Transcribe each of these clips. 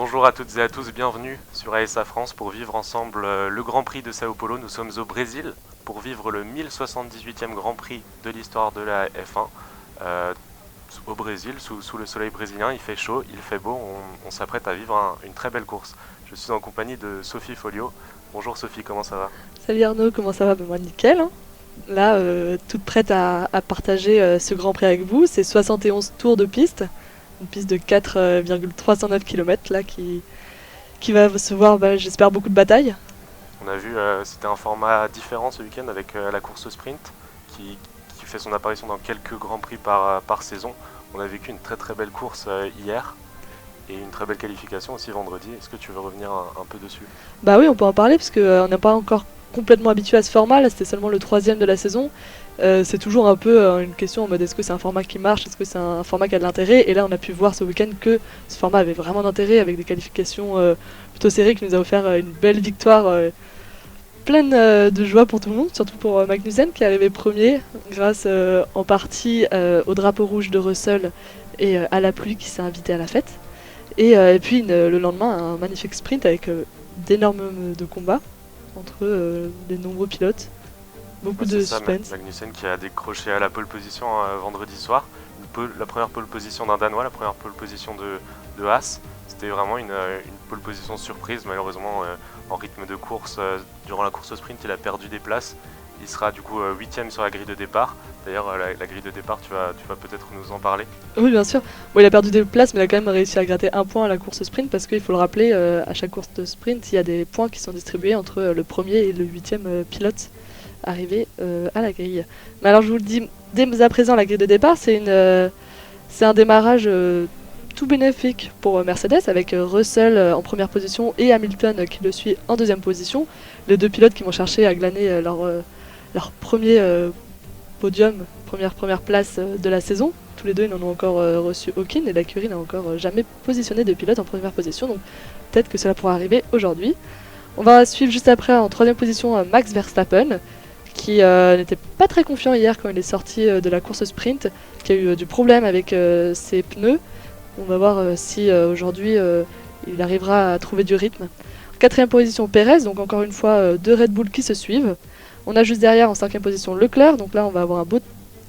Bonjour à toutes et à tous, bienvenue sur ASA France pour vivre ensemble le Grand Prix de Sao Paulo. Nous sommes au Brésil pour vivre le 1078e Grand Prix de l'histoire de la F1. Au Brésil, sous le soleil brésilien, il fait chaud, il fait beau, on s'apprête à vivre une très belle course. Je suis en compagnie de Sophie Folio. Bonjour Sophie, comment ça va? Salut Arnaud, comment ça va? Ben moi nickel, hein. Là, toute prête à partager ce Grand Prix avec vous. C'est 71 tours de piste, une piste de 4,309 km là qui va se voir, j'espère, beaucoup de batailles. On a vu, c'était un format différent ce week-end avec la course sprint qui fait son apparition dans quelques Grands Prix par saison. On a vécu une très très belle course hier et une très belle qualification aussi vendredi. Est-ce que tu veux revenir un peu dessus? Bah oui, on peut en parler parce que on n'est pas encore complètement habitué à ce format. Là, c'était seulement le troisième de la saison. C'est toujours un peu une question en mode est-ce que c'est un format qui marche, est-ce que c'est un format qui a de l'intérêt. Et là, on a pu voir ce week-end que ce format avait vraiment d'intérêt avec des qualifications plutôt serrées qui nous a offert une belle victoire pleine de joie pour tout le monde, surtout pour Magnussen qui est arrivé premier grâce en partie au drapeau rouge de Russell et à la pluie qui s'est invité à la fête. Et puis le lendemain, un magnifique sprint avec d'énormes de combats entre les nombreux pilotes. Beaucoup Ouais, c'est de ça, suspense. Magnussen qui a décroché à la pole position vendredi soir. La première pole position d'un Danois, la première pole position de Haas. C'était vraiment une pole position surprise. Malheureusement, en rythme de course, durant la course au sprint, il a perdu des places. Il sera du coup 8ème sur la grille de départ. D'ailleurs, la grille de départ, tu vas peut-être nous en parler. Oui, bien sûr. Bon, il a perdu des places, mais il a quand même réussi à gratter un point à la course sprint parce qu'il faut le rappeler, à chaque course de sprint, il y a des points qui sont distribués entre le premier et le huitième pilote arrivé à la grille. Mais alors, je vous le dis dès à présent, la grille de départ, c'est un démarrage tout bénéfique pour Mercedes avec Russell en première position et Hamilton qui le suit en deuxième position. Les deux pilotes qui vont chercher à glaner leur premier podium, première place de la saison. Tous les deux, ils n'en ont encore reçu aucune et l'écurie n'a encore jamais positionné de pilote en première position. Donc peut-être que cela pourra arriver aujourd'hui. On va suivre juste après en troisième position Max Verstappen qui n'était pas très confiant hier quand il est sorti de la course sprint, qui a eu du problème avec ses pneus. On va voir si aujourd'hui il arrivera à trouver du rythme. Quatrième position Perez, donc encore une fois deux Red Bull qui se suivent. On a juste derrière en cinquième position Leclerc, donc là on va avoir un beau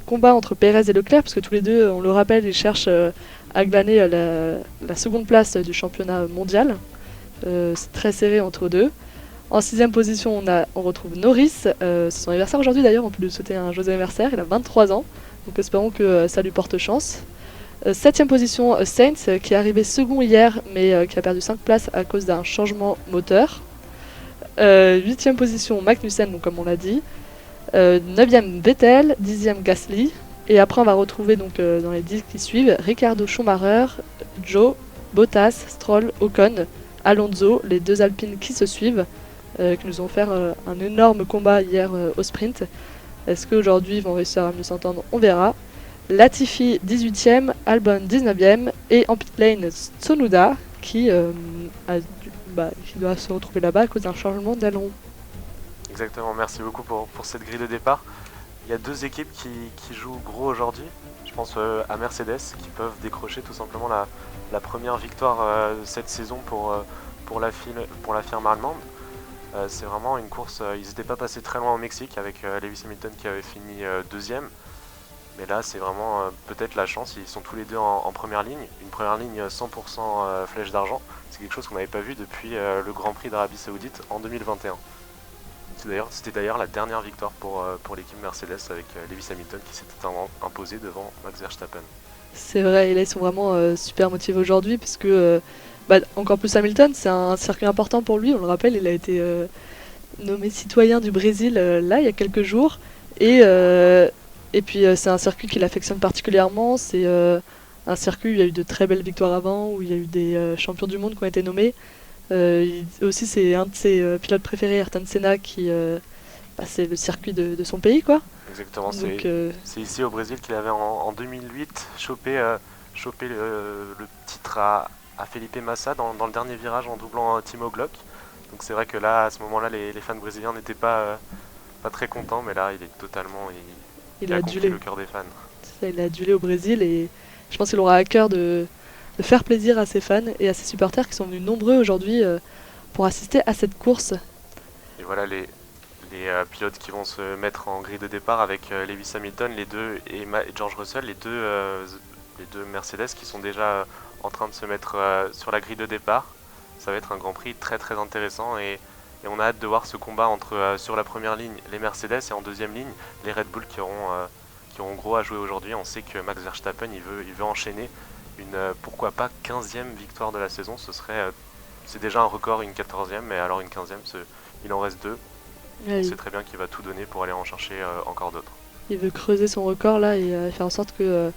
combat entre Perez et Leclerc, parce que tous les deux, on le rappelle, ils cherchent à glaner la seconde place du championnat mondial. C'est très serré entre eux deux. En sixième position, on retrouve Norris. C'est son anniversaire aujourd'hui d'ailleurs, on peut lui souhaiter un joyeux anniversaire, il a 23 ans, donc espérons que ça lui porte chance. Septième position, Sainz, qui est arrivé second hier, mais qui a perdu 5 places à cause d'un changement moteur. Huitième position, Magnussen, donc comme on l'a dit. 9e Vettel, 10e Gasly. Et après, on va retrouver donc, dans les 10 qui suivent Ricardo Schumacher, Joe, Bottas, Stroll, Ocon, Alonso, les deux Alpines qui se suivent, qui nous ont offert un énorme combat hier au sprint. Est-ce qu'aujourd'hui ils vont réussir à mieux s'entendre? On verra. Latifi 18e, Albon 19e et en pit lane Tsunoda qui doit se retrouver là-bas à cause d'un changement d'aileron. Exactement, merci beaucoup pour cette grille de départ. Il y a deux équipes qui jouent gros aujourd'hui. Je pense à Mercedes qui peuvent décrocher tout simplement la première victoire cette saison pour la firme allemande. C'est vraiment une course, ils n'étaient pas passés très loin au Mexique avec Lewis Hamilton qui avait fini deuxième. Mais là, c'est vraiment peut-être la chance. Ils sont tous les deux en première ligne. Une première ligne 100% flèche d'argent. C'est quelque chose qu'on n'avait pas vu depuis le Grand Prix d'Arabie Saoudite en 2021. C'était d'ailleurs la dernière victoire pour l'équipe Mercedes avec Lewis Hamilton qui s'était imposé devant Max Verstappen. C'est vrai, et là ils sont vraiment super motivés aujourd'hui parce que encore plus Hamilton, c'est un circuit important pour lui. On le rappelle, il a été nommé citoyen du Brésil là il y a quelques jours et puis c'est un circuit qu'il affectionne particulièrement. C'est un circuit où il y a eu de très belles victoires avant, où il y a eu des champions du monde qui ont été nommés. Aussi, c'est un de ses pilotes préférés, Ayrton Senna, c'est le circuit de son pays, quoi. Exactement, Donc, c'est ici au Brésil qu'il avait en 2008 chopé le titre à Felipe Massa dans le dernier virage en doublant Timo Glock. Donc c'est vrai que là, à ce moment-là, les fans brésiliens n'étaient pas très contents, mais là, il est totalement... il Il a a conquis adulé. le cœur des fans. Il a adulé au Brésil et je pense qu'il aura à cœur de faire plaisir à ses fans et à ses supporters qui sont venus nombreux aujourd'hui pour assister à cette course. Et voilà les pilotes qui vont se mettre en grille de départ avec Lewis Hamilton, les deux et George Russell, les deux Mercedes qui sont déjà en train de se mettre sur la grille de départ. Ça va être un Grand Prix très très intéressant et on a hâte de voir ce combat entre sur la première ligne les Mercedes et en deuxième ligne les Red Bull qui auront gros à jouer aujourd'hui. On sait que Max Verstappen il veut enchaîner une pourquoi pas 15e victoire de la saison. C'est déjà un record, une 14e, mais alors une 15e, il en reste deux. Ouais, On sait très bien qu'il va tout donner pour aller en chercher encore d'autres. il veut creuser son record là et faire en sorte que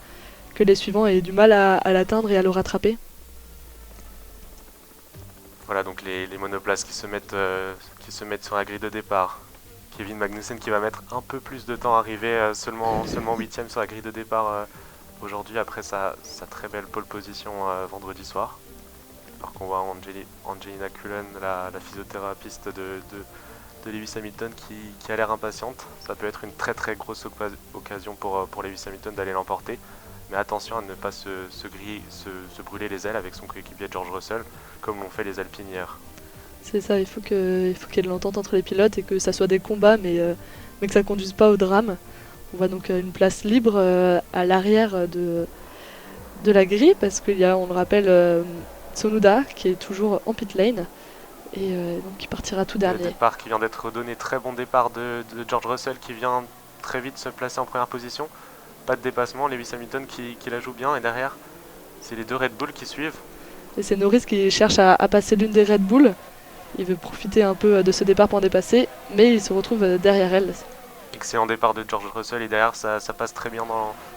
les suivants aient du mal à l'atteindre et à le rattraper. Voilà donc les monoplaces qui se mettent sur la grille de départ. Kevin Magnussen qui va mettre un peu plus de temps à arriver, seulement 8ème sur la grille de départ aujourd'hui après sa très belle pole position vendredi soir. Alors qu'on voit Angelina Cullen, la physiothérapeute de Lewis Hamilton qui a l'air impatiente. Ça peut être une très très grosse occasion pour Lewis Hamilton d'aller l'emporter. Mais attention à ne pas se brûler les ailes avec son coéquipier George Russell, comme l'ont fait les Alpines hier. C'est ça, il faut qu'il y ait de l'entente entre les pilotes et que ça soit des combats, mais que ça conduise pas au drame. On voit donc une place libre à l'arrière de la grille, parce qu'il y a, on le rappelle, Tsunoda qui est toujours en pit lane, et donc qui partira tout dernier. Le départ qui vient d'être donné, très bon départ de George Russell qui vient très vite se placer en première position. Pas de dépassement, Lewis Hamilton qui la joue bien, et derrière, c'est les deux Red Bull qui suivent. Et c'est Norris qui cherche à passer l'une des Red Bull. Il veut profiter un peu de ce départ pour en dépasser, mais il se retrouve derrière elle. Excellent départ de George Russell, et derrière ça passe très bien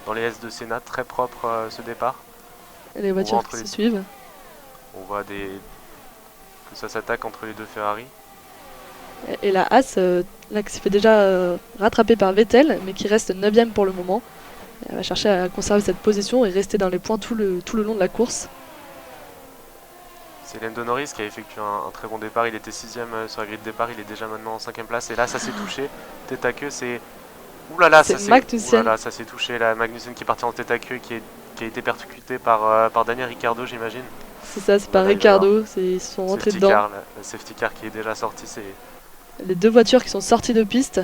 dans les S de Senna, très propre ce départ. Et les voitures qui se suivent. On voit que ça s'attaque entre les deux Ferrari. Et la Haas, là, qui se fait déjà rattraper par Vettel, mais qui reste 9ème pour le moment. Elle va chercher à conserver cette position et rester dans les points tout le long de la course. C'est Lando Norris qui a effectué un très bon départ. Il était 6ème sur la grille de départ, il est déjà maintenant en 5ème place. Et là, ça s'est touché. Tête à queue, c'est. Ouh là là, ça s'est touché. La Magnussen qui est partie en tête à queue, qui a été percuté par Daniel Ricciardo, j'imagine. C'est ça, c'est par Ricciardo. Ils sont rentrés dedans. La safety car qui est déjà sortie, c'est. Les deux voitures qui sont sorties de piste,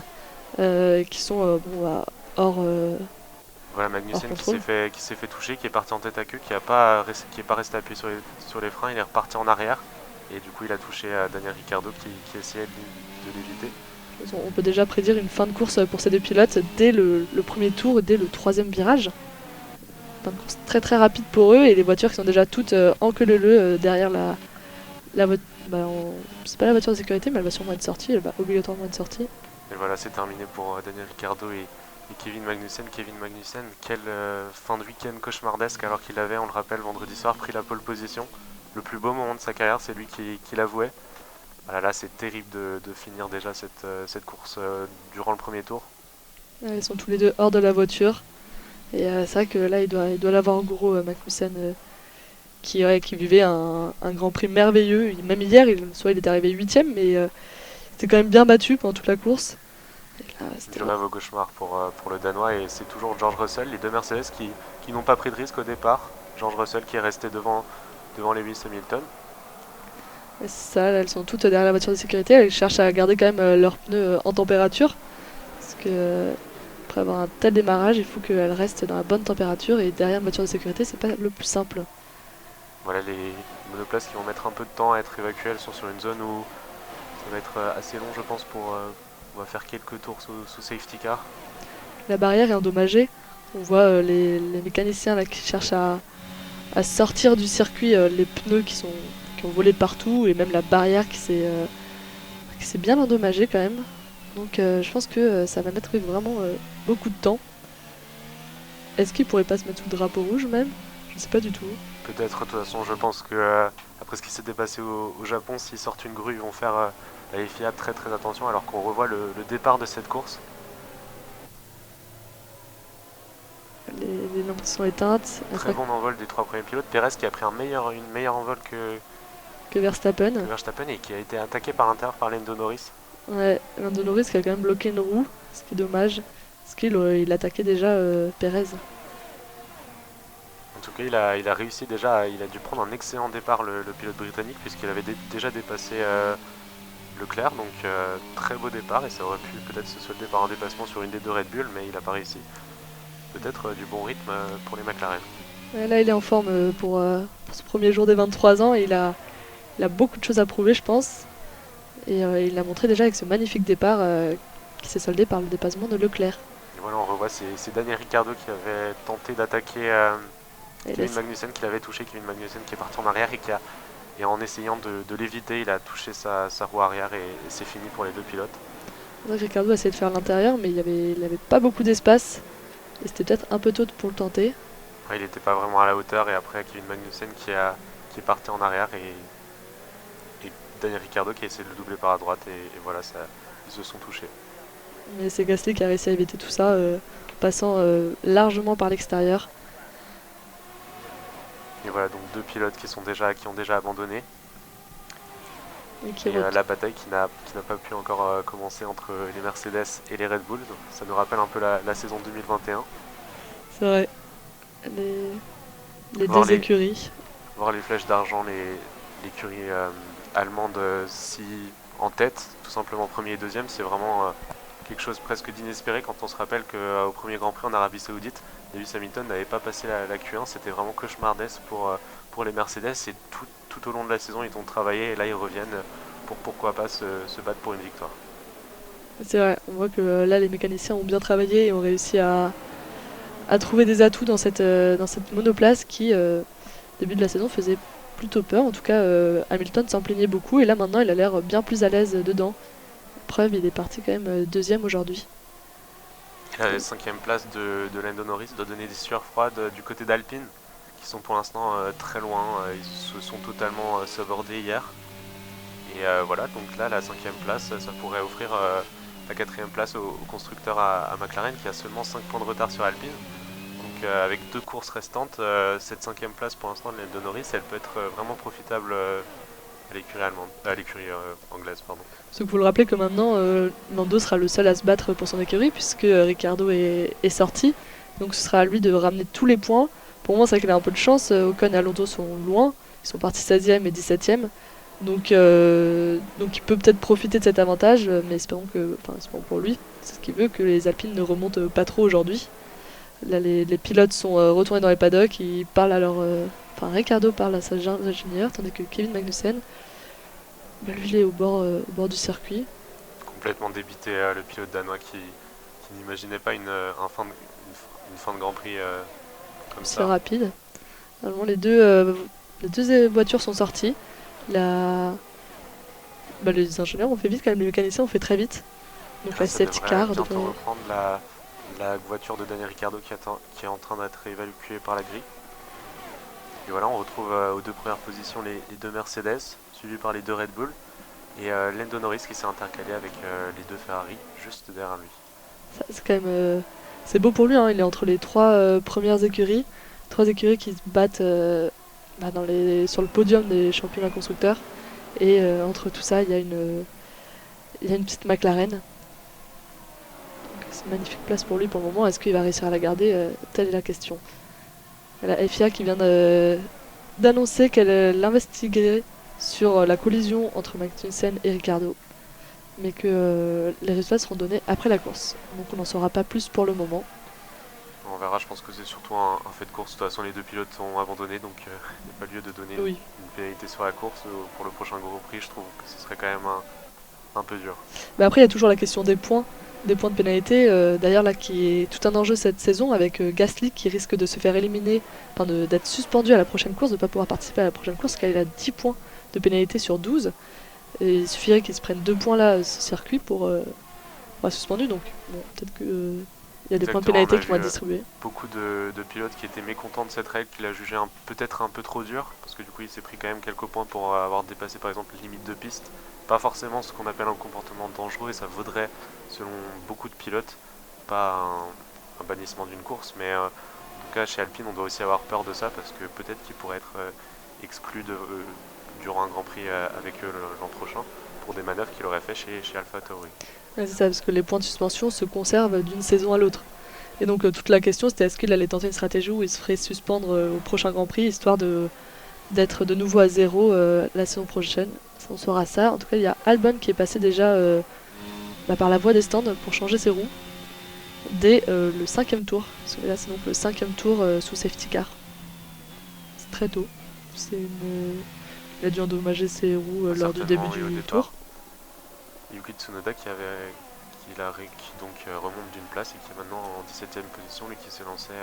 qui sont hors. Voilà, Magnussen qui s'est fait toucher, qui est parti en tête à queue, qui est pas resté appuyé sur les freins, il est reparti en arrière. Et du coup, il a touché Daniel Ricciardo qui essayait de l'éviter. On peut déjà prédire une fin de course pour ces deux pilotes dès le premier tour, dès le 3e virage. Fin de course très très rapide pour eux, et les voitures qui sont déjà toutes en queue leu derrière la voiture. C'est pas la voiture de sécurité, mais elle va sûrement être sortie, elle va obligatoirement être sortie. Et voilà, c'est terminé pour Daniel Ricciardo et Kevin Magnussen. Kevin Magnussen, quelle fin de week-end cauchemardesque, alors qu'il avait, on le rappelle, vendredi soir pris la pole position. Le plus beau moment de sa carrière, c'est lui qui l'avouait. Voilà, là, c'est terrible de finir déjà cette course durant le premier tour. Ils sont tous les deux hors de la voiture. Et c'est vrai que là, il doit l'avoir gros, Magnussen, qui vivait un Grand Prix merveilleux. Même hier, il était arrivé 8ème, mais c'était quand même bien battu pendant toute la course. Du rêve au cauchemar pour le Danois, et c'est toujours George Russell, les deux Mercedes qui n'ont pas pris de risque au départ. George Russell qui est resté devant Lewis Hamilton. C'est ça, là, elles sont toutes derrière la voiture de sécurité, elles cherchent à garder quand même leurs pneus en température. Parce que après avoir un tel démarrage, il faut qu'elles restent dans la bonne température, et derrière une voiture de sécurité, c'est pas le plus simple. Voilà, les monoplaces qui vont mettre un peu de temps à être évacuées, elles sont sur une zone où ça va être assez long, je pense, on va faire quelques tours sous safety car. La barrière est endommagée. On voit les mécaniciens là, qui cherchent à sortir du circuit les pneus qui ont volé de partout, et même la barrière qui s'est bien endommagée quand même. Donc je pense que ça va mettre vraiment beaucoup de temps. Est-ce qu'ils pourraient pas se mettre sous le drapeau rouge même? Je ne sais pas du tout. Peut-être, de toute façon, je pense que après ce qui s'était passé au Japon, s'ils sortent une grue, ils vont faire à la FIA très très attention, alors qu'on revoit le départ de cette course. Les lampes sont éteintes. Très bon envol des trois premiers pilotes. Perez qui a pris une meilleure envol que Verstappen. Et qui a été attaqué par l'intérieur par Lando Norris. Ouais, Lando Norris qui a quand même bloqué une roue, ce qui est dommage, parce qu'il attaquait déjà Perez. Donc tout cas, il a réussi déjà, il a dû prendre un excellent départ le pilote britannique puisqu'il avait déjà dépassé Leclerc, donc très beau départ et ça aurait pu peut-être se solder par un dépassement sur une des deux Red Bull, mais il n'a pas réussi. Peut-être du bon rythme pour les McLaren. Ouais, là, il est en forme pour ce premier jour des 23 ans et il a beaucoup de choses à prouver, je pense. Et il l'a montré déjà avec ce magnifique départ qui s'est soldé par le dépassement de Leclerc. Et voilà, on revoit, c'est Daniel Ricciardo qui avait tenté d'attaquer Kevin Magnussen, qui l'avait touché, Kevin Magnussen qui est parti en arrière et en essayant de l'éviter, il a touché sa roue arrière et c'est fini pour les deux pilotes. Donc Ricciardo a essayé de faire l'intérieur, mais il avait pas beaucoup d'espace et c'était peut-être un peu tôt pour le tenter. Ouais, il n'était pas vraiment à la hauteur et après Kevin Magnussen qui est parti en arrière et Daniel Ricciardo qui a essayé de le doubler par la droite et voilà, ils se sont touchés. Mais c'est Gasly qui a réussi à éviter tout ça, passant largement par l'extérieur. Et voilà, donc deux pilotes qui ont déjà abandonné. Et la bataille qui n'a pas pu encore commencer entre les Mercedes et les Red Bull. Donc, ça nous rappelle un peu la saison 2021. C'est vrai. Les deux écuries. Voir les flèches d'argent, l'écurie allemande si en tête, tout simplement premier et deuxième, c'est vraiment quelque chose presque d'inespéré quand on se rappelle qu'au premier Grand Prix en Arabie Saoudite, Lewis Hamilton n'avait pas passé la Q1, c'était vraiment cauchemardesque pour les Mercedes et tout au long de la saison ils ont travaillé et là ils reviennent pour pourquoi pas se battre pour une victoire. C'est vrai, on voit que là les mécaniciens ont bien travaillé et ont réussi à trouver des atouts dans cette monoplace qui, début de la saison, faisait plutôt peur. En tout cas, Hamilton s'en plaignait beaucoup et là maintenant il a l'air bien plus à l'aise dedans. Preuve, il est parti quand même deuxième aujourd'hui. La cinquième place de Lando Norris doit donner des sueurs froides du côté d'Alpine, qui sont pour l'instant très loin. Ils se sont totalement sabordés hier. Et voilà, donc là, la cinquième place, ça pourrait offrir la quatrième place au constructeur à McLaren, qui a seulement 5 points de retard sur Alpine. Donc avec 2 courses restantes, cette cinquième place pour l'instant de Lando Norris, elle peut être vraiment profitable à l'écurie anglaise. Pardon. Parce que vous le rappelez que maintenant, Lando sera le seul à se battre pour son écurie, puisque Ricciardo est sorti. Donc ce sera à lui de ramener tous les points. Pour moi, c'est vrai qu'il a un peu de chance. Ocon et Alonso sont loin. Ils sont partis 16e et 17e. Donc il peut peut-être profiter de cet avantage, mais espérons pour lui, c'est ce qu'il veut, que les Alpines ne remontent pas trop aujourd'hui. Là, les pilotes sont retournés dans les paddocks, ils parlent à leur... Ricciardo parle à sa ingénieur, tandis que Kevin Magnussen, lui, il est au bord du circuit. Complètement débité, le pilote danois qui n'imaginait pas une fin de Grand Prix comme ça. C'est rapide. Normalement, les deux voitures sont sorties. Les ingénieurs ont fait vite quand même, les mécaniciens ont fait très vite. Donc la safety car devrait reprendre la voiture de Daniel Ricciardo qui est en train d'être évacuée par la grille. Et voilà, on retrouve aux deux premières positions les deux Mercedes, suivis par les deux Red Bull, et Lando Norris qui s'est intercalé avec les deux Ferrari juste derrière lui. Ça, c'est quand même c'est beau pour lui, hein. Il est entre les trois premières écuries, trois écuries qui se battent sur le podium des championnats constructeurs. Et entre tout ça, il y a une petite McLaren. Donc, c'est une magnifique place pour lui pour le moment. Est-ce qu'il va réussir à la garder Telle est la question. Il y a la FIA qui vient d'annoncer qu'elle investiguerait sur la collision entre Magnussen et Ricciardo, mais que les résultats seront donnés après la course. Donc on n'en saura pas plus pour le moment. On verra, je pense que c'est surtout un fait de course. De toute façon, les deux pilotes ont abandonné, donc il n'y a pas lieu de donner une pénalité sur la course. Pour le prochain Grand Prix, je trouve que ce serait quand même un peu dur. Mais après, il y a toujours la question des points de pénalité. D'ailleurs, là, qui est tout un enjeu cette saison, avec Gasly qui risque de se faire éliminer, d'être suspendu à la prochaine course, de ne pas pouvoir participer à la prochaine course, car il a 10 points de pénalité sur 12. Et il suffirait qu'il se prenne 2 points là, ce circuit, pour être suspendu. Donc, bon, peut-être que... Il y a des points de pénalité qui vont être distribués. Beaucoup de pilotes qui étaient mécontents de cette règle, qu'il a jugé peut-être un peu trop dur, parce que du coup il s'est pris quand même quelques points pour avoir dépassé par exemple les limites de piste. Pas forcément ce qu'on appelle un comportement dangereux, et ça vaudrait, selon beaucoup de pilotes, pas un bannissement d'une course, mais en tout cas chez Alpine on doit aussi avoir peur de ça, parce que peut-être qu'il pourrait être exclu durant un Grand Prix avec eux l'an prochain, pour des manœuvres qu'il aurait fait chez AlphaTauri. Ouais, c'est ça, parce que les points de suspension se conservent d'une saison à l'autre. Et donc toute la question c'était est-ce qu'il allait tenter une stratégie où il se ferait suspendre au prochain Grand Prix, histoire d'être de nouveau à zéro la saison prochaine. On saura ça. En tout cas, il y a Albon qui est passé déjà par la voie des stands pour changer ses roues dès le 5e tour. Parce que là, c'est donc le 5e tour sous safety car. C'est très tôt. Il a dû endommager ses roues lors du début du tour. Yuki Tsunoda qui donc remonte d'une place et qui est maintenant en 17ème position, lui qui s'est lancé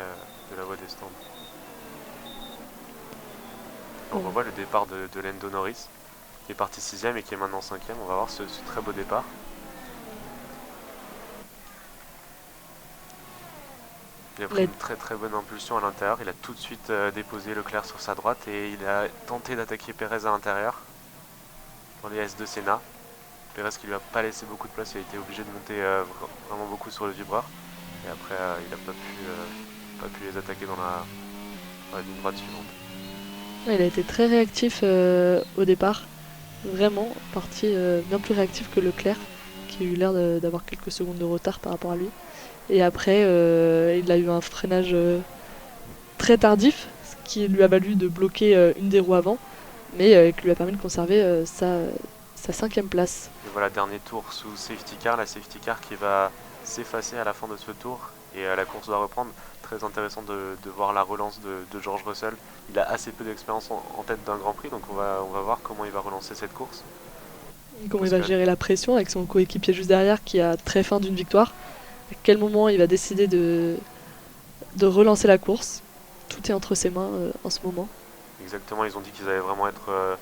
de la voie des stands. On revoit le départ de Lando Norris, qui est parti 6ème et qui est maintenant 5ème. On va voir ce très beau départ. Il a pris une très très bonne impulsion à l'intérieur. Il a tout de suite déposé Leclerc sur sa droite et il a tenté d'attaquer Perez à l'intérieur dans les S de Senna. Perez qui lui a pas laissé beaucoup de place, il a été obligé de monter vraiment beaucoup sur le vibreur. Et après il n'a pas pu les attaquer dans la ligne droite suivante. Il a été très réactif au départ, vraiment parti bien plus réactif que Leclerc, qui a eu l'air d'avoir quelques secondes de retard par rapport à lui. Et après, il a eu un freinage très tardif, ce qui lui a valu de bloquer une des roues avant, mais qui lui a permis de conserver sa 5e place. Et voilà, dernier tour sous safety car, la safety car qui va s'effacer à la fin de ce tour et la course doit reprendre. Très intéressant de voir la relance de George Russell. Il a assez peu d'expérience en tête d'un Grand Prix, donc on va voir comment il va relancer cette course. Comment il va gérer la pression avec son coéquipier juste derrière qui a très faim d'une victoire. À quel moment il va décider de relancer la course. Tout est entre ses mains en ce moment. Exactement, ils ont dit qu'ils allaient vraiment être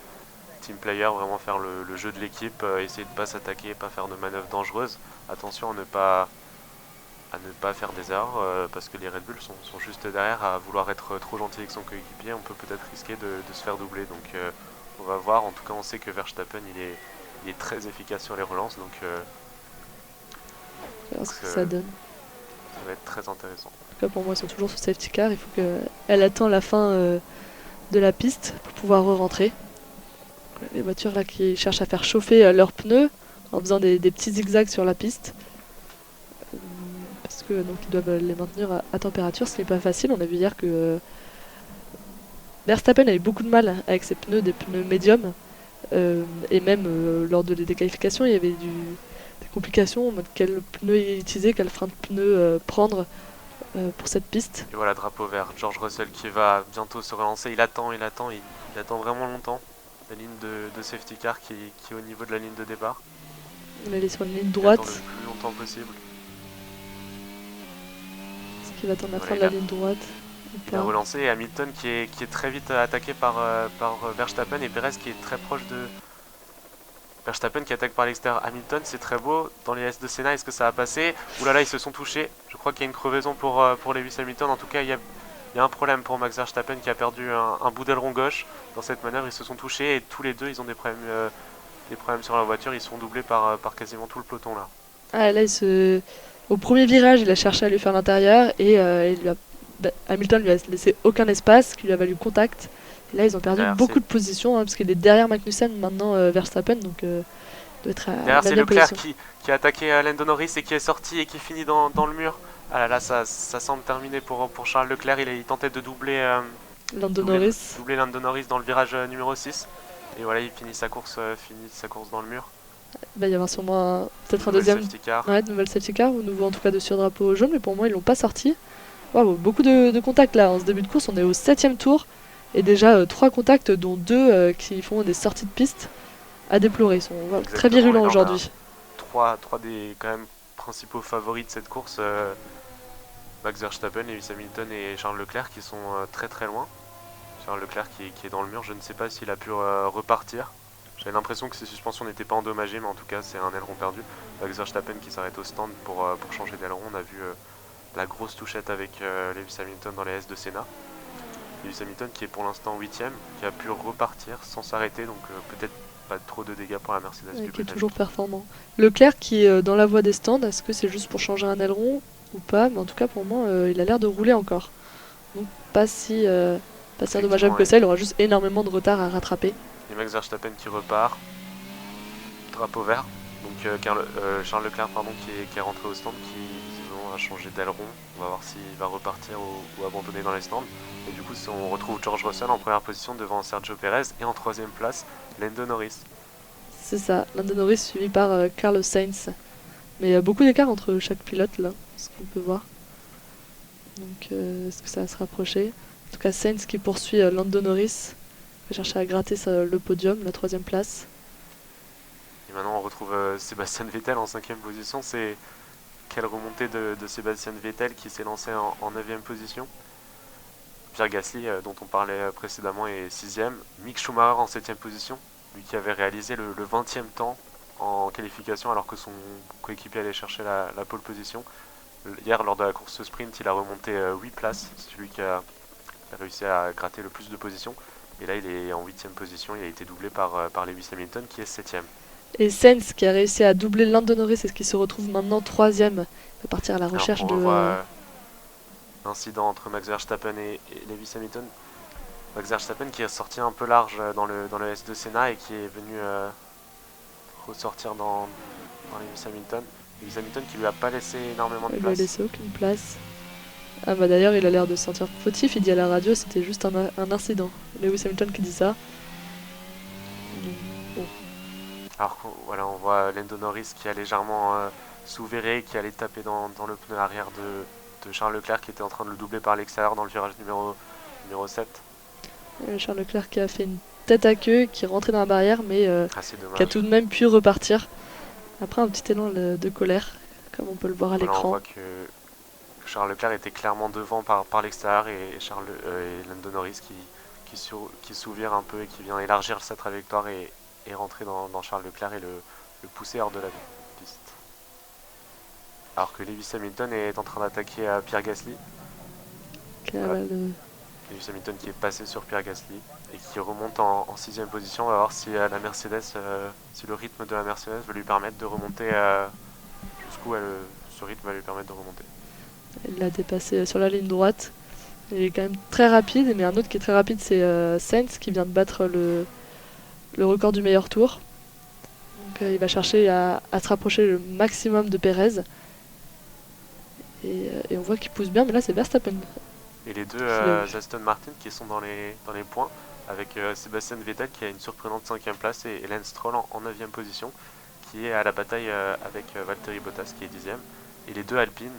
team player, vraiment faire le jeu de l'équipe, essayer de ne pas s'attaquer, pas faire de manœuvres dangereuses. Attention à ne pas faire des erreurs parce que les Red Bull sont juste derrière à vouloir être trop gentil avec son coéquipier. On peut peut-être risquer de se faire doubler, donc on va voir. En tout cas, on sait que Verstappen il est très efficace sur les relances, donc on va voir ce que ça donne. Ça va être très intéressant. En tout cas, pour moi, ils sont toujours sous safety car. Il faut qu'elle attend la fin de la piste pour pouvoir re-rentrer. Les voitures là qui cherchent à faire chauffer leurs pneus en faisant des petits zigzags sur la piste. Parce que donc ils doivent les maintenir à température, ce qui n'est pas facile. On a vu hier que Verstappen avait beaucoup de mal avec ses pneus, des pneus médiums. Et même lors des qualifications, il y avait des complications en mode quel pneu utiliser, quel frein de pneu prendre pour cette piste. Et voilà, drapeau vert. George Russell qui va bientôt se relancer. Il attend vraiment longtemps. La ligne de safety car qui est au niveau de la ligne de départ. Il est sur une ligne droite. Il attend le plus longtemps possible. Est-ce qu'il va attendre la fin de la ligne droite? Il a relancé et Hamilton qui est très vite attaqué par Verstappen et Perez qui est très proche de Verstappen qui attaque par l'extérieur. Hamilton, c'est très beau. Dans les S de Senna, est-ce que ça va passer? Ouh là là, ils se sont touchés. Je crois qu'il y a une crevaison pour Lewis Hamilton. En tout cas, il y a un problème pour Max Verstappen qui a perdu un bout d'aileron gauche. Dans cette manœuvre, ils se sont touchés et tous les deux, ils ont des problèmes sur la voiture. Ils sont doublés par quasiment tout le peloton là. Ah là, au premier virage, il a cherché à lui faire l'intérieur et Hamilton lui a laissé aucun espace, qui lui a valu contact. Et là, ils ont perdu beaucoup de positions, parce qu'il est derrière Magnussen maintenant Verstappen, donc il doit être à derrière, c'est Leclerc qui a attaqué Lando Norris et qui est sorti et qui finit dans le mur. Ah là là, ça semble terminé pour Charles Leclerc. Il tentait de doubler Lando Norris dans le virage numéro 6. Et voilà, il finit sa course dans le mur. Il va y avoir sûrement peut-être un deuxième nouvelle safety car ou nouveau en tout cas de surdrapeau jaune, mais pour moi ils l'ont pas sorti. Wow, beaucoup de contacts là en ce début de course. On est au 7e tour et déjà 3 contacts dont 2 qui font des sorties de piste à déplorer. Ils sont très virulents aujourd'hui. 3 des quand même principaux favoris de cette course, Max Verstappen, Lewis Hamilton et Charles Leclerc qui sont très très loin. Charles Leclerc qui est dans le mur, je ne sais pas s'il a pu repartir. J'avais l'impression que ses suspensions n'étaient pas endommagées, mais en tout cas c'est un aileron perdu. Max Verstappen qui s'arrête au stand pour changer d'aileron. On a vu la grosse touchette avec Lewis Hamilton dans les S de Senna. Lewis Hamilton qui est pour l'instant 8ème, qui a pu repartir sans s'arrêter, donc peut-être pas trop de dégâts pour la Mercedes. Qui est toujours performant. Leclerc qui est dans la voie des stands, est-ce que c'est juste pour changer un aileron ou pas? Mais en tout cas pour moi il a l'air de rouler encore. Donc pas si dommageable que ça, il aura juste énormément de retard à rattraper. Et Max Verstappen qui repart, drapeau vert, donc Charles Leclerc qui est rentré au stand, qui visiblement changer d'aileron. On va voir s'il va repartir ou abandonner dans les stands. Et du coup, on retrouve George Russell en première position devant Sergio Perez et en troisième place, Lando Norris. C'est ça, Lando Norris suivi par Carlos Sainz. Mais il y a beaucoup d'écart entre chaque pilote là, ce qu'on peut voir. Donc est-ce que ça va se rapprocher? En tout cas, Sainz qui poursuit Lando Norris, va chercher à gratter le podium, la troisième place. Et maintenant on retrouve Sébastien Vettel en cinquième position. C'est quelle remontée de Sébastien Vettel qui s'est lancé en 9ème position. Pierre Gasly, dont on parlait précédemment, est 6ème. Mick Schumacher en 7ème position, lui qui avait réalisé le 20e temps en qualification alors que son coéquipier allait chercher la pole position. Hier, lors de la course sprint, il a remonté 8 places. C'est celui qui a réussi à gratter le plus de positions. Et là, il est en 8ème position. Il a été doublé par Lewis Hamilton qui est 7ème. Et Sainz qui a réussi à doubler Lando Norris et qui se retrouve maintenant 3ème. Il va partir à la recherche alors, de... On voit l'incident entre Max Verstappen et Lewis Hamilton. Max Verstappen qui est sorti un peu large dans le S de Senna et qui est venu ressortir dans Lewis Hamilton. Lewis Hamilton qui lui a pas laissé énormément de place. Il lui a laissé aucune place. Ah bah d'ailleurs il a l'air de se sentir fautif, il dit à la radio c'était juste un incident. Lewis Hamilton qui dit ça. Bon. Alors voilà, on voit Lando Norris qui a légèrement souvéré, qui allait taper dans le pneu arrière de Charles Leclerc qui était en train de le doubler par l'extérieur dans le virage numéro 7. Charles Leclerc qui a fait une tête à queue, qui est rentré dans la barrière mais qui a tout de même pu repartir. Après un petit élan de colère, comme on peut le voir à l'écran. On voit que Charles Leclerc était clairement devant par l'extérieur et Lando Norris qui s'ouvre un peu et qui vient élargir sa trajectoire et rentrer dans Charles Leclerc et le pousser hors de la piste. Alors que Lewis Hamilton est en train d'attaquer Pierre Gasly. Voilà. Lewis Hamilton qui est passé sur Pierre Gasly et qui remonte en 6ème position. On va voir si la Mercedes, si le rythme de la Mercedes va lui permettre de remonter jusqu'où ce rythme va lui permettre de remonter. Il l'a dépassé sur la ligne droite. Il est quand même très rapide, mais un autre qui est très rapide c'est Sainz qui vient de battre le record du meilleur tour. Donc il va chercher à se rapprocher le maximum de Perez. Et on voit qu'il pousse bien, mais là c'est Verstappen. Et les deux Aston Martin qui sont dans les points, avec Sébastien Vettel qui a une surprenante 5ème place et Lance Stroll en 9ème position, qui est à la bataille avec Valtteri Bottas qui est 10ème. Et les deux Alpines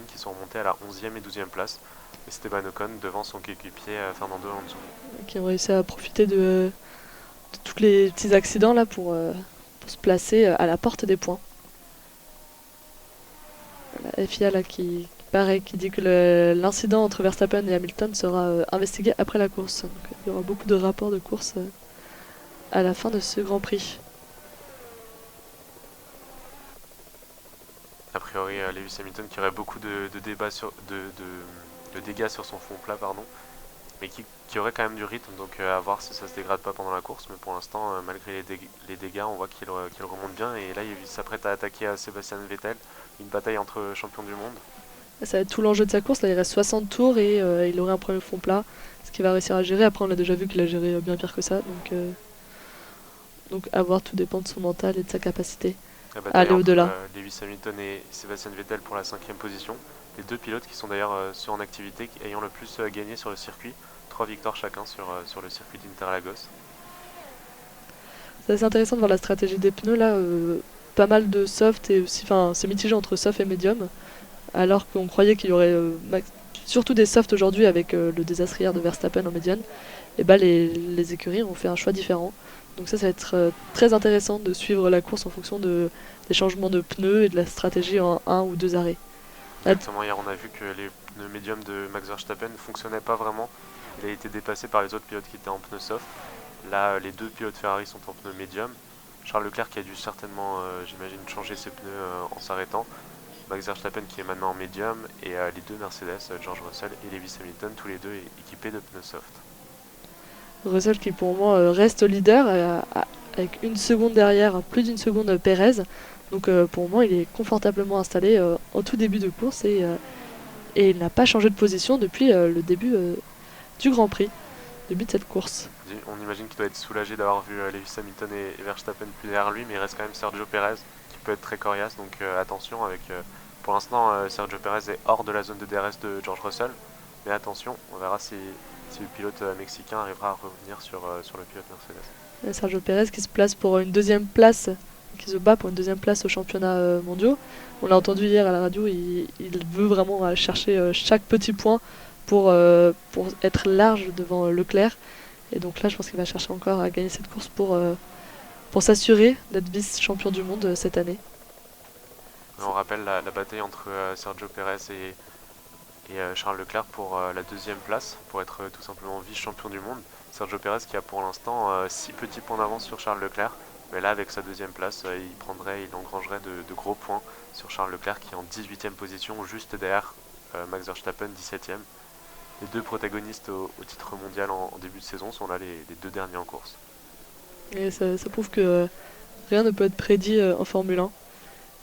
qui sont remontés à la 11ème et 12ème place. Esteban Ocon devant son coéquipier Fernando Alonso. Qui ont réussi à profiter de tous les petits accidents là pour se placer à la porte des points. La FIA là qui dit que l'incident entre Verstappen et Hamilton sera investigué après la course. Donc, il y aura beaucoup de rapports de course à la fin de ce Grand Prix. A priori, Lewis Hamilton qui aurait beaucoup de dégâts sur son fond plat, mais qui aurait quand même du rythme, donc à voir si ça se dégrade pas pendant la course. Mais pour l'instant, malgré les dégâts, on voit qu'il remonte bien. Et là, il s'apprête à attaquer Sébastien Vettel, une bataille entre champions du monde. Ça va être tout l'enjeu de sa course. Là, il reste 60 tours et il aurait un premier fond plat, ce qu'il va réussir à gérer. Après, on a déjà vu qu'il a géré bien pire que ça, donc à voir, tout dépend de son mental et de sa capacité à aller au-delà. Lewis Hamilton et Sébastien Vettel pour la 5ème position. Les deux pilotes qui sont d'ailleurs ceux en activité ayant le plus gagné sur le circuit. 3 victoires chacun sur le circuit d'Interlagos. C'est assez intéressant de voir la stratégie des pneus là. Pas mal de soft et aussi, c'est mitigé entre soft et medium. Alors qu'on croyait qu'il y aurait surtout des softs aujourd'hui avec le désastre hier de Verstappen en médiane. Et bah les écuries ont fait un choix différent. Donc ça va être très intéressant de suivre la course en fonction des changements de pneus et de la stratégie en 1 ou 2 arrêts. Exactement, hier on a vu que les pneus médiums de Max Verstappen ne fonctionnaient pas vraiment. Il a été dépassé par les autres pilotes qui étaient en pneus soft. Là, les deux pilotes Ferrari sont en pneus médium. Charles Leclerc qui a dû certainement, j'imagine, changer ses pneus en s'arrêtant. Max Verstappen qui est maintenant en médium et les deux Mercedes, George Russell et Lewis Hamilton, tous les deux équipés de pneus soft. Russell qui pour moi reste leader avec une seconde derrière, plus d'une seconde Perez. Donc pour moi il est confortablement installé au tout début de course et il n'a pas changé de position depuis le début du Grand Prix, début de cette course. On imagine qu'il doit être soulagé d'avoir vu Lewis Hamilton et Verstappen plus derrière lui, mais il reste quand même Sergio Perez qui peut être très coriace, donc attention Pour l'instant, Sergio Perez est hors de la zone de DRS de George Russell. Mais attention, on verra si le pilote mexicain arrivera à revenir sur le pilote Mercedes. Sergio Perez qui se place pour une deuxième place, qui se bat pour une deuxième place au championnat mondial. On l'a entendu hier à la radio, il veut vraiment chercher chaque petit point pour être large devant Leclerc. Et donc là, je pense qu'il va chercher encore à gagner cette course pour s'assurer d'être vice-champion du monde cette année. On rappelle la bataille entre Sergio Perez et Charles Leclerc pour la deuxième place, pour être tout simplement vice-champion du monde. Sergio Perez qui a pour l'instant 6 petits points d'avance sur Charles Leclerc, mais là avec sa deuxième place, il engrangerait de gros points sur Charles Leclerc qui est en 18e position, juste derrière Max Verstappen 17e. Les deux protagonistes au titre mondial en début de saison sont là les deux derniers en course. Et ça prouve que rien ne peut être prédit en Formule 1.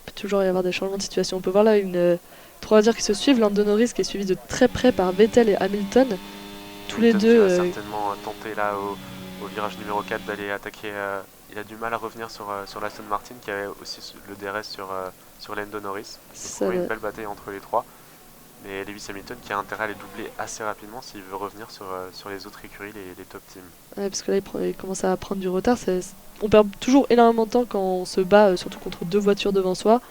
Il peut toujours y avoir des changements de situation. On peut voir là trois voitures qui se suivent. Lando Norris qui est suivi de très près par Vettel et Hamilton. Tous les deux. Il va certainement tenter là au virage numéro 4 d'aller attaquer. Il a du mal à revenir sur l'Aston Martin qui avait aussi le DRS sur Lando Norris. Il une belle bataille entre les trois. Mais Lewis Hamilton qui a intérêt à les doubler assez rapidement s'il veut revenir sur les autres écuries, les top teams. Ouais, parce que là il commence à prendre du retard. On perd toujours énormément de temps quand on se bat, surtout contre deux voitures devant soi.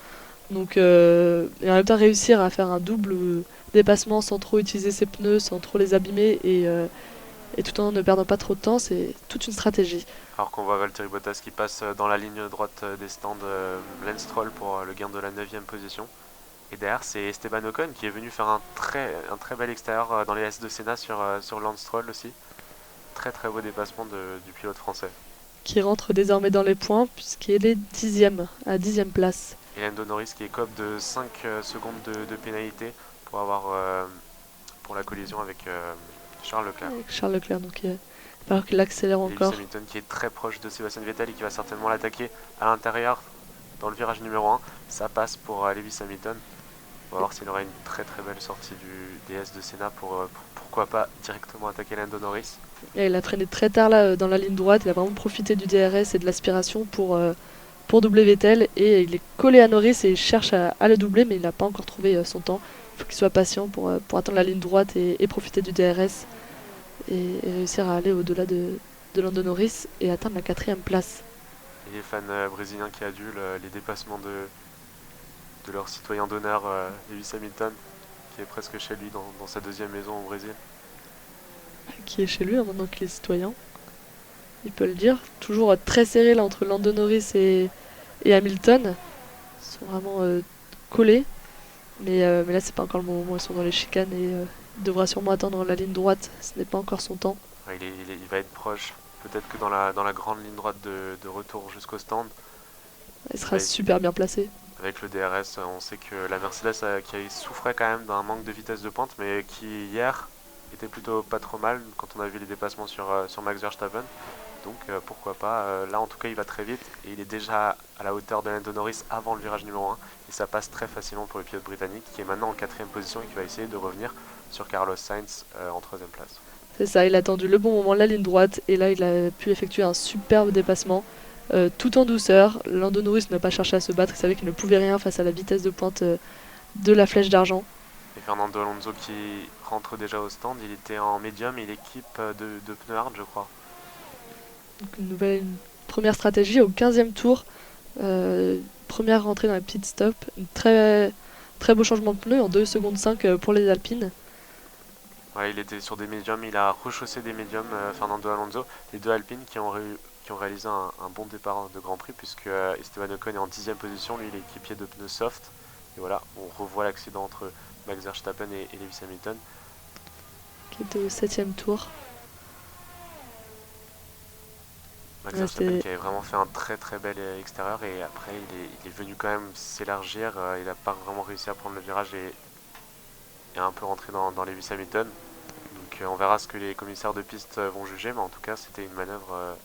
Donc, et en même temps réussir à faire un double dépassement sans trop utiliser ses pneus, sans trop les abîmer et tout en ne perdant pas trop de temps, c'est toute une stratégie. Alors qu'on voit Valtteri Bottas qui passe dans la ligne droite des stands, Lance Stroll pour le gain de la 9e position. Et derrière, c'est Esteban Ocon qui est venu faire un très bel extérieur dans les S de Senna sur Lance Stroll aussi. Très beau dépassement du pilote français. Qui rentre désormais dans les points puisqu'il est 10e, à 10e place. Et Lando Norris qui écope de 5 secondes de pénalité pour la collision avec Charles Leclerc. Avec Charles Leclerc, donc alors qu'il accélère encore. Lewis Hamilton qui est très proche de Sebastian Vettel et qui va certainement l'attaquer à l'intérieur dans le virage numéro 1. Ça passe pour Lewis Hamilton. On va voir s'il aura une très belle sortie du DS de Senna pour pourquoi pas directement attaquer Lando Norris. Et il a freiné très tard là dans la ligne droite, il a vraiment profité du DRS et de l'aspiration pour doubler Vettel et il est collé à Norris et il cherche à le doubler mais il n'a pas encore trouvé son temps. Il faut qu'il soit patient pour attendre la ligne droite et profiter du DRS et réussir à aller au-delà de Lando Norris et atteindre la 4e place. Et les fans brésiliens qui adulent les dépassements de leur citoyen d'honneur, Lewis Hamilton, qui est presque chez lui dans sa deuxième maison au Brésil. Qui est chez lui maintenant qu'il est citoyen, il peut le dire. Toujours très serré là entre Lando Norris et Hamilton. Ils sont vraiment collés, mais là c'est pas encore le moment, ils sont dans les chicanes et il devra sûrement attendre la ligne droite, ce n'est pas encore son temps. Ouais, il va être proche, peut-être que dans la grande ligne droite de retour jusqu'au stand. Il sera super bien placé. Avec le DRS, on sait que la Mercedes qui souffrait quand même d'un manque de vitesse de pointe, mais qui hier était plutôt pas trop mal quand on a vu les dépassements sur Max Verstappen. Donc pourquoi pas, là en tout cas il va très vite et il est déjà à la hauteur de Lando Norris avant le virage numéro 1 et ça passe très facilement pour le pilote britannique qui est maintenant en 4e position et qui va essayer de revenir sur Carlos Sainz en 3e place. C'est ça, il a attendu le bon moment, la ligne droite et là il a pu effectuer un superbe dépassement tout en douceur. Lando Norris n'a pas cherché à se battre, il savait qu'il ne pouvait rien face à la vitesse de pointe de la flèche d'argent. Et Fernando Alonso qui rentre déjà au stand, il était en médium et il équipe de pneus hard je crois. Donc une première stratégie au 15e tour, première rentrée dans la pit stop, un très beau changement de pneus en 2 secondes 5 pour les Alpines. Ouais, il était sur des médiums, il a rechaussé des médiums Fernando Alonso, les deux Alpines qui ont réalisé un bon départ de Grand Prix puisque Esteban Ocon est en 10e position, lui il est équipier de pneus soft. Et voilà, on revoit l'accident entre Max Verstappen et Lewis Hamilton. Qui était au 7e tour. Max Verstappen qui avait vraiment fait un très bel extérieur et après il est venu quand même s'élargir, il n'a pas vraiment réussi à prendre le virage et un peu rentré dans Lewis Hamilton. Donc on verra ce que les commissaires de piste vont juger, mais en tout cas c'était une manœuvre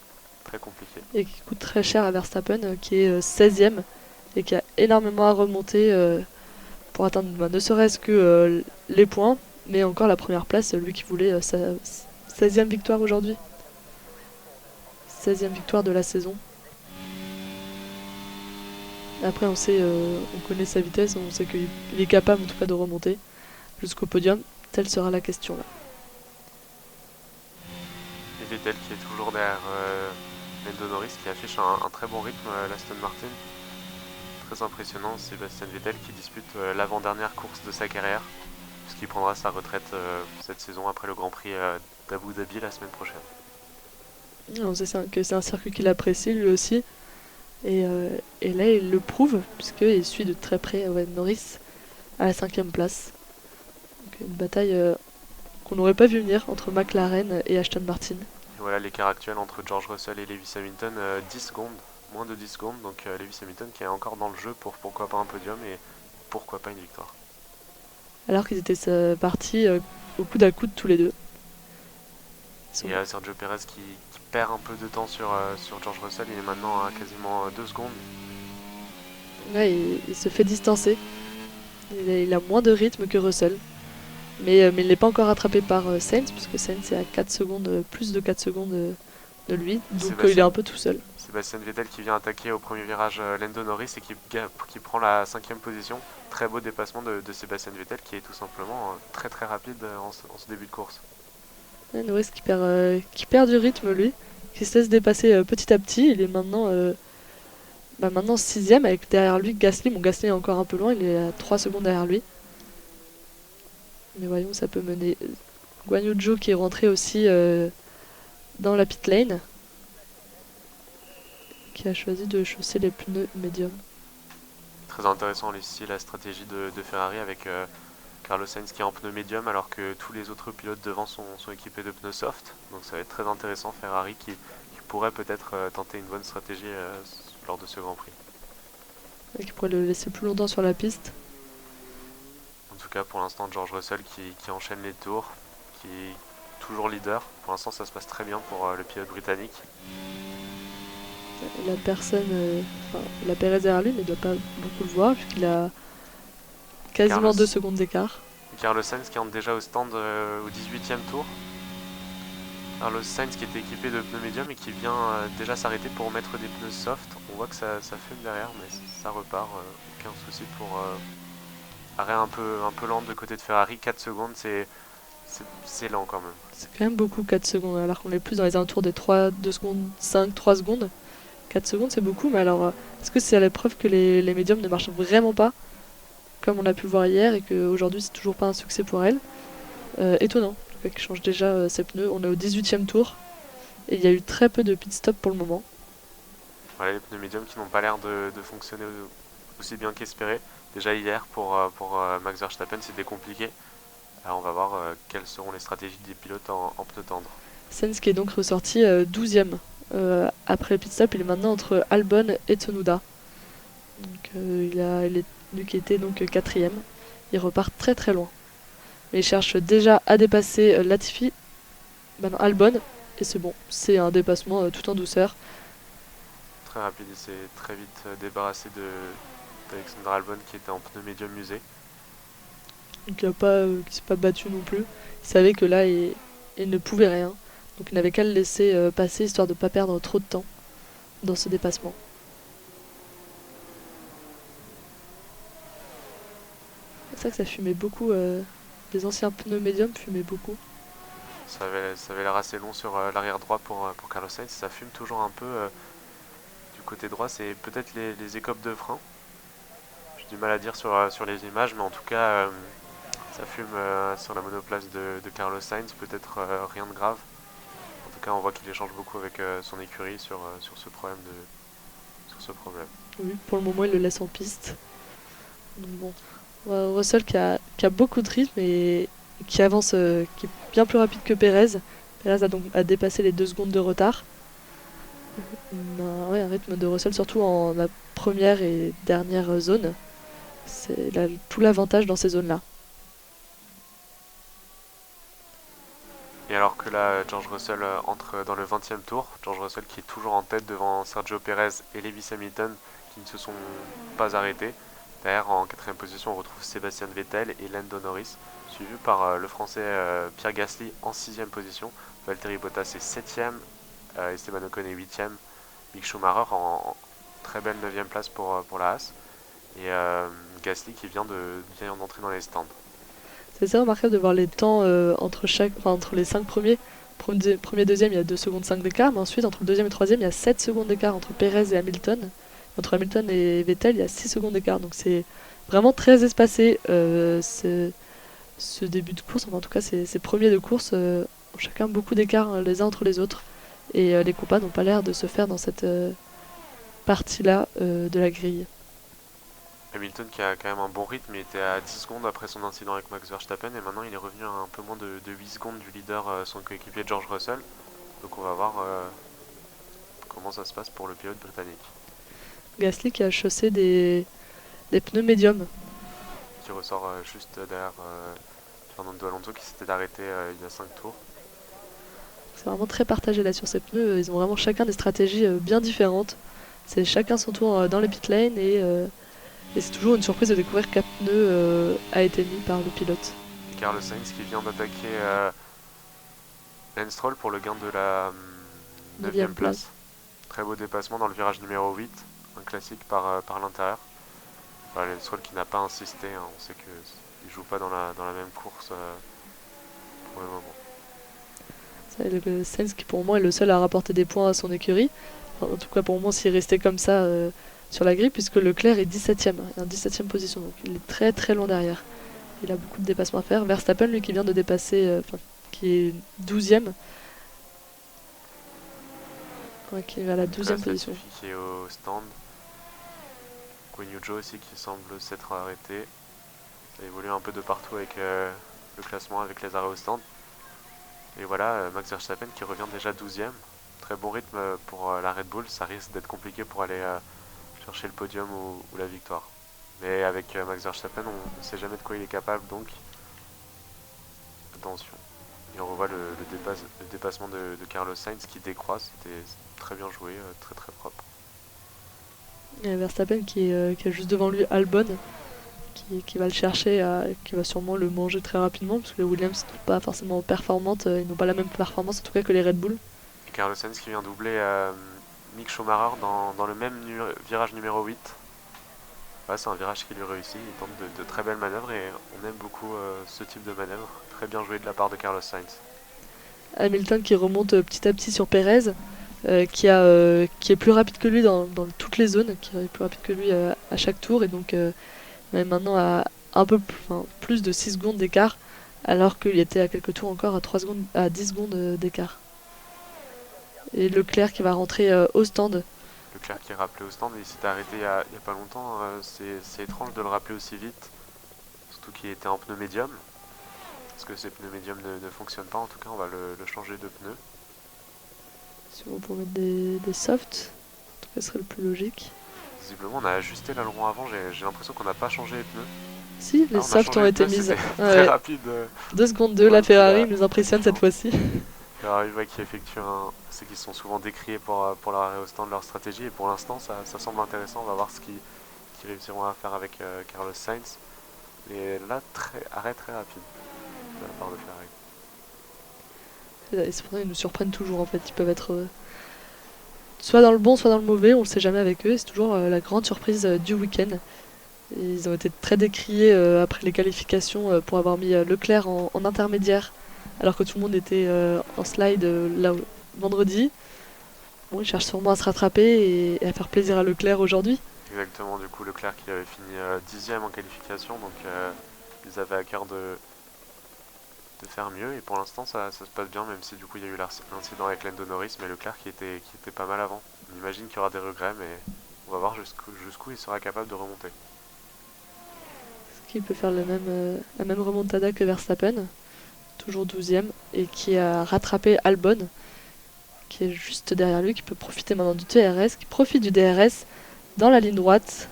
très compliquée. Et qui coûte très cher à Verstappen qui est 16e et qui a énormément à remonter pour atteindre ne serait-ce que les points, mais encore la première place, lui qui voulait sa 16e victoire aujourd'hui. 16e victoire de la saison. Après, on connaît sa vitesse, on sait qu'il est capable en tout cas de remonter jusqu'au podium. Telle sera la question là. Et Vettel qui est toujours derrière Lando Norris qui affiche un très bon rythme, l'Aston Martin. Très impressionnant, Sébastien Vettel qui dispute l'avant-dernière course de sa carrière, puisqu'il prendra sa retraite cette saison après le Grand Prix d'Abu Dhabi la semaine prochaine. On sait que c'est un circuit qu'il apprécie lui aussi. Et là, il le prouve, puisqu'il suit de très près Owen Norris à la 5ème place. Donc, une bataille qu'on n'aurait pas vu venir entre McLaren et Aston Martin. Et voilà l'écart actuel entre George Russell et Lewis Hamilton, 10 secondes, moins de 10 secondes, donc Lewis Hamilton qui est encore dans le jeu pour pourquoi pas un podium et pourquoi pas une victoire. Alors qu'ils étaient partis au coude à coude tous les deux. Et Sergio Perez qui perd un peu de temps sur George Russell, il est maintenant à quasiment 2 secondes. Là, il se fait distancer. Il a moins de rythme que Russell. Mais il n'est pas encore rattrapé par Sainz, puisque Sainz est à 4 secondes, plus de 4 secondes de lui. Donc il est un peu tout seul. Sébastien Vettel qui vient attaquer au premier virage Lando Norris et qui prend la 5ème position. Très beau dépassement de Sébastien Vettel qui est tout simplement très très rapide en ce début de course. Ouais, Norris qui perd du rythme lui, qui se laisse dépasser petit à petit. Il est maintenant 6ème avec derrière lui Gasly. Bon, Gasly est encore un peu loin, il est à 3 secondes derrière lui. Mais voyons, ça peut mener. Guan Yu Zhou qui est rentré aussi dans la pit lane, qui a choisi de chausser les pneus médiums. Très intéressant ici la stratégie de Ferrari avec Carlos Sainz qui est en pneu médium alors que tous les autres pilotes devant sont équipés de pneus soft. Donc ça va être très intéressant, Ferrari qui pourrait peut-être tenter une bonne stratégie lors de ce Grand Prix. Et qui pourrait le laisser plus longtemps sur la piste. En tout cas pour l'instant George Russell qui enchaîne les tours, qui est toujours leader. Pour l'instant ça se passe très bien pour le pilote britannique. La personne, la Perez derrière lui ne doit pas beaucoup le voir puisqu'il a quasiment 2 secondes d'écart. Carlos Sainz qui entre déjà au stand au 18e tour. Carlos Sainz qui était équipé de pneus médiums et qui vient déjà s'arrêter pour mettre des pneus soft. On voit que ça fume derrière mais ça repart, aucun souci pour arrêt un peu lent de côté de Ferrari. 4 secondes c'est lent quand même. C'est quand même beaucoup 4 secondes alors qu'on est plus dans les alentours des 2 secondes 5, 3 secondes. 4 secondes c'est beaucoup, mais alors est-ce que c'est à la preuve que les médiums ne marchent vraiment pas comme on a pu le voir hier et qu'aujourd'hui c'est toujours pas un succès pour elle? Étonnant, en tout cas qu'ils changent déjà ses pneus. On est au 18ème tour et il y a eu très peu de pit stop pour le moment. Voilà les pneus médiums qui n'ont pas l'air de fonctionner aussi bien qu'espéré. Déjà hier pour Max Verstappen c'était compliqué. Alors on va voir quelles seront les stratégies des pilotes en pneus tendres. Sainz qui est donc ressorti 12ème. Après le pit stop, il est maintenant entre Albon et Tsunoda. Donc, il est lui qui était donc 4ème. Il repart très très loin. Mais il cherche déjà à dépasser Latifi, maintenant Albon, et c'est bon. C'est un dépassement tout en douceur. Très rapide, il s'est très vite débarrassé d'Alexander Albon qui était en pneu médium usé. Donc qui s'est pas battu non plus. Il savait que là, il ne pouvait rien. Donc il n'avait qu'à le laisser passer, histoire de ne pas perdre trop de temps dans ce dépassement. C'est vrai que ça fumait beaucoup. Les anciens pneus médiums fumaient beaucoup. Ça avait l'air assez long sur l'arrière droit pour Carlos Sainz. Ça fume toujours un peu du côté droit. C'est peut-être les écopes de frein. J'ai du mal à dire sur les images, mais en tout cas, ça fume sur la monoplace de Carlos Sainz. Peut-être rien de grave. En tout cas, on voit qu'il échange beaucoup avec son écurie sur ce problème. Oui, pour le moment, il le laisse en piste. Donc bon, Russell qui a beaucoup de rythme et qui avance, qui est bien plus rapide que Perez. Perez a dépassé les 2 secondes de retard. Un rythme de Russell, surtout en la première et dernière zone. C'est tout l'avantage dans ces zones-là. Et alors que là, George Russell entre dans le 20e tour, George Russell qui est toujours en tête devant Sergio Perez et Lewis Hamilton qui ne se sont pas arrêtés. Derrière, en 4ème position, on retrouve Sébastien Vettel et Lando Norris, suivi par le français Pierre Gasly en 6ème position. Valtteri Bottas est 7ème, Esteban Ocon est 8ème, Mick Schumacher très belle 9ème place pour la Haas. Et Gasly qui vient d'entrer dans les stands. C'est assez remarquable de voir les temps entre les 5 premiers. Premier, deuxième, il y a 2 secondes 5 d'écart, mais ensuite entre le deuxième et le troisième, il y a 7 secondes d'écart entre Perez et Hamilton. Entre Hamilton et Vettel, il y a 6 secondes d'écart, donc c'est vraiment très espacé ce début de course, enfin, en tout cas ces premiers de course, ont chacun beaucoup d'écart les uns entre les autres, et les compas n'ont pas l'air de se faire dans cette partie-là de la grille. Hamilton qui a quand même un bon rythme, il était à 10 secondes après son incident avec Max Verstappen et maintenant il est revenu à un peu moins de 8 secondes du leader, son coéquipier George Russell. Donc on va voir comment ça se passe pour le pilote britannique. Gasly qui a chaussé des pneus médiums. Qui ressort juste derrière Fernando Alonso qui s'était arrêté il y a 5 tours. C'est vraiment très partagé là sur ces pneus, ils ont vraiment chacun des stratégies bien différentes. C'est chacun son tour dans les pit lane et c'est toujours une surprise de découvrir qu'un pneu a été mis par le pilote. Et Carlos Sainz qui vient d'attaquer Lance Stroll pour le gain de la 9ème place. Très beau dépassement dans le virage numéro 8, un classique par l'intérieur. Enfin, Lance Stroll qui n'a pas insisté, hein. On sait qu'il ne joue pas dans la même course pour le moment. C'est le Sainz qui pour moi est le seul à rapporter des points à son écurie. Enfin, en tout cas pour moi s'il restait comme ça sur la grille, puisque Leclerc est 17ème, en 17ème position, donc il est très très loin derrière. Il a beaucoup de dépassements à faire. Verstappen lui qui vient de dépasser, qui est 12ème. Ouais, qui est à la 12ème position. Qui est au stand. Guan Yu Zhou aussi qui semble s'être arrêté. Ça évolue un peu de partout avec le classement, avec les arrêts au stand. Et voilà, Max Verstappen qui revient déjà 12ème. Très bon rythme pour la Red Bull. Ça risque d'être compliqué pour aller chercher le podium ou la victoire. Mais avec Max Verstappen, on ne sait jamais de quoi il est capable, donc attention. Et on revoit le dépassement de Carlos Sainz qui décroît. C'était très bien joué, très très propre. Et Verstappen qui est juste devant lui Albon, qui va le chercher, qui va sûrement le manger très rapidement, parce que les Williams ne sont pas forcément performantes, ils n'ont pas la même performance en tout cas que les Red Bull. Et Carlos Sainz qui vient doubler Mick Schumacher dans le même virage numéro 8. Ouais, c'est un virage qui lui réussit, il tente de très belles manœuvres et on aime beaucoup ce type de manœuvre. Très bien joué de la part de Carlos Sainz. Hamilton qui remonte petit à petit sur Perez, qui est plus rapide que lui dans toutes les zones, qui est plus rapide que lui à chaque tour, et donc même maintenant à un peu plus de 6 secondes d'écart, alors qu'il était à quelques tours encore à 10 secondes d'écart. Et Leclerc qui va rentrer au stand. Leclerc qui est rappelé au stand, il s'était arrêté il y a pas longtemps, c'est étrange de le rappeler aussi vite, surtout qu'il était en pneu médium. Parce que ces pneus médiums ne fonctionnent pas, en tout cas on va le changer de pneu. Si on peut mettre des softs, en tout cas ce serait le plus logique. Visiblement on a ajusté l'aileron avant, j'ai l'impression qu'on n'a pas changé les pneus. Si, les softs ont été mises. Très rapide. 2 secondes 2, la Ferrari nous impressionne cette fois-ci. Ferrari qui effectue c'est qu'ils sont souvent décriés pour leur arrêt au stand de leur stratégie et pour l'instant ça semble intéressant, on va voir ce qu'ils réussiront à faire avec Carlos Sainz. Et là, arrêt très rapide de la part de Ferrari. Et c'est pour ça qu'ils nous surprennent toujours en fait, ils peuvent être soit dans le bon, soit dans le mauvais, on le sait jamais avec eux, c'est toujours la grande surprise du week-end. Et ils ont été très décriés après les qualifications pour avoir mis Leclerc en intermédiaire, alors que tout le monde était en slide là vendredi. Bon, ils cherchent sûrement à se rattraper et à faire plaisir à Leclerc aujourd'hui. Exactement, du coup Leclerc qui avait fini 10ème en qualification, donc ils avaient à cœur de faire mieux et pour l'instant ça se passe bien, même si du coup il y a eu l'incident avec Lando Norris, mais Leclerc qui était pas mal avant. On imagine qu'il y aura des regrets, mais on va voir jusqu'où il sera capable de remonter. Est-ce qu'il peut faire la même remontada que Verstappen, toujours 12ème, et qui a rattrapé Albon, qui est juste derrière lui, qui peut profiter maintenant du DRS, qui profite du DRS dans la ligne droite,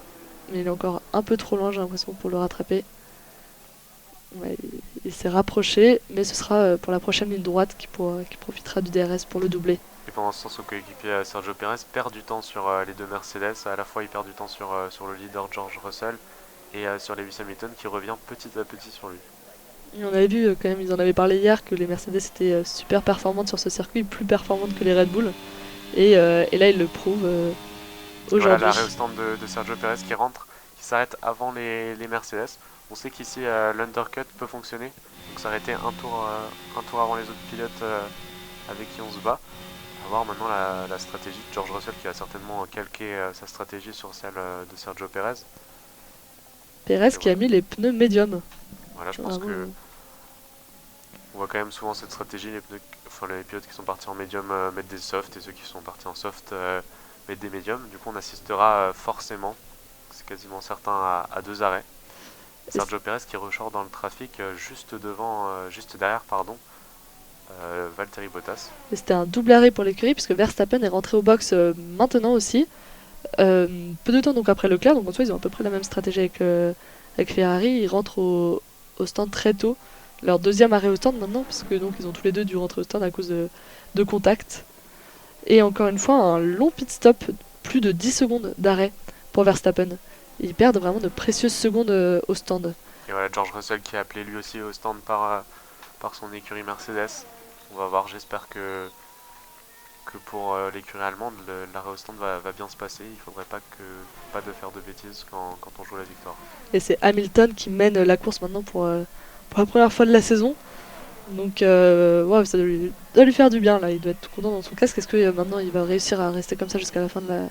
mais il est encore un peu trop loin, j'ai l'impression, pour le rattraper. Ouais, il s'est rapproché, mais ce sera pour la prochaine ligne droite qui profitera du DRS pour le doubler. Et pendant ce temps, son coéquipier Sergio Pérez perd du temps sur les deux Mercedes. À la fois, il perd du temps sur le leader George Russell et sur Lewis Hamilton qui revient petit à petit sur lui. Et on avait vu quand même, ils en avaient parlé hier, que les Mercedes étaient super performantes sur ce circuit, plus performantes que les Red Bull. Et là, ils le prouvent Voilà aujourd'hui. l'arrêt au stand de Sergio Perez qui rentre, qui s'arrête avant les Mercedes. On sait qu'ici l'undercut peut fonctionner, donc s'arrêter un tour avant les autres pilotes avec qui on se bat. À voir maintenant la stratégie de George Russell qui va certainement calquer sa stratégie sur celle de Sergio Perez. Perez Et qui a voilà. mis les pneus médiums. Voilà, je pense Vraiment, que on voit quand même souvent cette stratégie, les pilotes qui sont partis en médium mettent des softs et ceux qui sont partis en soft mettent des médiums. Du coup on assistera forcément, c'est quasiment certain, à deux arrêts. et Sergio Perez qui ressort dans le trafic juste derrière, Valtteri Bottas. c'était un double arrêt pour l'écurie puisque Verstappen est rentré au box maintenant aussi. Peu de temps donc après Leclerc, donc en soi ils ont à peu près la même stratégie avec Ferrari. Ils rentrent au stand très tôt. Leur deuxième arrêt au stand maintenant, parce que donc ils ont tous les deux dû rentrer au stand à cause de contact. Et encore une fois, un long pit stop, plus de 10 secondes d'arrêt pour Verstappen. Ils perdent vraiment de précieuses secondes au stand. Et voilà George Russell qui est appelé lui aussi au stand par son écurie Mercedes. On va voir, j'espère que pour l'écurie allemande, l'arrêt au stand va bien se passer. Il ne faudrait pas de faire de bêtises quand on joue la victoire. Et c'est Hamilton qui mène la course maintenant pour la première fois de la saison. Donc ouais, ça doit lui faire du bien là, il doit être tout content dans son casque. Est-ce que maintenant il va réussir à rester comme ça jusqu'à la fin de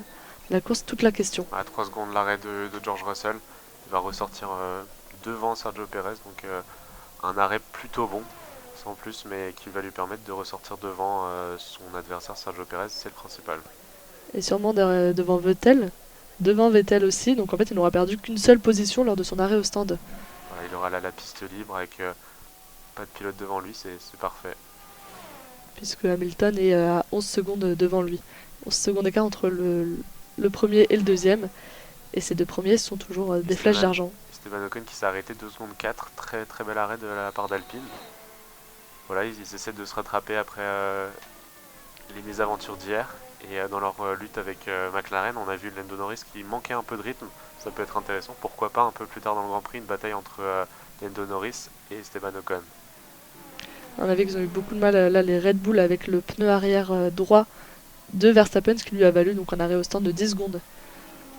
la course? Toute la question. À 3 secondes l'arrêt de George Russell, il va ressortir devant Sergio Perez, donc un arrêt plutôt bon, sans plus, mais qui va lui permettre de ressortir devant son adversaire Sergio Perez, c'est le principal. Et sûrement devant Vettel aussi. Donc en fait il n'aura perdu qu'une seule position lors de son arrêt au stand. Voilà, il aura la piste libre avec pas de pilote devant lui, c'est parfait. Puisque Hamilton est à 11 secondes devant lui. 11 secondes d'écart entre le premier et le deuxième. Et ces deux premiers sont toujours des flèches d'argent. Esteban Ocon qui s'est arrêté 2 secondes 4, très très bel arrêt de la part d'Alpine. Voilà, ils essaient de se rattraper après les mésaventures d'hier. Et dans leur lutte avec McLaren, on a vu Lando Norris qui manquait un peu de rythme. Ça peut être intéressant. Pourquoi pas un peu plus tard dans le Grand Prix, une bataille entre Lando Norris et Esteban Ocon. On a vu qu'ils ont eu beaucoup de mal là les Red Bull avec le pneu arrière droit de Verstappen, ce qui lui a valu donc un arrêt au stand de 10 secondes.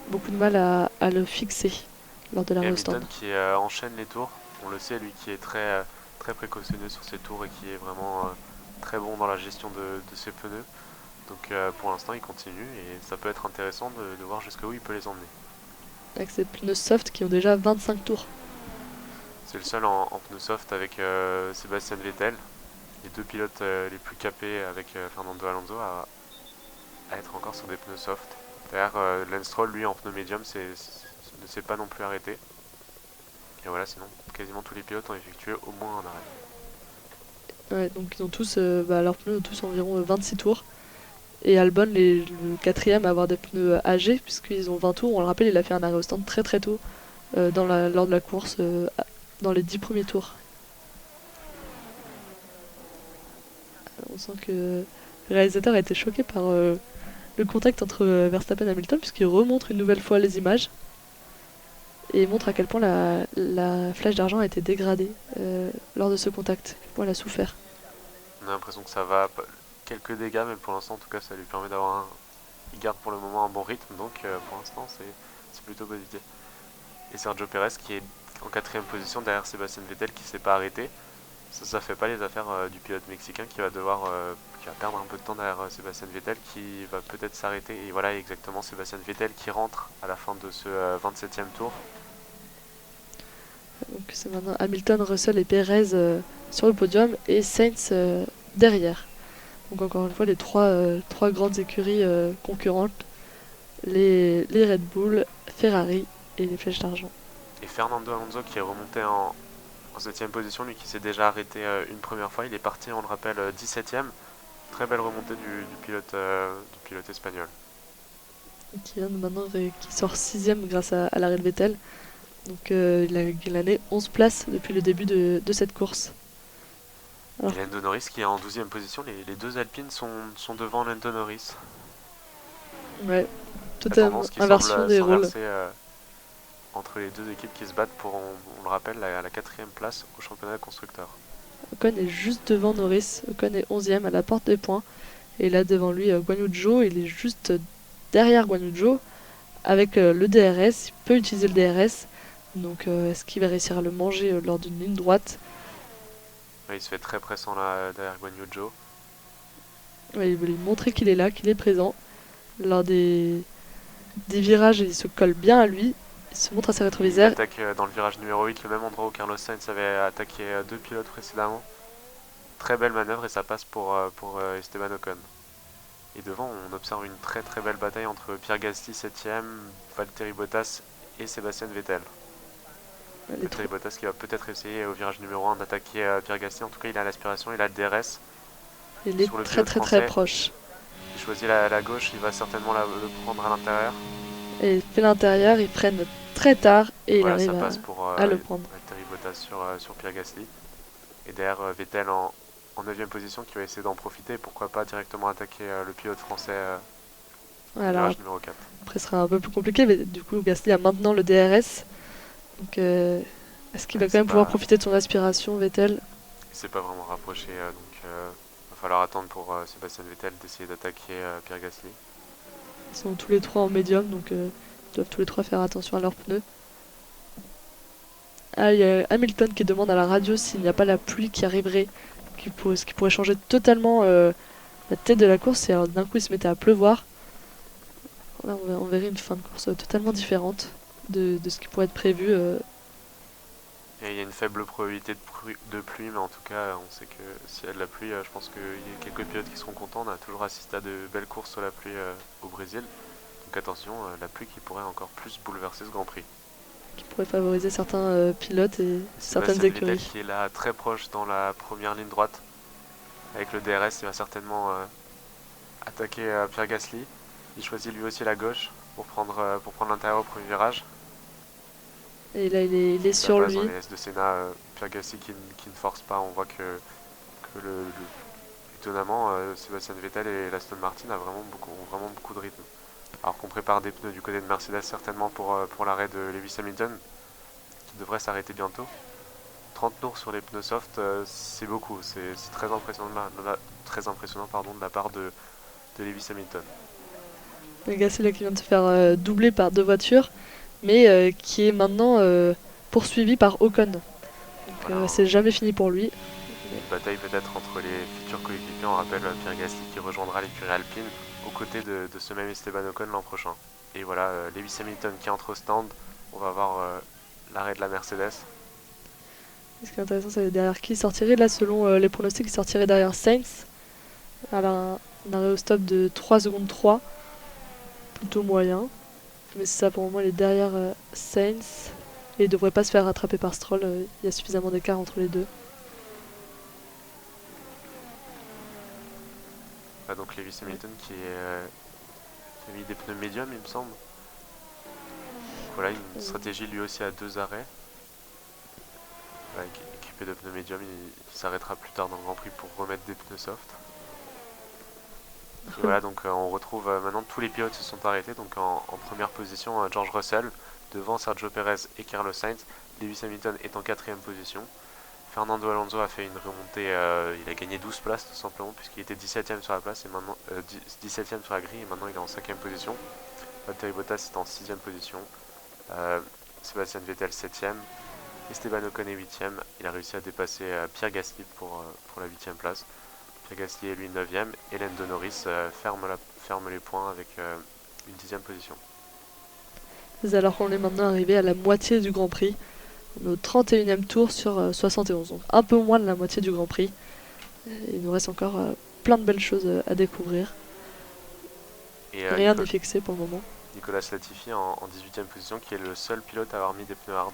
Beaucoup de mal à le fixer lors de Et l'arrêt au Hamilton stand. qui enchaîne les tours. On le sait, lui qui est très précautionneux sur ses tours et qui est vraiment très bon dans la gestion de ses pneus. Donc pour l'instant, il continue et ça peut être intéressant de voir jusqu'où il peut les emmener. Avec ces pneus soft qui ont déjà 25 tours. C'est le seul en pneus soft avec Sébastien Vettel, les deux pilotes les plus capés avec Fernando Alonso à être encore sur des pneus soft. D'ailleurs, Lance Stroll, lui, en pneu médium, ne s'est pas non plus arrêté. Et voilà, sinon, quasiment tous les pilotes ont effectué au moins un arrêt. Ouais, donc ils ont tous, leurs pneus ont tous environ 26 tours. Et Albon est le quatrième à avoir des pneus âgés, puisqu'ils ont 20 tours. On le rappelle, il a fait un arrêt au stand très très tôt lors de la course, dans les 10 premiers tours. On sent que le réalisateur a été choqué par le contact entre Verstappen et Hamilton, puisqu'il remontre une nouvelle fois les images et montre à quel point la flèche d'argent a été dégradée lors de ce contact, à quel point elle a souffert. On a l'impression que ça va, quelques dégâts, mais pour l'instant, en tout cas, ça lui permet il garde pour le moment un bon rythme, donc pour l'instant, c'est plutôt positif. Et Sergio Perez qui est en quatrième position derrière Sébastien Vettel qui s'est pas arrêté. Ça fait pas les affaires du pilote mexicain qui va perdre un peu de temps derrière Sébastien Vettel qui va peut-être s'arrêter. Et voilà exactement Sébastien Vettel qui rentre à la fin de ce 27e tour. Donc c'est maintenant Hamilton, Russell et Perez sur le podium et Sainz derrière. Donc encore une fois les trois grandes écuries concurrentes, les Red Bull, Ferrari et les Flèches d'Argent. Et Fernando Alonso qui est remonté en 7ème position, lui qui s'est déjà arrêté une première fois, il est parti, on le rappelle, 17ème. Très belle remontée du pilote espagnol. Et qui vient maintenant qui sort 6ème grâce à l'arrêt de Vettel. Donc il a gagné 11 places depuis le début de cette course. Alors, et Lando Norris qui est en 12ème position, les deux Alpines sont devant Lando Norris. Ouais, totalement inversion des rôles. Entre les deux équipes qui se battent pour, on le rappelle, la 4ème place au championnat constructeur. Ocon est juste devant Norris, Ocon est 11ème à la porte des points. Et là devant lui, Guanyu Zhou, il est juste derrière Guanyu Zhou, avec le DRS, il peut utiliser le DRS. Donc est-ce qu'il va réussir à le manger lors d'une ligne droite? Ouais, il se fait très pressant là derrière Guan Yu Zhou. Ouais, il veut lui montrer qu'il est là, qu'il est présent. Lors des virages, il se colle bien à lui. Il se montre à ses Il rétroviseurs. attaque dans le virage numéro 8, le même endroit où Carlos Sainz avait attaqué deux pilotes précédemment. Très belle manœuvre et ça passe pour Esteban Ocon. Et devant, on observe une très très belle bataille entre Pierre Gasly 7ème, Valtteri Bottas et Sébastien Vettel. Valtteri Bottas qui va peut-être essayer au virage numéro 1 d'attaquer Pierre Gasly. En tout cas, il a l'aspiration, il a le DRS. Il est très proche. Il choisit la gauche, il va certainement le prendre à l'intérieur. Et il fait l'intérieur, il freine très tard et voilà, il arrive ça passe pour à le prendre. Valtteri Bottas sur Pierre Gasly. Et derrière Vettel en 9ème position qui va essayer d'en profiter et pourquoi pas directement attaquer le pilote français virage numéro 4. Après, ce sera un peu plus compliqué, mais du coup, Gasly a maintenant le DRS. Donc, est-ce qu'il va quand même pouvoir profiter de son aspiration, Vettel? Il s'est pas vraiment rapproché, donc il va falloir attendre pour Sébastien Vettel d'essayer d'attaquer Pierre Gasly. Ils sont tous les trois en médium, donc ils doivent tous les trois faire attention à leurs pneus. Ah, il y a Hamilton qui demande à la radio s'il n'y a pas la pluie qui arriverait, ce qui pourrait changer totalement la tête de la course, et d'un coup il se mettait à pleuvoir. Là, on verrait une fin de course totalement différente de ce qui pourrait être prévu. Et il y a une faible probabilité de pluie, mais en tout cas, on sait que s'il y a de la pluie, je pense qu'il y a quelques pilotes qui seront contents. On a toujours assisté à de belles courses sur la pluie au Brésil. Donc attention, la pluie qui pourrait encore plus bouleverser ce Grand Prix. Qui pourrait favoriser certains pilotes et certaines écuries. Vettel qui est là très proche dans la première ligne droite. Avec le DRS, il va certainement attaquer Pierre Gasly. Il choisit lui aussi la gauche pour prendre l'intérieur au premier virage. Et là, il est sur lui. Dans les S de Senna, Pierre Gasly qui ne force pas. On voit que étonnamment, Sébastien Vettel et l'Aston Martin ont vraiment beaucoup de rythme. Alors qu'on prépare des pneus du côté de Mercedes certainement pour l'arrêt de Lewis Hamilton, qui devrait s'arrêter bientôt. 30 tours sur les pneus soft, c'est beaucoup. C'est très impressionnant, de la part de Lewis Hamilton. Gasly là, qui vient de se faire doubler par deux voitures, mais qui est maintenant poursuivi par Ocon. Donc voilà, c'est jamais fini pour lui. Une bataille peut-être entre les futurs coéquipiers. On rappelle Pierre Gasly qui rejoindra l'écurie Alpine aux côtés de ce même Esteban Ocon l'an prochain. Et voilà, Lewis Hamilton qui entre au stand. On va voir l'arrêt de la Mercedes. Ce qui est intéressant, c'est derrière qui sortirait. Là, selon les pronostics, il sortirait derrière Sainz. Alors, un arrêt au stop de 3 secondes 3. Plutôt moyen. Mais c'est ça, pour le moment, il est derrière Sainz. Et il devrait pas se faire rattraper par Stroll. Il y a suffisamment d'écart entre les deux. Ah, donc Lewis Hamilton qui a mis des pneus médiums, il me semble. Voilà, une stratégie lui aussi à 2 arrêts. Voilà, équipé de pneus médiums, il s'arrêtera plus tard dans le Grand Prix pour remettre des pneus soft. Et voilà, donc on retrouve maintenant tous les pilotes se sont arrêtés. Donc en première position, George Russell, devant Sergio Perez et Carlos Sainz. Lewis Hamilton est en 4ème position. Fernando Alonso a fait une remontée, il a gagné 12 places tout simplement puisqu'il était 17ème sur la place et maintenant 17ème sur la grille et maintenant il est en 5ème position. Valtteri Bottas est en 6ème position. Sébastien Vettel 7ème. Esteban Ocon est 8ème. Il a réussi à dépasser Pierre Gasly pour la 8ème place. Pierre Gasly est lui 9ème. Hélène de Norris ferme les points avec une 10ème position. Alors qu'on est maintenant arrivé à la moitié du Grand Prix. On est au 31e tour sur 71, donc un peu moins de la moitié du Grand Prix. Il nous reste encore plein de belles choses à découvrir. Et rien n'est fixé pour le moment. Nicolas Latifi en 18ème position, qui est le seul pilote à avoir mis des pneus hard.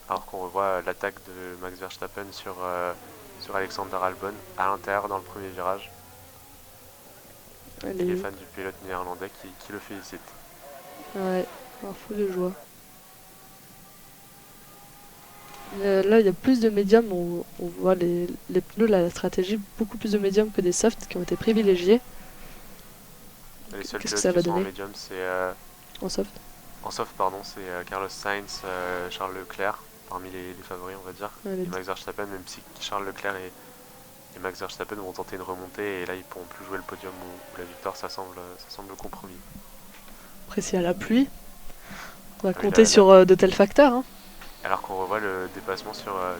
Alors qu'on revoit l'attaque de Max Verstappen sur Alexander Albon à l'intérieur dans le premier virage. Et les fans du pilote néerlandais qui le félicitent. Ouais, un fou de joie. Là, il y a plus de médiums, on voit les pneus, la stratégie, beaucoup plus de médiums que des softs qui ont été privilégiés. Les seuls pilotes qui sont en médium, c'est... en soft. En soft, pardon, c'est Carlos Sainz, Charles Leclerc, parmi les favoris, on va dire. Et Max Verstappen, même si Charles Leclerc et Max Verstappen vont tenter une remontée, et là, ils pourront plus jouer le podium ou la victoire, ça semble compromis. Après, s'il y a la pluie, on va Ah oui, compter sur de tels facteurs. Hein. Alors qu'on revoit le dépassement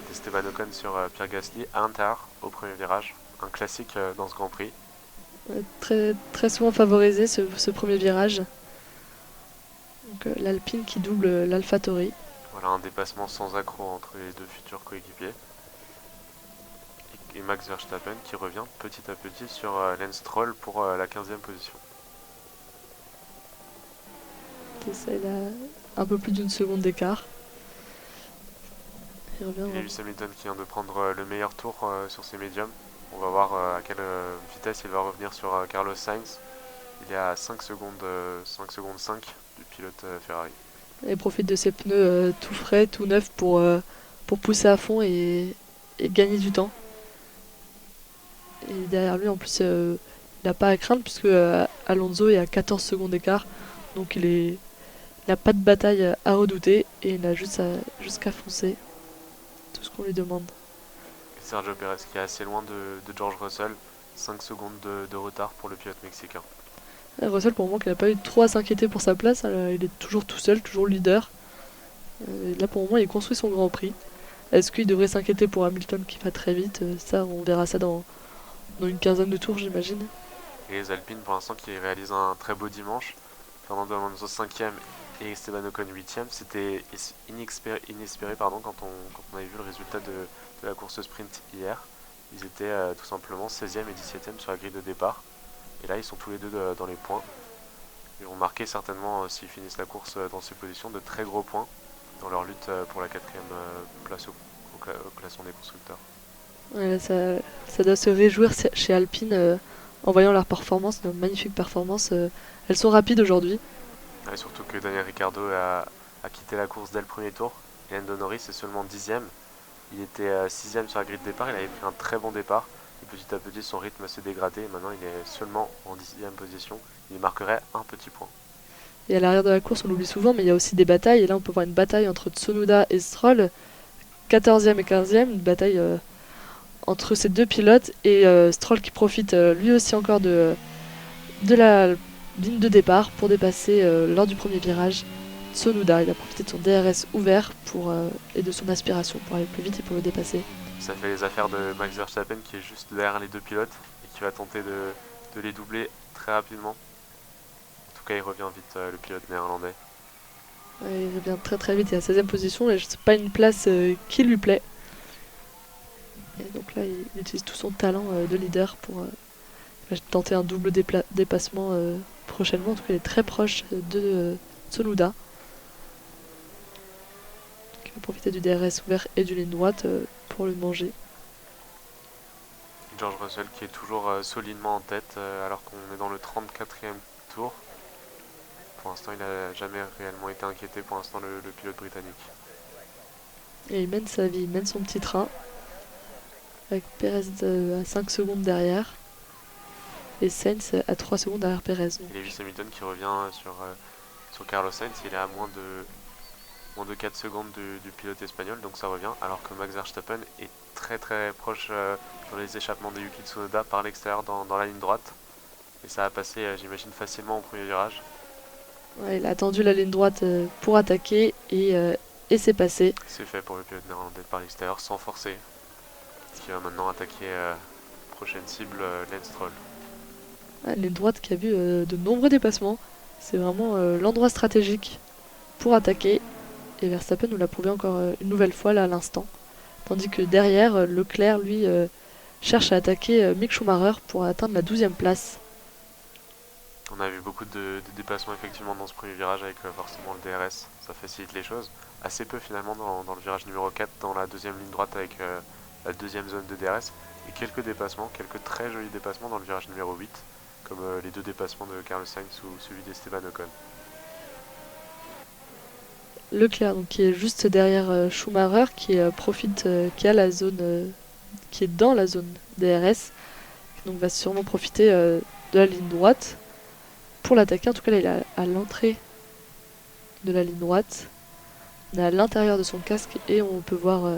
d'Esteban Ocon sur Pierre Gasly à l'intérieur au premier virage. Un classique dans ce Grand Prix. Très, très souvent favorisé ce premier virage. Donc l'Alpine qui double l'AlphaTauri. Voilà un dépassement sans accroc entre les deux futurs coéquipiers. Et Max Verstappen qui revient petit à petit sur Lance Stroll pour la 15e position. C'est là un peu plus d'une seconde d'écart. Il revient. Et Lewis Hamilton qui vient de prendre le meilleur tour sur ses médiums. On va voir à quelle vitesse il va revenir sur Carlos Sainz. Il est à 5 secondes 5 du pilote Ferrari. Il profite de ses pneus tout frais, tout neufs pour pousser à fond et gagner du temps. Et derrière lui, en plus, il n'a pas à craindre puisque Alonso est à 14 secondes d'écart. Donc il n'a pas de bataille à redouter et il a juste qu'à foncer. Tout ce qu'on lui demande. Sergio Pérez qui est assez loin de George Russell. 5 secondes de retard pour le pilote mexicain. Russell, pour le moment, qu'il n'a pas eu trop à s'inquiéter pour sa place. Il est toujours tout seul, toujours leader. Là, pour le moment, il construit son Grand Prix. Est-ce qu'il devrait s'inquiéter pour Hamilton qui va très vite? Ça, on verra ça dans une quinzaine de tours, j'imagine. Et les Alpines, pour l'instant, qui réalisent un très beau dimanche. Fernando Alonso 5e et Esteban Ocon 8e. C'était inespéré quand on avait vu le résultat de la course sprint hier. Ils étaient tout simplement 16e et 17e sur la grille de départ. Et là, ils sont tous les deux dans les points. Ils vont marquer certainement, s'ils finissent la course dans ces positions, de très gros points dans leur lutte pour la 4e place au classement des constructeurs. Ouais, ça doit se réjouir chez Alpine en voyant leurs performances, leurs magnifiques performances. Elles sont rapides aujourd'hui. Ouais, surtout que Daniel Ricciardo a quitté la course dès le premier tour. Et Lando Norris est seulement 10e. Il était 6e sur la grille de départ, il avait pris un très bon départ. Et petit à petit, son rythme s'est dégradé. Maintenant, il est seulement en 10e position. Il marquerait un petit point. Et à l'arrière de la course, on l'oublie souvent, mais il y a aussi des batailles. Et là, on peut voir une bataille entre Tsunoda et Stroll, 14e et 15e. Une bataille entre ces deux pilotes. Et Stroll qui profite lui aussi encore de la ligne de départ pour dépasser lors du premier virage Tsunoda. Il a profité de son DRS ouvert et de son aspiration pour aller plus vite et pour le dépasser. Ça fait les affaires de Max Verstappen qui est juste derrière les deux pilotes et qui va tenter de les doubler très rapidement. En tout cas, il revient vite, le pilote néerlandais. Ouais, il revient très très vite, il est à 16e position et c'est pas une place qui lui plaît. Et donc là, il utilise tout son talent de leader pour tenter un double dépassement prochainement. En tout cas, il est très proche de Tsunoda, qui va profiter du DRS ouvert et du ligne droite pour le manger. George Russell qui est toujours solidement en tête alors qu'on est dans le 34e tour. Pour l'instant, il n'a jamais réellement été inquiété pour l'instant le pilote britannique. Et il mène sa vie, il mène son petit train avec Perez à 5 secondes derrière et Sainz à 3 secondes derrière Perez. Et Lewis Hamilton qui revient sur Carlos Sainz, il est à moins de 4 secondes du pilote espagnol, donc ça revient, alors que Max Verstappen est très très proche dans les échappements de Yuki Tsunoda par l'extérieur dans la ligne droite. Et ça a passé, j'imagine, facilement au premier virage. Ouais, il a attendu la ligne droite pour attaquer et c'est passé. C'est fait pour le pilote néerlandais par l'extérieur sans forcer. Qui va maintenant attaquer prochaine cible, Lance Stroll. Ouais, ligne droite qui a vu de nombreux dépassements. C'est vraiment l'endroit stratégique pour attaquer. Et Verstappen nous l'a prouvé encore une nouvelle fois là à l'instant. Tandis que derrière, Leclerc, lui, cherche à attaquer Mick Schumacher pour atteindre la 12e place. On a vu beaucoup de déplacements effectivement dans ce premier virage avec forcément le DRS. Ça facilite les choses. Assez peu finalement dans le virage numéro 4, dans la deuxième ligne droite avec la deuxième zone de DRS. Et quelques dépassements, quelques très jolis dépassements dans le virage numéro 8. Comme les deux dépassements de Carlos Sainz ou celui d'Esteban Ocon. Leclerc, donc, qui est juste derrière Schumacher, qui a la zone, qui est dans la zone DRS, donc va sûrement profiter de la ligne droite pour l'attaquer. En tout cas, là, il est à l'entrée de la ligne droite. On est à l'intérieur de son casque et on peut voir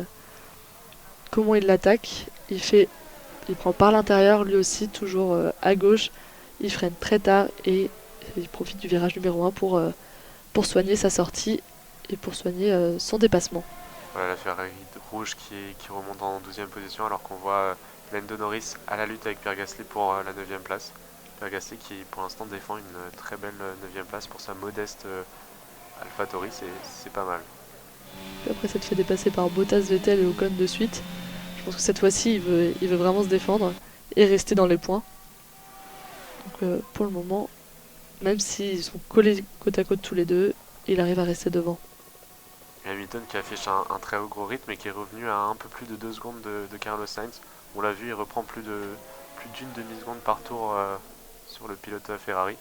comment il l'attaque. Il prend par l'intérieur, lui aussi, toujours à gauche. Il freine très tard et Et il profite du virage numéro 1 pour soigner sa sortie et pour soigner son dépassement. Voilà la Ferrari rouge qui remonte en 12e position alors qu'on voit Lando Norris à la lutte avec Pierre Gasly pour la 9e place. Pierre Gasly qui pour l'instant défend une très belle 9e place pour sa modeste AlphaTauri, c'est pas mal. Puis après s'être fait dépasser par Bottas, Vettel et Ocon de suite, je pense que cette fois-ci il veut vraiment se défendre et rester dans les points. Donc pour le moment, même s'ils sont collés côte à côte tous les deux, il arrive à rester devant. Et Hamilton qui affiche un très haut gros rythme et qui est revenu à un peu plus de 2 secondes de Carlos Sainz. On l'a vu, il reprend plus d'une demi-seconde par tour sur le pilote Ferrari.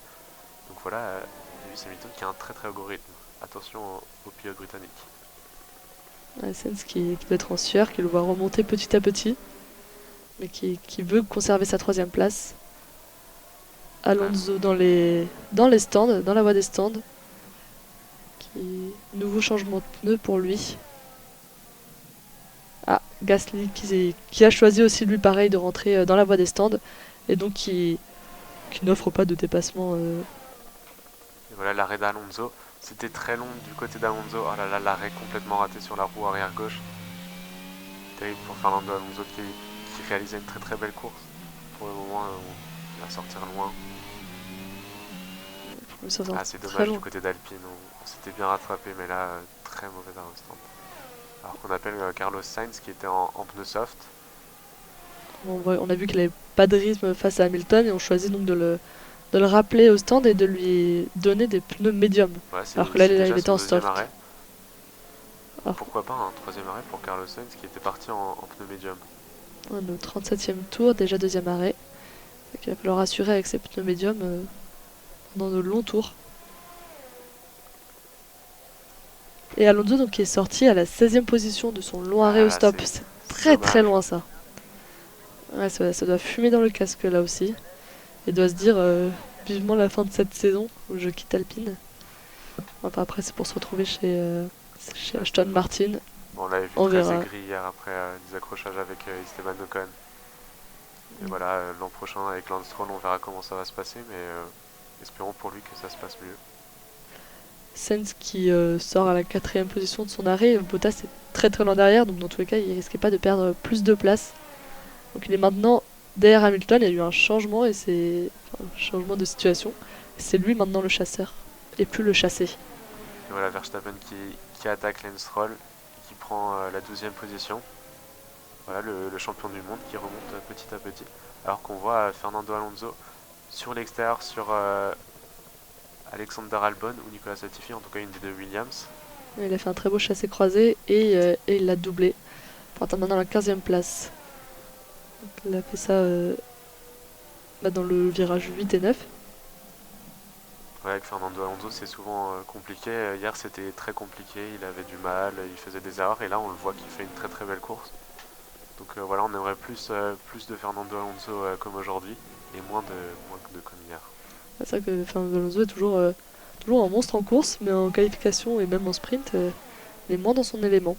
Donc voilà, Lewis Hamilton qui a un très très haut rythme. Attention au pilote britannique. Sainz qui doit être en sueur, qui le voit remonter petit à petit, mais qui veut conserver sa 3e place. Alonso dans les stands, dans la voie des stands. Nouveau changement de pneu pour lui. Ah, Gasly qui a choisi aussi lui pareil de rentrer dans la voie des stands et donc qui n'offre pas de dépassement. Et voilà l'arrêt d'Alonso. C'était très long du côté d'Alonso. Oh là là, l'arrêt complètement raté sur la roue arrière gauche. Terrible pour Fernando Alonso qui réalisait une très très belle course. Pour le moment, il va sortir loin. C'est dommage du côté d'Alpine. On s'était bien rattrapé, mais là, très mauvais arrêt. Alors qu'on appelle Carlos Sainz qui était en pneu soft. On a vu qu'il n'avait pas de rythme face à Hamilton et on choisit donc de le rappeler au stand et de lui donner des pneus médiums. Ouais, alors que là, il était en soft. Pourquoi pas un 3e arrêt pour Carlos Sainz qui était parti en pneu médium. Au 37e tour, déjà 2e arrêt. Donc, il va falloir assurer avec ses pneus médiums pendant de longs tours. Et Alonso donc, qui est sorti à la 16e position de son long arrêt au stop. C'est très dommage. Très loin ça. Ouais, ça doit fumer dans le casque là aussi. Et doit se dire vivement la fin de cette saison où je quitte Alpine. Enfin, après c'est pour se retrouver chez Aston Martin. Bon, on l'avait vu très aigri hier après des accrochages avec Esteban Ocon. Et voilà, l'an prochain avec Lance Stroll, on verra comment ça va se passer, mais espérons pour lui que ça se passe mieux. Sainz qui sort à la 4e position de son arrêt. Bottas est très très loin derrière, donc dans tous les cas, il risquait pas de perdre plus de place. Donc il est maintenant derrière Hamilton. Il y a eu un changement et c'est un changement de situation. C'est lui maintenant le chasseur et plus le chassé. Et voilà Verstappen qui attaque Lance Stroll et qui prend la 12e position. Voilà le champion du monde qui remonte petit à petit. Alors qu'on voit Fernando Alonso sur l'extérieur sur Alexander Albon ou Nicolas Latifi, en tout cas une des deux Williams. Il a fait un très beau chassé croisé et il l'a doublé pour atteindre maintenant la 15e place. Donc, il a fait ça dans le virage 8 et 9. Ouais, avec Fernando Alonso c'est souvent compliqué. Hier c'était très compliqué, il avait du mal, il faisait des erreurs et là on le voit qu'il fait une très très belle course. Donc voilà, on aimerait plus de Fernando Alonso comme aujourd'hui et moins de comme hier. C'est vrai que Fernando Alonso est toujours un monstre en course, mais en qualification et même en sprint, il est moins dans son élément.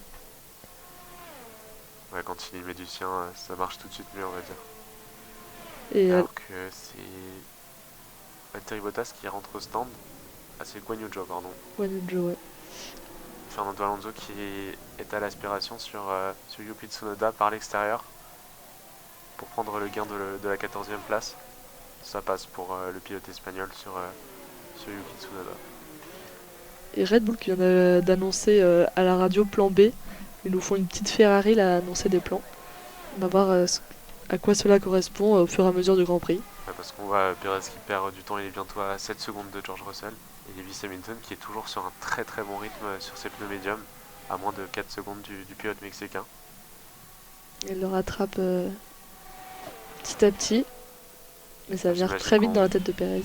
Ouais, quand il y met du sien, ça marche tout de suite mieux, on va dire. Et alors que c'est Valtteri Bottas qui rentre au stand. Ah, c'est Guan Yu Zhou, pardon. Guan Yu Zhou, ouais. Fernando Alonso qui est à l'aspiration sur Yuki Tsunoda par l'extérieur pour prendre le gain de la 14e place. Ça passe pour le pilote espagnol sur Yuki Tsunoda. Et Red Bull qui vient d'annoncer à la radio plan B. Ils nous font une petite Ferrari, là, annoncer des plans. On va voir à quoi cela correspond au fur et à mesure du Grand Prix. Ouais, parce qu'on voit Perez qui perd du temps, il est bientôt à 7 secondes de George Russell. Et Lewis Hamilton qui est toujours sur un très très bon rythme sur ses pneus médiums, à moins de 4 secondes du pilote mexicain. Il le rattrape petit à petit, mais ça va venir très vite dans la tête de Perez.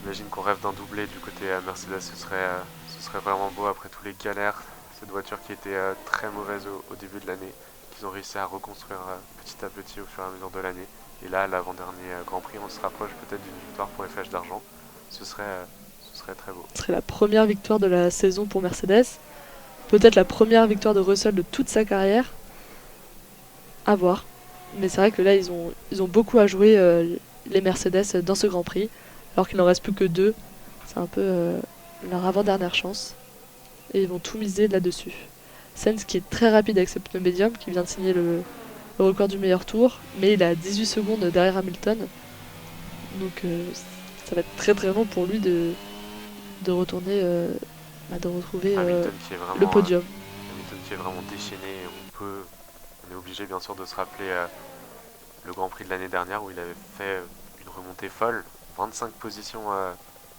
J'imagine qu'on rêve d'un doublé du côté Mercedes, ce serait vraiment beau après tous les galères. Cette voiture qui était très mauvaise au début de l'année, qu'ils ont réussi à reconstruire petit à petit au fur et à mesure de l'année. Et là, l'avant-dernier Grand Prix, on se rapproche peut-être d'une victoire pour les flèches d'argent. Ce serait très beau. Ce serait la première victoire de la saison pour Mercedes. Peut-être la première victoire de Russell de toute sa carrière. À voir. Mais c'est vrai que là, ils ont beaucoup à jouer, les Mercedes, dans ce Grand Prix. Alors qu'il n'en reste plus que 2. C'est un peu leur avant-dernière chance. Et ils vont tout miser là-dessus. Sainz qui est très rapide avec ses pneus médiums, qui vient de signer le record du meilleur tour, mais il a 18 secondes derrière Hamilton. Donc ça va être très très long pour lui de retourner, de retrouver Hamilton qui est le vraiment, podium. Hamilton qui est vraiment déchaîné. On est obligé bien sûr de se rappeler le Grand Prix de l'année dernière où il avait fait une remontée folle, 25 positions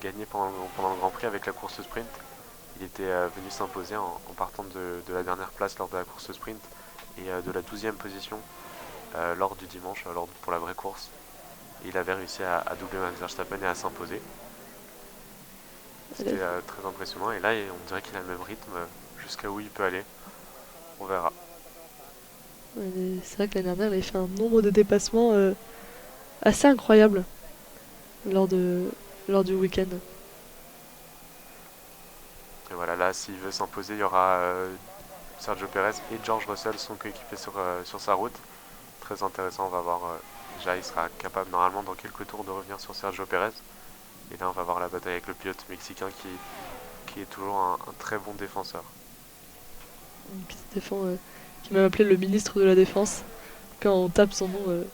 gagnées pendant le Grand Prix avec la course sprint. Il était venu s'imposer en partant de la dernière place lors de la course sprint et de la 12e position lors du dimanche, pour la vraie course. Et il avait réussi à doubler Max Verstappen et à s'imposer. C'était très impressionnant. Et là, on dirait qu'il a le même rythme jusqu'à où il peut aller. On verra. C'est vrai que l'année dernière, il avait fait un nombre de dépassements assez incroyable lors, lors du week-end. Et voilà, là, s'il veut s'imposer, il y aura Sergio Perez et George Russell, son coéquipier sur sa route. Très intéressant, on va voir. Déjà, il sera capable normalement dans quelques tours de revenir sur Sergio Perez. Et là, on va voir la bataille avec le pilote mexicain qui est toujours un très bon défenseur. Qui se défend, qui m'a appelé le ministre de la Défense quand on tape son nom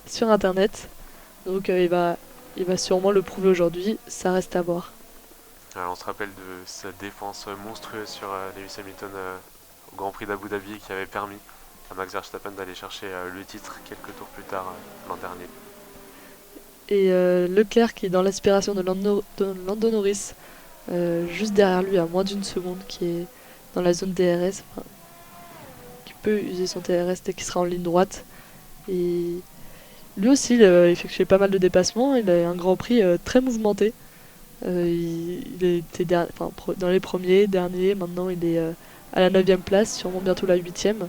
sur internet. Donc il va sûrement le prouver aujourd'hui, ça reste à voir. On se rappelle de sa défense monstrueuse sur Lewis Hamilton au Grand Prix d'Abu Dhabi qui avait permis à Max Verstappen d'aller chercher le titre quelques tours plus tard l'an dernier. Et Leclerc qui est dans l'aspiration de Lando Norris, juste derrière lui à moins d'une seconde, qui est dans la zone DRS, qui peut user son DRS dès qu'il sera en ligne droite. Et lui aussi, il a effectué pas mal de dépassements, il a un Grand Prix très mouvementé. Il était dans les premiers, derniers, maintenant il est à la 9ème place, sûrement bientôt la 8ème.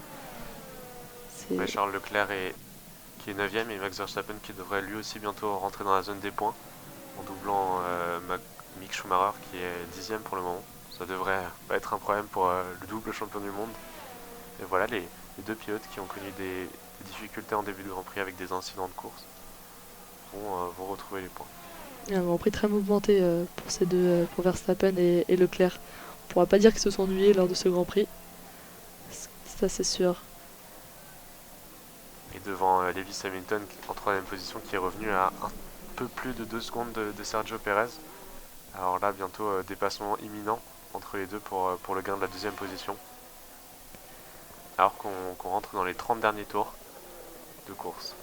Ouais, Charles Leclerc qui est 9ème et Max Verstappen qui devrait lui aussi bientôt rentrer dans la zone des points en doublant Mick Schumacher qui est 10ème pour le moment. Ça devrait pas être un problème pour le double champion du monde. Et voilà les deux pilotes qui ont connu des difficultés en début de Grand Prix avec des incidents de course vont retrouver les points. Un Grand Prix très mouvementé pour ces deux, pour Verstappen et Leclerc. On pourra pas dire qu'ils se sont ennuyés lors de ce Grand Prix. Ça c'est sûr. Et devant Lewis Hamilton en 3ème position qui est revenu à un peu plus de 2 secondes de Sergio Perez. Alors là bientôt dépassement imminent entre les deux pour le gain de la 2ème position. Alors qu'on rentre dans les 30 derniers tours de course.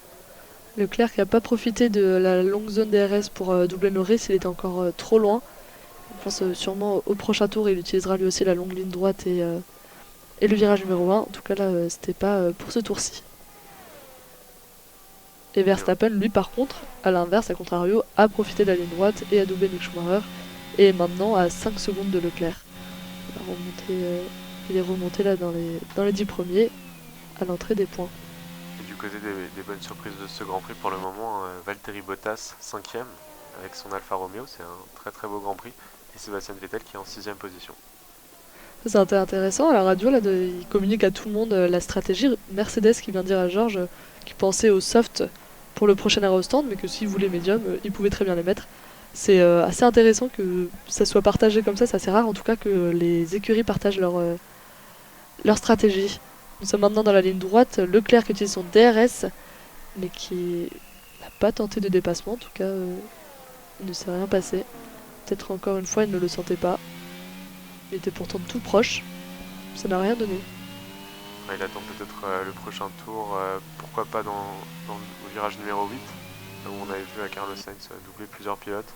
Leclerc qui n'a pas profité de la longue zone DRS pour doubler Norris, il était encore trop loin. Je pense sûrement au prochain tour, il utilisera lui aussi la longue ligne droite et le virage numéro 1. En tout cas là, c'était pas pour ce tour-ci. Et Verstappen, lui par contre, à l'inverse, à contrario, a profité de la ligne droite et a doublé Mick Schumacher. Et est maintenant à 5 secondes de Leclerc. Il est remonté là dans les 10 premiers à l'entrée des points. Et du côté des bonnes surprises de ce Grand Prix pour le moment, Valtteri Bottas 5ème avec son Alfa Romeo, c'est un très très beau Grand Prix. Et Sebastian Vettel qui est en 6ème position. C'est intéressant, à la radio, là, il communique à tout le monde la stratégie. Mercedes qui vient dire à George qu'il pensait au soft pour le prochain aérostand, mais que s'il voulait médium, il pouvait très bien les mettre. C'est assez intéressant que ça soit partagé comme ça, c'est assez rare en tout cas que les écuries partagent leur stratégie. Nous sommes maintenant dans la ligne droite, Leclerc qui utilise son DRS, mais qui n'a pas tenté de dépassement, en tout cas il ne s'est rien passé. Peut-être encore une fois il ne le sentait pas. Il était pourtant tout proche, ça n'a rien donné. Ouais, il attend peut-être le prochain tour, pourquoi pas au virage numéro 8, où on avait vu à Carlos Sainz doubler plusieurs pilotes.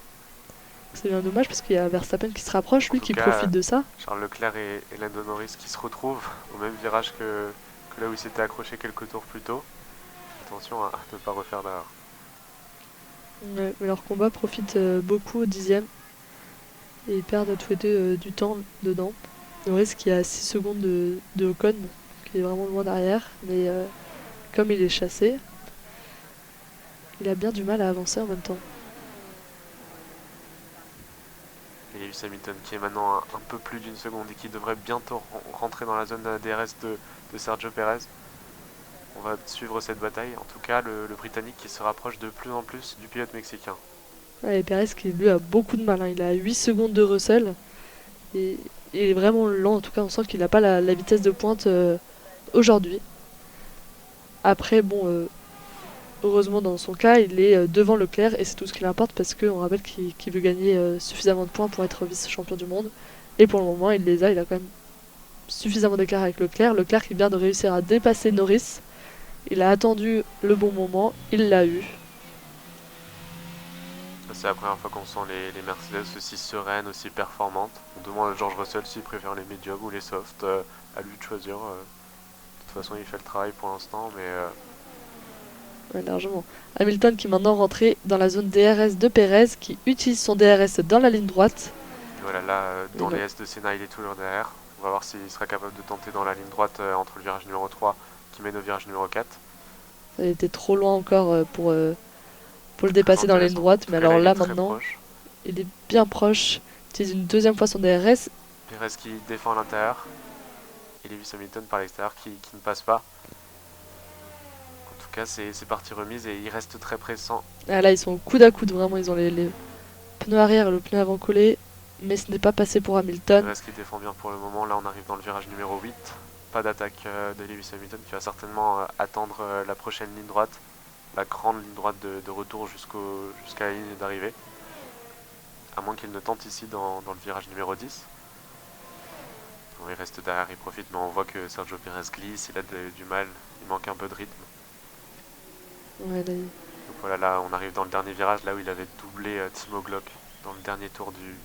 C'est bien dommage parce qu'il y a Verstappen qui se rapproche, lui qui profite de ça. Charles Leclerc et Lando Norris qui se retrouvent au même virage que là où il s'était accroché quelques tours plus tôt. Attention à ne pas refaire d'erreur. Ouais, mais leur combat profite beaucoup au 10ème. Et ils perdent tous les deux du temps dedans. Norris qui a 6 secondes de Ocon, qui est vraiment loin derrière. Mais comme il est chassé, il a bien du mal à avancer en même temps. Et Lewis Hamilton qui est maintenant un peu plus d'une seconde et qui devrait bientôt rentrer dans la zone DRS de Sergio Perez. On va suivre cette bataille. En tout cas, le Britannique qui se rapproche de plus en plus du pilote mexicain. Ouais, et Perez qui lui a beaucoup de mal, hein. Il a 8 secondes de Russell. Et il est vraiment lent, en tout cas on sent qu'il n'a pas la vitesse de pointe aujourd'hui. Après, bon, heureusement dans son cas, il est devant Leclerc et c'est tout ce qui importe parce qu'on rappelle qu'il veut gagner suffisamment de points pour être vice-champion du monde. Et pour le moment, il les a, il a quand même suffisamment d'écart avec Leclerc. Leclerc qui vient de réussir à dépasser Norris. Il a attendu le bon moment, il l'a eu. C'est la première fois qu'on sent les Mercedes aussi sereines, aussi performantes. On demande à George Russell s'il préfère les médiums ou les softs, à lui de choisir. De toute façon, il fait le travail pour l'instant, mais Ouais, largement. Hamilton qui est maintenant rentré dans la zone DRS de Perez, qui utilise son DRS dans la ligne droite. voilà, là, dans Et les S de Senna, il est toujours derrière. On va voir s'il sera capable de tenter dans la ligne droite entre le virage numéro 3 qui mène au virage numéro 4. Il était trop loin encore pour le dépasser dans la ligne droite, mais alors là, là il est très maintenant, proche. il est bien proche. Il utilise une deuxième fois son DRS. Perez qui défend à l'intérieur et Lewis Hamilton par l'extérieur qui ne passe pas. En tout cas, c'est parti remise et il reste très pressant. Ah, là, ils sont coude à coude, vraiment. Ils ont les pneus arrière et le pneu avant collé, mais ce n'est pas passé pour Hamilton. Perez qui défend bien pour le moment. Là, on arrive dans le virage numéro 8. Pas d'attaque de Lewis Hamilton qui va certainement attendre la prochaine ligne droite. La grande ligne droite de retour jusqu'à la ligne d'arrivée. À moins qu'il ne tente ici dans le virage numéro 10. Bon, il reste derrière, il profite, mais on voit que Sergio Perez glisse, il a du mal, il manque un peu de rythme. Ouais, là, Donc voilà, là on arrive dans le dernier virage, là où il avait doublé Timo Glock dans le dernier tour du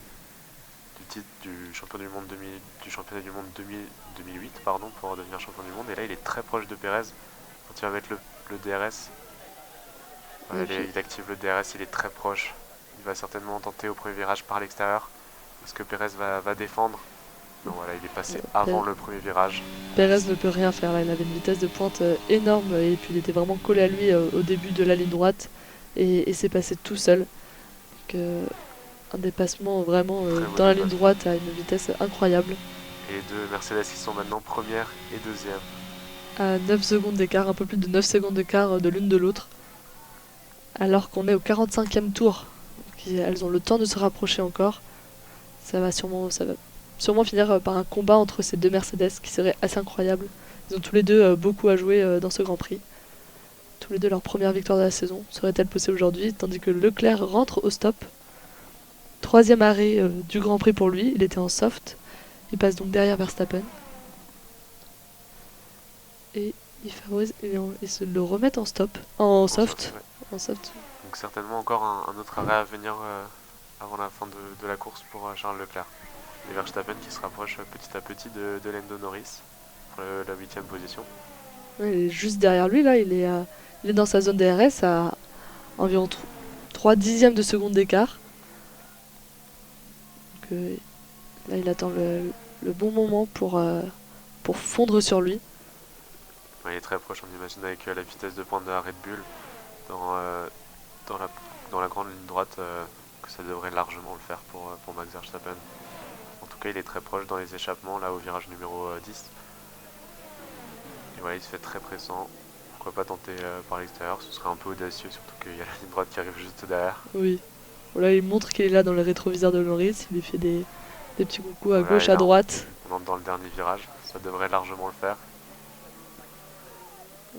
titre du championnat du monde 2008 pardon, pour devenir champion du monde. Et là il est très proche de Perez quand il va mettre le DRS. Voilà, il active le DRS, il est très proche. Il va certainement tenter au premier virage par l'extérieur. Est-ce que Perez va défendre? Non, voilà, il est passé avant le premier virage. Perez ne peut rien faire là, il avait une vitesse de pointe énorme et puis il était vraiment collé à lui au début de la ligne droite et c'est passé tout seul. Donc, un dépassement vraiment dans la ligne droite à une vitesse incroyable. Et les deux Mercedes qui sont maintenant première et deuxième. À 9 secondes d'écart, un peu plus de 9 secondes d'écart de l'une de l'autre. Alors qu'on est au 45e tour. Donc, elles ont le temps de se rapprocher encore. Ça va sûrement finir par un combat entre ces deux Mercedes qui serait assez incroyable. Ils ont tous les deux beaucoup à jouer dans ce Grand Prix. Tous les deux leur première victoire de la saison serait-elle possible aujourd'hui, tandis que Leclerc rentre au stop. Troisième arrêt du Grand Prix pour lui, il était en soft. Il passe donc derrière Verstappen. Et ils se le remettent en stop, en soft. Ouais. Donc certainement encore un autre arrêt à venir avant la fin de la course pour Charles Leclerc. Et Verstappen qui se rapproche petit à petit de Lando Norris pour la 8ème position. Ouais, il est juste derrière lui là, il est dans sa zone DRS à environ 3 dixièmes de seconde d'écart. Donc, là il attend le bon moment pour fondre sur lui. Ouais, il est très proche, on imagine avec la vitesse de pointe de la Red Bull dans la grande ligne droite que ça devrait largement le faire pour Max Verstappen. En tout cas, il est très proche dans les échappements, là au virage numéro 10. Et voilà, il se fait très pressant. Pourquoi pas tenter par l'extérieur, ce serait un peu audacieux, surtout qu'il y a la ligne droite qui arrive juste derrière. Oui. Voilà, il montre qu'il est là dans le rétroviseur de Norris, il lui fait des petits coucous à Voilà, gauche, à droite. On entre dans le dernier virage, ça devrait largement le faire.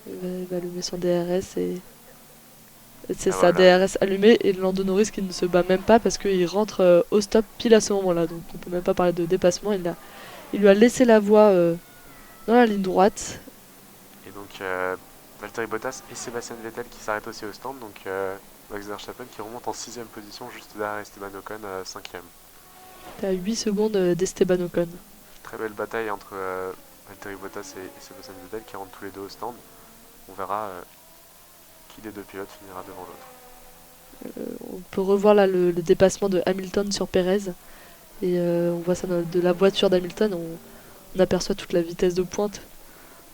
Il va allumer son DRS et c'est sa DRS allumée et Lando Norris qui ne se bat même pas parce qu'il rentre au stop pile à ce moment-là. Donc on peut même pas parler de dépassement. Il lui a laissé la voie dans la ligne droite. Et donc Valtteri Bottas et Sébastien Vettel qui s'arrêtent aussi au stand. Donc Max Verstappen qui remonte en 6ème position juste derrière Esteban Ocon 5ème. T'es à 8 secondes d'Esteban Ocon. Très belle bataille entre Valtteri Bottas et Sébastien Vettel qui rentrent tous les deux au stand. On verra qui des deux pilotes finira devant l'autre. On peut revoir là le dépassement de Hamilton sur Perez. Et on voit ça de la voiture d'Hamilton. On aperçoit toute la vitesse de pointe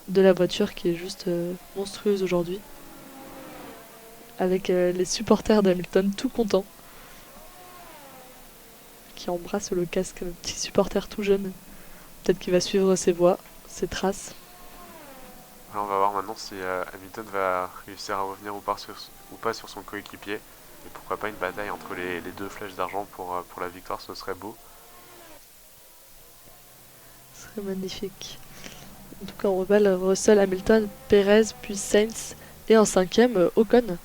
de la voiture qui est juste monstrueuse aujourd'hui. Avec les supporters d'Hamilton tout contents. Qui embrassent le casque, un petit supporter tout jeune. Peut-être qu'il va suivre ses voies, ses traces. Alors on va voir maintenant si Hamilton va réussir à revenir ou pas sur son coéquipier. Et pourquoi pas une bataille entre les deux flèches d'argent pour la victoire, ce serait beau. Ce serait magnifique. En tout cas, on revoit Russell, Hamilton, Perez, puis Sainz. Et en cinquième, Ocon.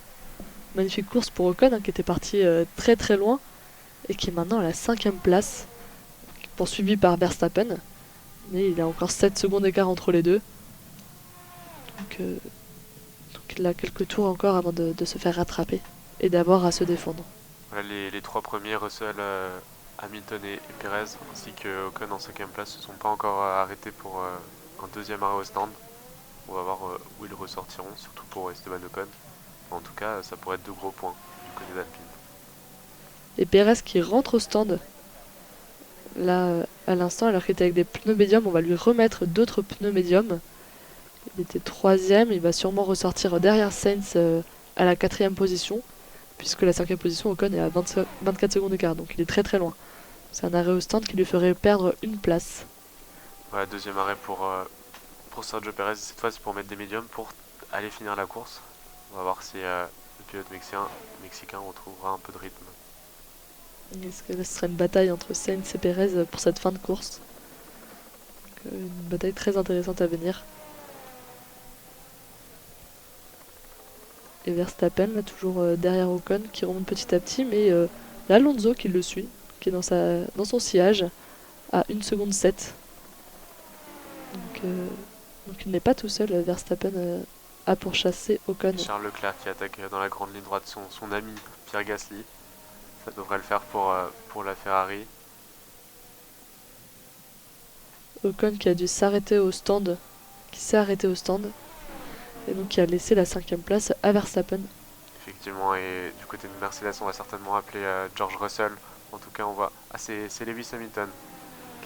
Magnifique course pour Ocon, hein, qui était parti très très loin. Et qui est maintenant à la cinquième place. Poursuivi par Verstappen. Mais il a encore 7 secondes d'écart entre les deux. Donc il a quelques tours encore avant de se faire rattraper. Et d'avoir à se défendre. Voilà, les trois premiers, Russell, Hamilton et Perez, ainsi que Ocon en cinquième place, ne se sont pas encore arrêtés pour un deuxième arrêt au stand. On va voir où ils ressortiront, surtout pour Esteban Ocon. En tout cas, ça pourrait être de gros points du côté d'Alpine. Et Perez qui rentre au stand. Là, à l'instant, alors qu'il était avec des pneus médiums, on va lui remettre d'autres pneus médiums. Il était troisième, il va sûrement ressortir derrière Sainz à la quatrième position, puisque la cinquième position, Ocon est à 24 secondes d'écart, donc il est très très loin. C'est un arrêt au stand qui lui ferait perdre une place. Voilà, deuxième arrêt pour Sergio Perez, cette fois c'est pour mettre des médiums pour aller finir la course. On va voir si le pilote mexicain retrouvera un peu de rythme. Est-ce que là, ce serait une bataille entre Sainz et Perez pour cette fin de course? Donc, une bataille très intéressante à venir. Et Verstappen, là, toujours derrière Ocon, qui remonte petit à petit, mais là, Alonso qui le suit, qui est dans son sillage, à 1 seconde 7. Donc il n'est pas tout seul, Verstappen a pourchassé Ocon. Charles Leclerc qui attaque dans la grande ligne droite son ami Pierre Gasly. Ça devrait le faire pour la Ferrari. Ocon qui a dû s'arrêter au stand, qui s'est arrêté au stand, et donc qui a laissé la cinquième place à Verstappen. Effectivement, et du côté de Mercedes, on va certainement appeler George Russell. En tout cas, on va... Ah, c'est Lewis Hamilton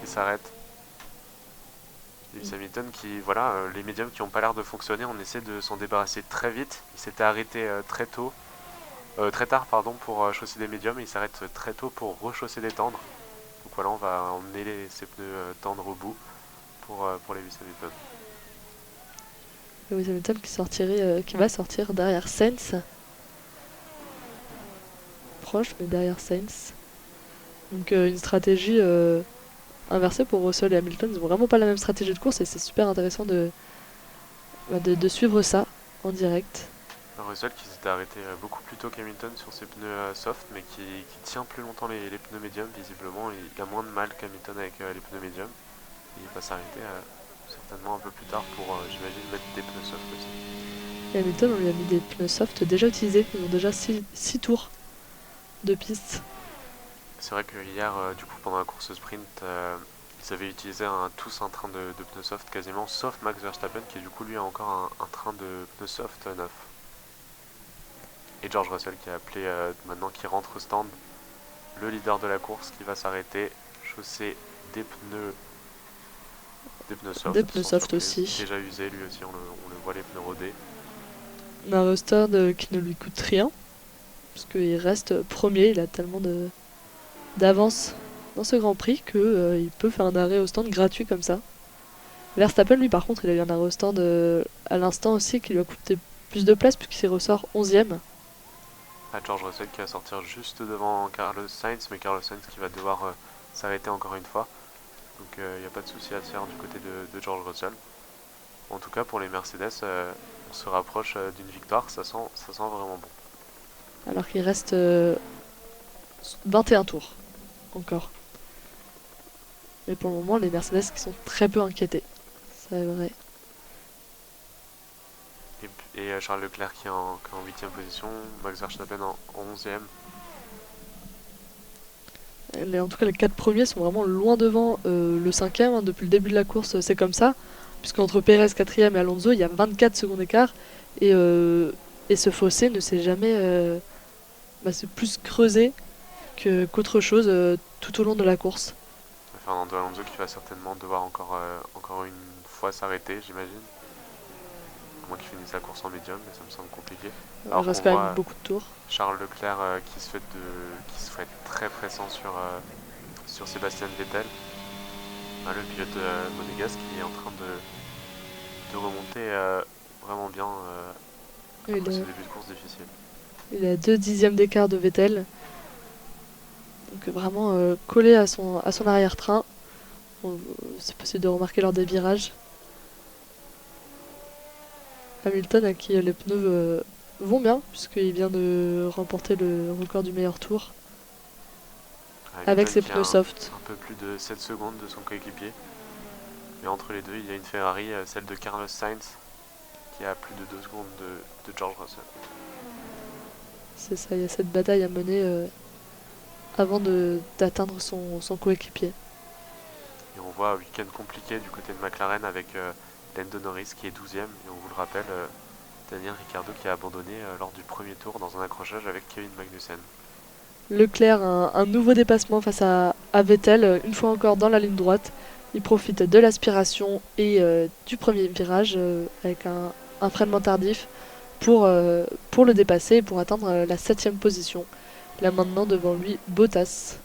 qui s'arrête. Lewis Hamilton qui, voilà, les médiums qui n'ont pas l'air de fonctionner, on essaie de s'en débarrasser très vite. Il s'était arrêté très tard pardon, pour chausser des médiums et il s'arrête très tôt pour rechausser des tendres. Donc voilà, on va emmener ces pneus tendres au bout pour Lewis Hamilton. Lewis Hamilton qui va sortir derrière Sainz. Proche, mais derrière Sainz. Donc une stratégie inversée pour Russell et Hamilton. Ils n'ont vraiment pas la même stratégie de course et c'est super intéressant de suivre ça en direct. Russell qui s'était arrêté beaucoup plus tôt qu'Hamilton sur ses pneus soft, mais qui tient plus longtemps les pneus médiums, visiblement. Il a moins de mal qu'Hamilton avec les pneus médiums. Il va s'arrêter certainement un peu plus tard pour, j'imagine, mettre des pneus soft aussi. Et Hamilton, on lui a mis des pneus soft déjà utilisés. Ils ont déjà 6 tours de piste. C'est vrai que hier, du coup, pendant la course sprint, ils avaient utilisé tous un train de pneus soft quasiment, sauf Max Verstappen qui du coup lui a encore un train de pneus soft neuf. Et George Russell qui a appelé maintenant, qui rentre au stand, le leader de la course qui va s'arrêter, chausser des pneus soft. Des pneus soft aussi. Déjà usé lui aussi, on le voit les pneus rodés. Un roster qui ne lui coûte rien, parce qu'il reste premier, il a tellement d'avance dans ce Grand Prix qu'il peut faire un arrêt au stand gratuit comme ça. Verstappen, lui, par contre, il a eu un arrêt au stand à l'instant aussi qui lui a coûté plus de place puisqu'il s'est ressort 11ème. George Russell qui va sortir juste devant Carlos Sainz, mais Carlos Sainz qui va devoir s'arrêter encore une fois. Donc il n'y a pas de souci à se faire du côté de George Russell. En tout cas, pour les Mercedes, on se rapproche d'une victoire, ça sent vraiment bon. Alors qu'il reste 21 tours encore. Mais pour le moment, les Mercedes qui sont très peu inquiétés. C'est vrai. Et Charles Leclerc qui est en 8ème position, Max Verstappen en 11ème. En tout cas, les 4 premiers sont vraiment loin devant le 5ème. Hein, depuis le début de la course, c'est comme ça. Puisqu'entre Perez 4ème et Alonso, il y a 24 secondes d'écart. Et ce fossé ne s'est jamais c'est plus creusé qu'autre chose tout au long de la course. Fernando Alonso qui va certainement devoir encore une fois s'arrêter, j'imagine. À moins qu'il finisse la course en médium, mais ça me semble compliqué. Il reste quand même beaucoup de tours. Charles Leclerc qui se fait très pressant sur Sébastien Vettel. Le pilote monégasque qui est en train de remonter vraiment bien après ce début de course difficile. Il est à 2 dixièmes d'écart de Vettel. Donc vraiment collé à son arrière-train. C'est possible de remarquer lors des virages. Hamilton à qui les pneus vont bien, puisqu'il vient de remporter le record du meilleur tour avec ses Hamilton qui a pneus soft. un peu plus de 7 secondes de son coéquipier. Et entre les deux, il y a une Ferrari, celle de Carlos Sainz, qui a plus de 2 secondes de George Russell. C'est ça, il y a cette bataille à mener avant d'atteindre son coéquipier. Et on voit un week-end compliqué du côté de McLaren avec Lando Norris qui est 12ème. Et on vous le rappelle, Daniel Ricciardo qui a abandonné lors du premier tour dans un accrochage avec Kevin Magnussen. Leclerc, un nouveau dépassement face à Vettel, une fois encore dans la ligne droite. Il profite de l'aspiration et du premier virage avec un freinement tardif pour le dépasser et pour atteindre la 7ème position. Là maintenant devant lui Bottas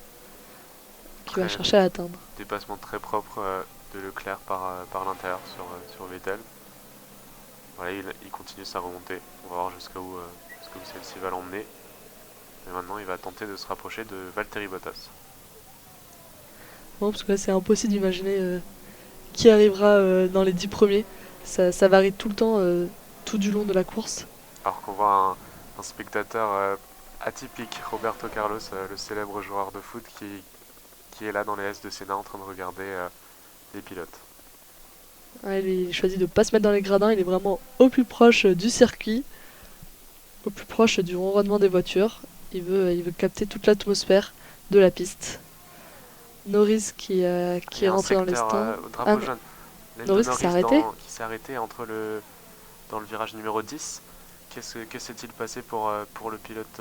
qui va chercher à atteindre. Dépassement très propre de Leclerc par l'intérieur sur Vettel. Voilà, il continue sa remontée. On va voir jusqu'où celle-ci va l'emmener. Et maintenant, il va tenter de se rapprocher de Valtteri Bottas. Bon, parce que là, c'est impossible d'imaginer qui arrivera dans les 10 premiers. Ça varie tout le temps, tout du long de la course. Alors qu'on voit un spectateur atypique, Roberto Carlos, le célèbre joueur de foot qui est là dans les S de Senna en train de regarder les pilotes. Ah, il choisit de ne pas se mettre dans les gradins, il est vraiment au plus proche du circuit, au plus proche du ronronnement des voitures. Il veut capter toute l'atmosphère de la piste. Norris qui est rentré dans les stands. Drapeau jaune. Norris qui s'est arrêté. Qui s'est arrêté dans le virage numéro 10. Que s'est-il passé pour le pilote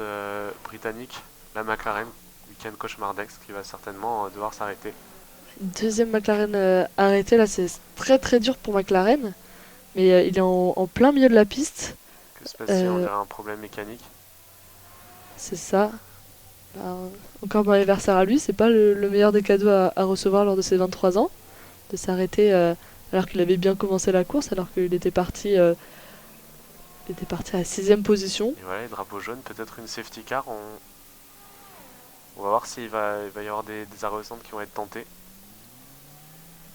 britannique, la McLaren, week-end cauchemardesque, qui va certainement devoir s'arrêter. Deuxième McLaren arrêté, là c'est très très dur pour McLaren, mais il est en plein milieu de la piste. Que se passe-t-il? On dirait un problème mécanique. C'est ça. Bah, encore bon anniversaire à lui, c'est pas le meilleur des cadeaux à recevoir lors de ses 23 ans, de s'arrêter alors qu'il avait bien commencé la course, alors qu'il était parti à la 6ème position. Et voilà, les drapeaux jaunes, peut-être une safety car. On va voir s'il va y avoir des arrêts au centre qui vont être tentés.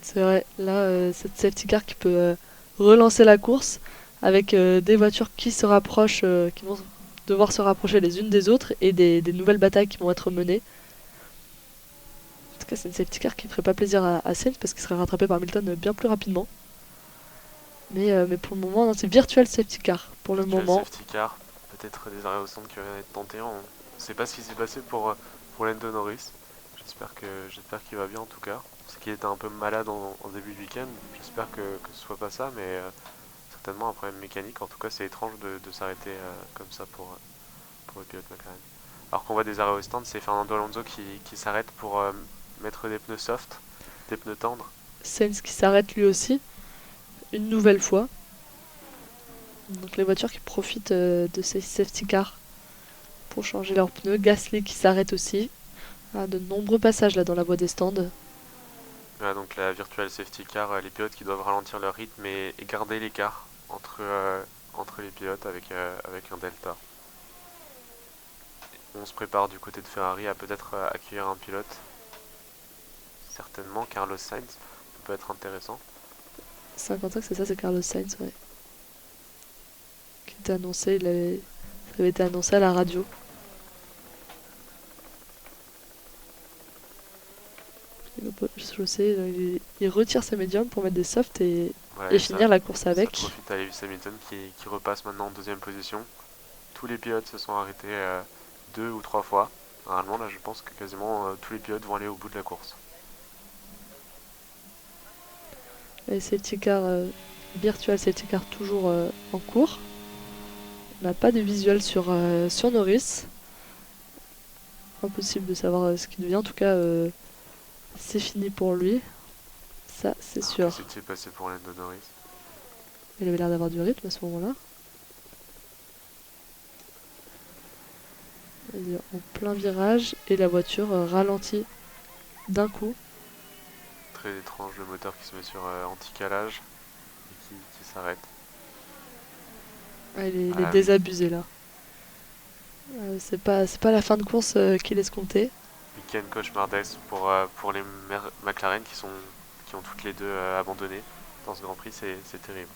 C'est vrai, là, cette safety car qui peut relancer la course avec des voitures qui se rapprochent, qui vont devoir se rapprocher les unes des autres et des nouvelles batailles qui vont être menées. En tout cas, c'est une safety car qui ne ferait pas plaisir à Sainz parce qu'il serait rattrapé par Hamilton bien plus rapidement. Mais pour le moment, c'est virtual safety car. Pour le moment. Safety car, peut-être des arrêts au centre qui vont être tentés. On ne sait pas ce qui s'est passé pour Lando Norris. J'espère qu'il va bien en tout cas. C'est qu'il était un peu malade en début de week-end. J'espère que ce soit pas ça, mais certainement un problème mécanique. En tout cas, c'est étrange de s'arrêter comme ça pour le pilote McLaren. Alors qu'on voit des arrêts au stand, c'est Fernando Alonso qui s'arrête pour mettre des pneus soft, des pneus tendres. Sainz qui s'arrête lui aussi, une nouvelle fois. Donc les voitures qui profitent de ces safety cars pour changer leurs pneus. Gasly qui s'arrête aussi. De nombreux passages là dans la voie des stands. Voilà, donc la virtual safety car, les pilotes qui doivent ralentir leur rythme et garder l'écart entre les pilotes avec un delta. On se prépare du côté de Ferrari à peut-être accueillir un pilote. Certainement, Carlos Sainz, ça peut être intéressant. 55, c'est ça, c'est Carlos Sainz, ouais. Qui était annoncé, ça avait été annoncé à la radio. Je sais, il retire ses médiums pour mettre des softs et finir la course avec. Ça profite à Lewis Hamilton qui repasse maintenant en deuxième position. Tous les pilotes se sont arrêtés 2 ou 3 fois. Normalement, là, je pense que quasiment tous les pilotes vont aller au bout de la course. Et safety car, virtual safety car toujours en cours. On n'a pas de visuel sur Norris. Impossible de savoir ce qu'il devient. En tout cas, c'est fini pour lui. Ça, c'est sûr. Qu'est-ce qui s'est passé pour Lando Norris? Il avait l'air d'avoir du rythme à ce moment-là. En plein virage et la voiture ralentit d'un coup. Très étrange, le moteur qui se met sur anti-calage et qui s'arrête. Il est désabusé là. C'est pas la fin de course qu'il escomptait. Week-end cauchemardesque pour les McLaren qui ont toutes les deux abandonné dans ce Grand Prix, c'est terrible.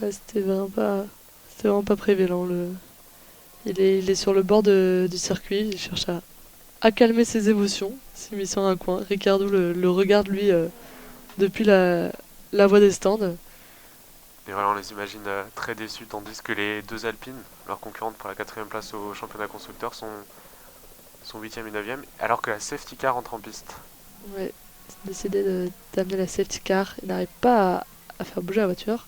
Ouais, c'était vraiment pas prévalent. Il est sur le bord du circuit, il cherche à calmer ses émotions, il s'est mis sur un coin. Ricardo le regarde lui depuis la voie des stands. Et voilà, on les imagine très déçus, tandis que les deux Alpines, leurs concurrentes pour la quatrième place au championnat constructeur, sont 8e et 9e, alors que la safety car entre en piste. Ouais, ils ont décidé d'amener la safety car. Ils n'arrivent pas à faire bouger la voiture.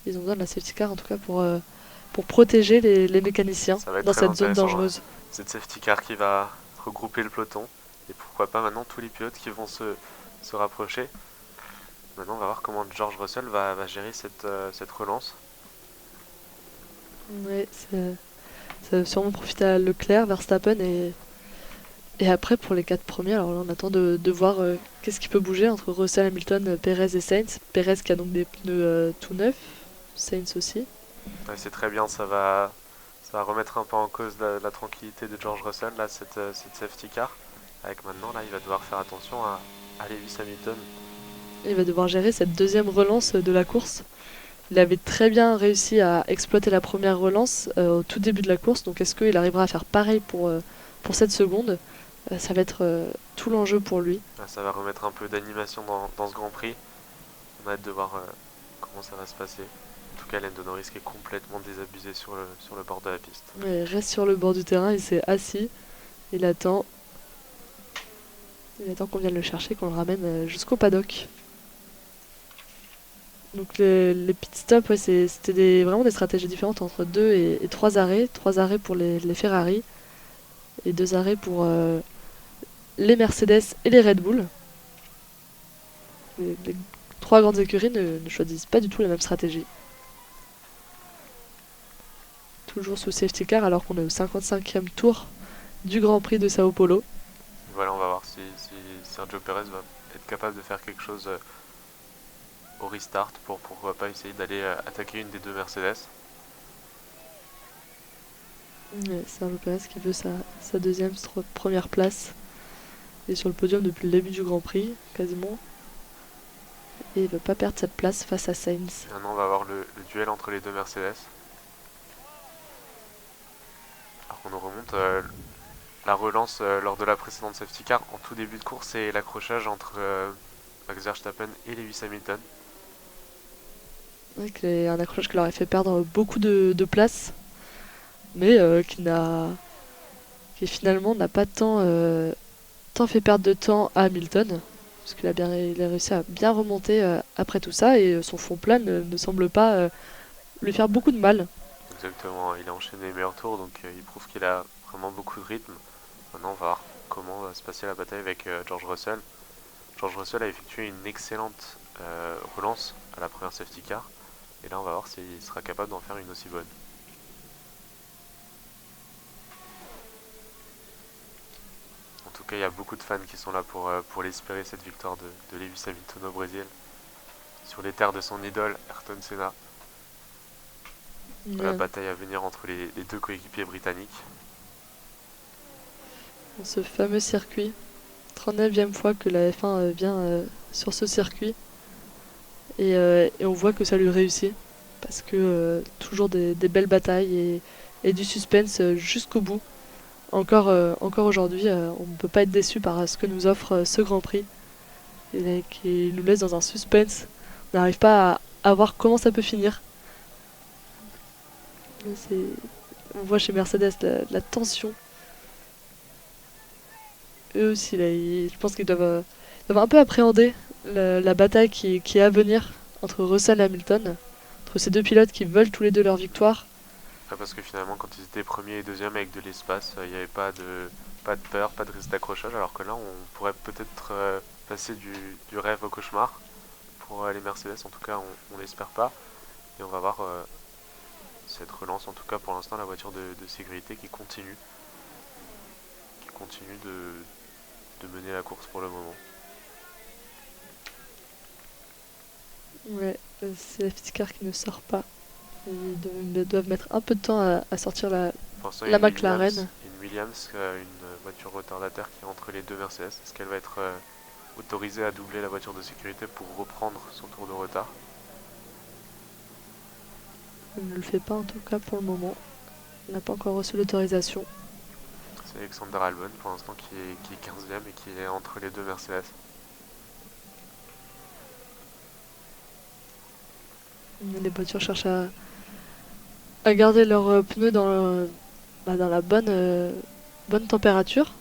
Ils ont besoin de la safety car en tout cas pour protéger les mécaniciens Ça va être dans très cette zone intéressant, dangereuse. cette safety car qui va regrouper le peloton, et pourquoi pas maintenant tous les pilotes qui vont se rapprocher. Maintenant, on va voir comment George Russell va gérer cette relance. Ouais, ça va sûrement profiter à Leclerc, Verstappen et après pour les quatre premiers. Alors là, on attend de voir qu'est-ce qui peut bouger entre Russell, Hamilton, Perez et Sainz. Perez qui a donc des pneus tout neufs, Sainz aussi. Ouais, c'est très bien, ça va remettre un peu en cause la tranquillité de George Russell, là, cette safety car. Avec maintenant, là, il va devoir faire attention à Lewis Hamilton. Il va devoir gérer cette deuxième relance de la course. Il avait très bien réussi à exploiter la première relance au tout début de la course, donc est-ce qu'il arrivera à faire pareil pour cette seconde? Ça va être tout l'enjeu pour lui. Là, ça va remettre un peu d'animation dans ce Grand Prix. On a hâte de voir comment ça va se passer. En tout cas, Lando Norris qui est complètement désabusé sur le bord de la piste. Il reste sur le bord du terrain, il s'est assis, il attend. Il attend qu'on vienne le chercher, qu'on le ramène jusqu'au paddock. Donc les pit stops, ouais, c'était vraiment des stratégies différentes entre 2 et 3 arrêts. 3 arrêts pour les Ferrari et 2 arrêts pour les Mercedes et les Red Bull. Les 3 grandes écuries ne choisissent pas du tout la même stratégie. Toujours sous safety car alors qu'on est au 55e tour du Grand Prix de Sao Paulo. Voilà, on va voir si Sergio Perez va être capable de faire quelque chose au restart pour pourquoi pas essayer d'aller attaquer une des deux Mercedes. Ouais, Sergio Perez qui veut sa deuxième première place. Il est sur le podium depuis le début du Grand Prix, quasiment. Et il veut pas perdre cette place face à Sainz. Maintenant, on va avoir le duel entre les deux Mercedes. Alors qu'on nous remonte la relance lors de la précédente safety car en tout début de course et l'accrochage entre Max Verstappen et Lewis Hamilton. Ouais, un accrochage qui leur a fait perdre beaucoup de place, mais qui finalement n'a pas tant fait perdre de temps à Hamilton, parce il a réussi à bien remonter après tout ça, et son fond plat ne semble pas lui faire beaucoup de mal. Exactement, il a enchaîné les meilleurs tours, donc il prouve qu'il a vraiment beaucoup de rythme. Maintenant, on va voir comment va se passer la bataille avec George Russell. George Russell a effectué une excellente relance à la première safety car, et là on va voir s'il sera capable d'en faire une aussi bonne. En tout cas, il y a beaucoup de fans qui sont là pour l'espérer, cette victoire de Lewis Hamilton au Brésil, sur les terres de son idole, Ayrton Senna. La Ouais, bataille à venir entre les deux coéquipiers britanniques. dans ce fameux circuit, 39e fois que la F1 vient sur ce circuit, et on voit que ça lui réussit, parce que toujours des belles batailles et du suspense jusqu'au bout. Encore aujourd'hui, on ne peut pas être déçu par ce que nous offre ce Grand Prix, et qui nous laisse dans un suspense. On n'arrive pas à voir comment ça peut finir. On voit chez Mercedes la tension. Eux aussi, là, je pense qu'ils doivent un peu appréhender la bataille qui est à venir entre Russell et Hamilton, entre ces deux pilotes qui veulent tous les deux leur victoire. Ouais, parce que finalement, quand ils étaient premiers et deuxièmes avec de l'espace, il n'y avait pas de peur, pas de risque d'accrochage, alors que là, on pourrait peut-être passer du rêve au cauchemar pour les Mercedes. En tout cas, on l'espère pas. Et on va voir cette relance, en tout cas pour l'instant, la voiture de sécurité qui continue de mener la course pour le moment. Ouais, c'est la petite car qui ne sort pas. Ils doivent mettre un peu de temps à sortir Pour l'instant, il y a La McLaren. une Williams, une voiture retardataire qui est entre les deux Mercedes. Est-ce qu'elle va être autorisée à doubler la voiture de sécurité pour reprendre son tour de retard? Elle ne le fait pas en tout cas pour le moment. Elle n'a pas encore reçu l'autorisation. C'est Alexander Albon pour l'instant qui est 15e et qui est entre les deux Mercedes. Les voitures cherchent à garder leurs pneus dans la bonne température.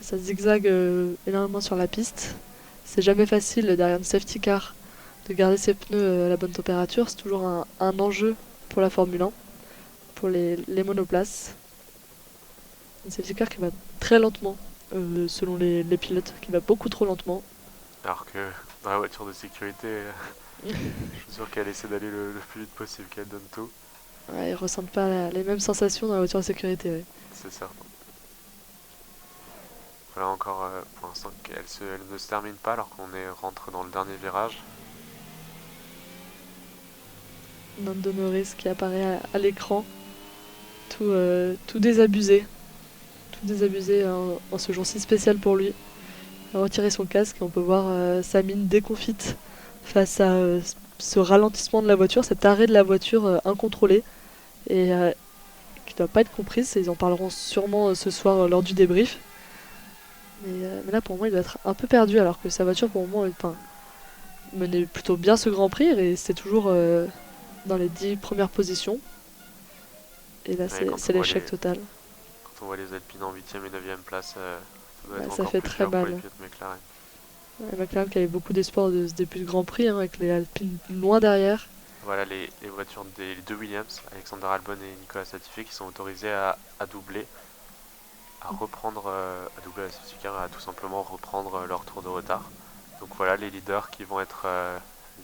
Ça zigzague énormément sur la piste. C'est jamais facile derrière une safety car de garder ses pneus à la bonne température. C'est toujours un enjeu pour la Formule 1, pour les monoplaces. Une safety car qui va très lentement, selon les pilotes, qui va beaucoup trop lentement. Alors que dans la voiture de sécurité, je suis sûr qu'elle essaie d'aller le plus vite possible, qu'elle donne tout. Ouais, ils ressentent pas les mêmes sensations dans la voiture de sécurité. Ouais. C'est certain. Voilà encore pour l'instant elle ne se termine pas alors qu'on rentre dans le dernier virage. Lando Norris qui apparaît à l'écran, tout désabusé. Tout désabusé en ce jour si spécial pour lui. Il a retiré son casque et on peut voir sa mine déconfite face à ce ralentissement de la voiture, cet arrêt de la voiture incontrôlé et qui ne doit pas être comprise. Ils en parleront sûrement ce soir lors du débrief. Mais là, pour moi, il doit être un peu perdu alors que sa voiture, pour moi, menait plutôt bien ce Grand Prix et c'est toujours dans les 10 premières positions. Et là, Ouais, c'est l'échec total. Quand on voit les Alpines en 8e et 9e place, ça doit Ouais, être ça encore fait plus très dur pour les mal. pilotes McLaren. Ouais, McLaren qui avait beaucoup d'espoir de ce début de Grand Prix, hein, avec les Alpines loin derrière. Voilà les voitures des deux Williams, Alexander Albon et Nicolas Latifi, qui sont autorisés à doubler, à doubler la safety car, à tout simplement reprendre leur tour de retard. Donc voilà les leaders qui vont être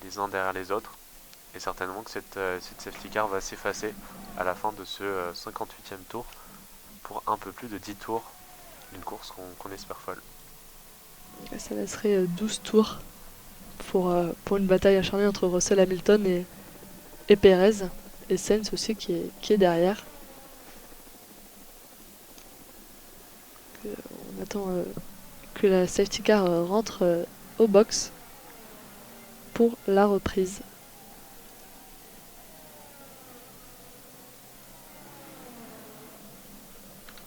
les uns derrière les autres. Et certainement que cette safety car va s'effacer à la fin de ce 58e tour pour un peu plus de 10 tours d'une course qu'on espère folle. Et ça laisserait 12 tours pour une bataille acharnée entre Russell Hamilton et Perez. Et Sainz aussi qui est derrière. On attend que la safety car rentre au box pour la reprise.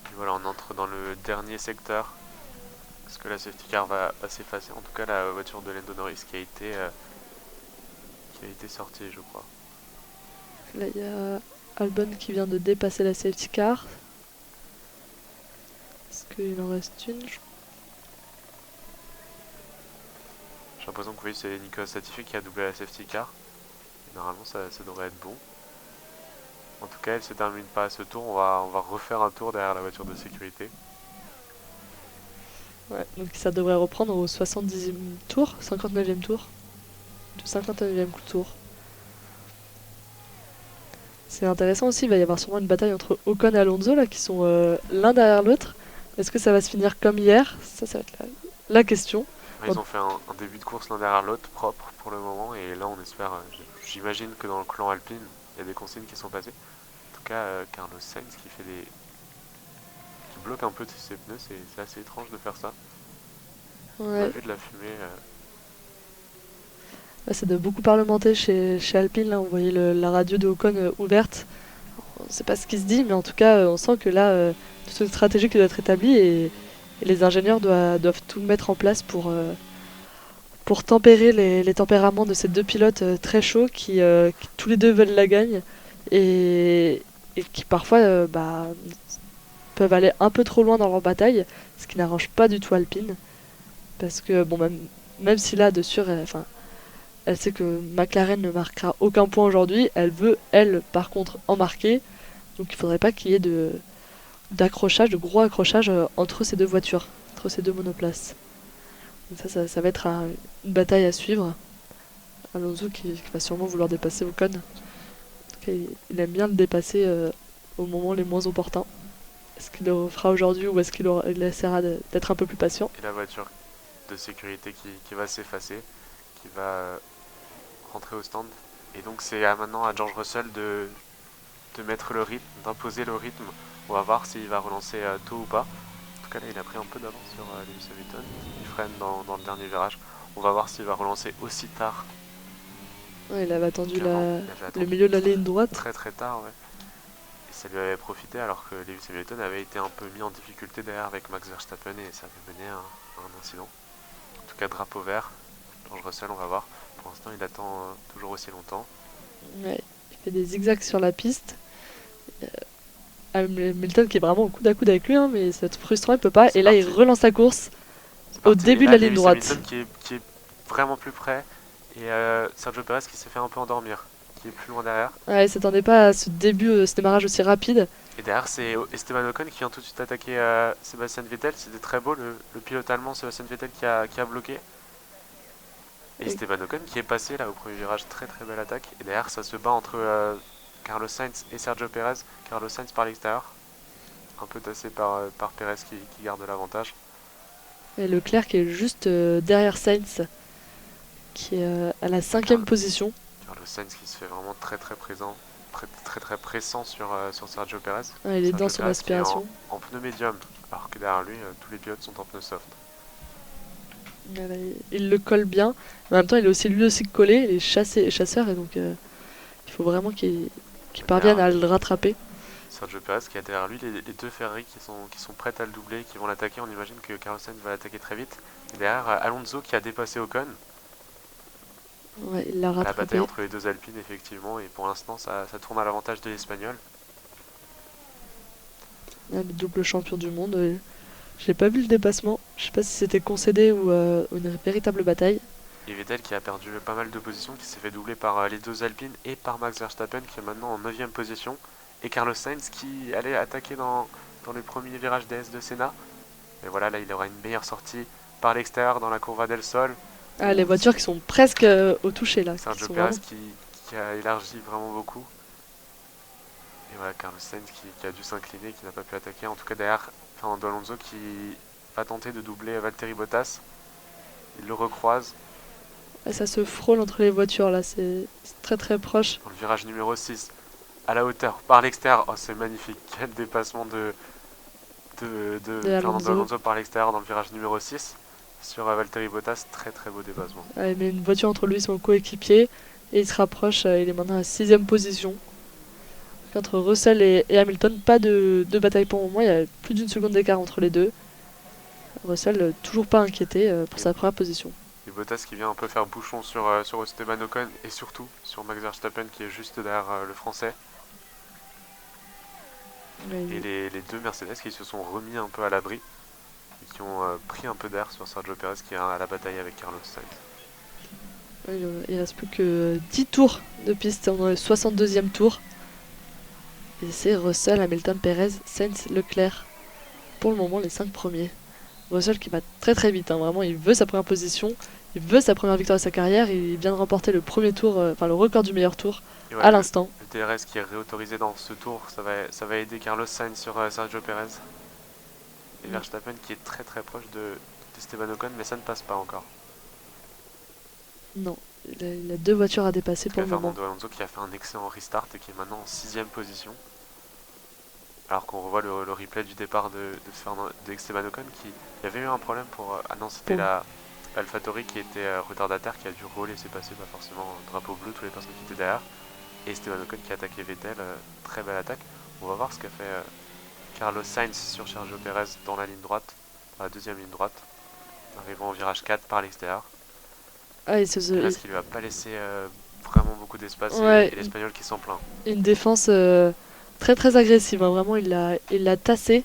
Et voilà, on entre dans le dernier secteur. Est-ce que la safety car va s'effacer? En tout cas, la voiture de Lando Norris qui a été sortie, je crois. Là, il y a Albon qui vient de dépasser la safety car. Est-ce qu'il en reste une? J'ai l'impression que oui, c'est Nicolas Latifi qui a doublé la safety car. Et normalement, ça devrait être bon. En tout cas, elle se termine pas à ce tour. On va refaire un tour derrière la voiture de sécurité. Ouais, donc ça devrait reprendre au 70e tour, 59e tour. Du 59e tour. C'est intéressant aussi, il va y avoir sûrement une bataille entre Ocon et Alonso là, qui sont l'un derrière l'autre. Est-ce que ça va se finir comme hier? Ça va être la question. Ils ont fait un début de course l'un derrière l'autre propre pour le moment. Et là, on espère. J'imagine que dans le clan Alpine, il y a des consignes qui sont passées. En tout cas, Carlos Sainz qui bloque un peu ses pneus, c'est assez étrange de faire ça. On a Ouais. vu de la fumée. Ouais, ça doit beaucoup parlementer chez Alpine. Là, on voyait la radio de Ocon ouverte. On ne sait pas ce qui se dit, mais en tout cas, on sent que là, toute une stratégie qui doit être établie et les ingénieurs doivent tout mettre en place pour tempérer les tempéraments de ces deux pilotes très chauds qui tous les deux veulent la gagne et qui parfois peuvent aller un peu trop loin dans leur bataille, ce qui n'arrange pas du tout Alpine. Parce que, bon, même si là, de sûr, elle sait que McLaren ne marquera aucun point aujourd'hui, elle veut, elle, par contre, en marquer. Donc il ne faudrait pas qu'il y ait d'accrochage, de gros accrochage entre ces deux voitures, entre ces deux monoplaces. Donc ça va être une bataille à suivre. Alonso qui va sûrement vouloir dépasser Ocon. En tout cas, il aime bien le dépasser au moment les moins opportuns. Est-ce qu'il le fera aujourd'hui ou est-ce il essaiera d'être un peu plus patient? Et la voiture de sécurité qui va s'effacer, qui va rentrer au stand. Et donc c'est maintenant à George Russell de mettre le rythme, d'imposer le rythme. On va voir s'il va relancer tôt ou pas. En tout cas là il a pris un peu d'avance sur Lewis Hamilton, il freine dans le dernier virage. On va voir s'il va relancer aussi tard. Ouais, il avait attendu le attendu milieu de la ligne droite. Très très tard, ouais. Et ça lui avait profité alors que Lewis Hamilton avait été un peu mis en difficulté derrière avec Max Verstappen et ça avait mené à un incident. En tout cas, drapeau vert. George Russell, on va voir. Pour l'instant, il attend toujours aussi longtemps. Ouais, il fait des zigzags sur la piste. Hamilton qui est vraiment au coude à coude avec lui, hein, mais c'est frustrant, il peut pas. Et là, il relance la course au début de la ligne droite. Hamilton qui est vraiment plus près et Sergio Perez qui s'est fait un peu endormir, qui est plus loin derrière. Ouais, il s'attendait pas à ce début, ce démarrage aussi rapide. Et derrière, c'est Esteban Ocon qui vient tout de suite attaquer Sébastien Vettel. C'était très beau, le pilote allemand Sébastien Vettel qui a bloqué. Et Esteban Ocon qui est passé là au premier virage, très très belle attaque. Et derrière, ça se bat entre Carlos Sainz et Sergio Perez. Carlos Sainz par l'extérieur, un peu tassé par Perez qui garde l'avantage. Et Leclerc qui est juste derrière Sainz, qui est à la 5e position. Carlos Sainz qui se fait vraiment très très présent, très pressant sur Sergio Perez. Ouais, il est dans son aspiration. En pneu médium, alors que derrière lui, tous les pilotes sont en pneu soft. Il le colle bien, mais en même temps il est aussi lui aussi collé, il est chasseur et donc il faut vraiment qu'il parvienne à le rattraper. Sergio Perez qui a derrière lui les deux Ferrari qui sont prêtes à le doubler, qui vont l'attaquer. On imagine que Carlos Sainz va l'attaquer très vite. Et derrière Alonso qui a dépassé Ocon. Ouais, il l'a rattrapé. La bataille entre les deux Alpines effectivement, et pour l'instant ça tourne à l'avantage de l'Espagnol. Le double champion du monde. J'ai pas vu le dépassement, je sais pas si c'était concédé ou une véritable bataille. Et Vettel qui a perdu pas mal de positions, qui s'est fait doubler par les deux Alpines et par Max Verstappen qui est maintenant en 9ème position. Et Carlos Sainz qui allait attaquer dans les premiers virages DS de Senna. Et voilà, là il aura une meilleure sortie par l'extérieur dans la Curva del Sol. Ah, les voitures qui sont presque au toucher là. Sergio Perez qui a élargi vraiment beaucoup. Et voilà, Carlos Sainz qui a dû s'incliner, qui n'a pas pu attaquer. En tout cas derrière, Fernando Alonso qui va tenter de doubler Valtteri Bottas. Il le recroise. Et ça se frôle entre les voitures là, c'est très très proche. Dans le virage numéro 6, à la hauteur, par l'extérieur. Oh, c'est magnifique, quel dépassement de Fernando Alonso par l'extérieur dans le virage numéro 6 sur Valtteri Bottas. Très très beau dépassement. Il met une voiture entre lui et son coéquipier et il se rapproche, il est maintenant à 6ème position. Entre Russell et Hamilton, pas de bataille pour le moment, il y a plus d'une seconde d'écart entre les deux. Russell toujours pas inquiété pour sa première position. Et Bottas qui vient un peu faire bouchon sur Esteban Ocon et surtout sur Max Verstappen qui est juste derrière le français. Et les deux Mercedes qui se sont remis un peu à l'abri et qui ont pris un peu d'air sur Sergio Perez qui est à la bataille avec Carlos Sainz. Il reste plus que 10 tours de piste, on est le 62e tour. Et c'est Russell, Hamilton, Perez, Sainz, Leclerc. Pour le moment, les 5 premiers. Russell qui va très très vite, hein, vraiment, il veut sa première position, il veut sa première victoire de sa carrière, il vient de remporter le premier tour, le record du meilleur tour à l'instant. Le DRS qui est réautorisé dans ce tour, ça va aider Carlos Sainz sur Sergio Perez. Et Verstappen qui est très très proche d'Esteban Ocon, mais ça ne passe pas encore. Non, il a deux voitures à dépasser pour le moment. Fernando Alonso qui a fait un excellent restart et qui est maintenant en 6ème position. Alors qu'on revoit le replay du départ d'Esteban Ocon, il y avait eu un problème c'était la AlphaTauri qui était retardataire, qui a dû laisser passer forcément drapeau bleu tous les personnes qui étaient derrière. Et Esteban Ocon qui a attaqué Vettel, très belle attaque. On va voir ce qu'a fait Carlos Sainz sur Sergio Perez dans la ligne droite, dans la deuxième ligne droite, arrivant au virage 4 par l'extérieur. Perez qui lui a pas laissé vraiment beaucoup d'espace, et l'Espagnol qui s'en plaint. Une défense très très agressive, hein. Vraiment il l'a tassé,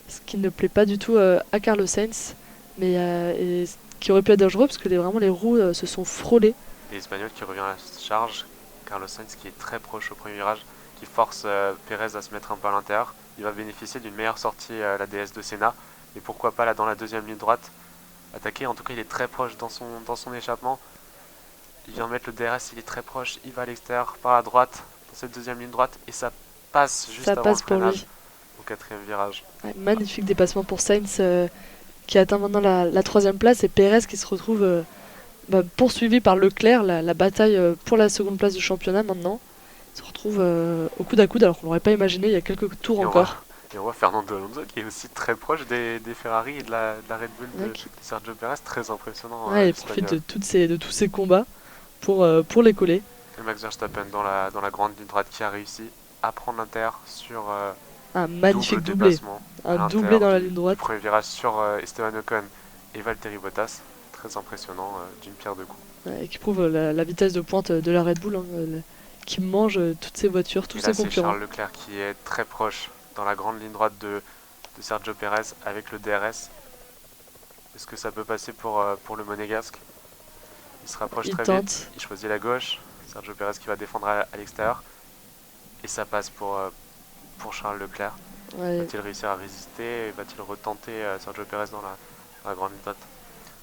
ce qui ne plaît pas du tout à Carlos Sainz, mais et qui aurait pu être dangereux parce que vraiment les roues se sont frôlées. Et l'Espagnol qui revient à la charge, Carlos Sainz qui est très proche au premier virage, qui force Perez à se mettre un peu à l'intérieur. Il va bénéficier d'une meilleure sortie à la DS de Senna, et pourquoi pas là dans la deuxième ligne droite attaquer. En tout cas il est très proche dans son échappement. Il vient mettre le DRS, il est très proche, il va à l'extérieur par la droite dans cette deuxième ligne droite et ça passe juste avant le freinage au quatrième virage. Ouais, magnifique dépassement pour Sainz qui atteint maintenant la troisième place, et Perez qui se retrouve poursuivi par Leclerc, la bataille pour la seconde place du championnat maintenant. se retrouvent au coude à coude alors qu'on l'aurait pas imaginé il y a quelques tours Et encore. on voit Fernando Alonso qui est aussi très proche des Ferrari et de la Red Bull Ouais, de Sergio Perez, très impressionnant ouais, il profite l'Espagnol. de tous ces combats pour les coller. Et Max Verstappen dans la grande ligne droite qui a réussi à prendre l'Inter sur Un double magnifique doublé. dépassement à Un doublé l'intérieur dans la ligne du droite. premier virage sur Esteban Ocon et Valtteri Bottas. Très impressionnant, d'une pierre deux coups. Ouais, et qui prouve la vitesse de pointe de la Red Bull, hein, qui mange toutes ses voitures, tous Et ses là, c'est concurrents. Charles Leclerc qui est très proche dans la grande ligne droite de Sergio Perez avec le DRS. Est-ce que ça peut passer pour le Monégasque? Il se rapproche Il très tente. vite, il choisit la gauche. Sergio Perez qui va défendre à l'extérieur. Et ça passe pour Charles Leclerc. Ouais, Va-t-il réussir à résister? Va-t-il retenter Sergio Perez dans la grande ligne droite?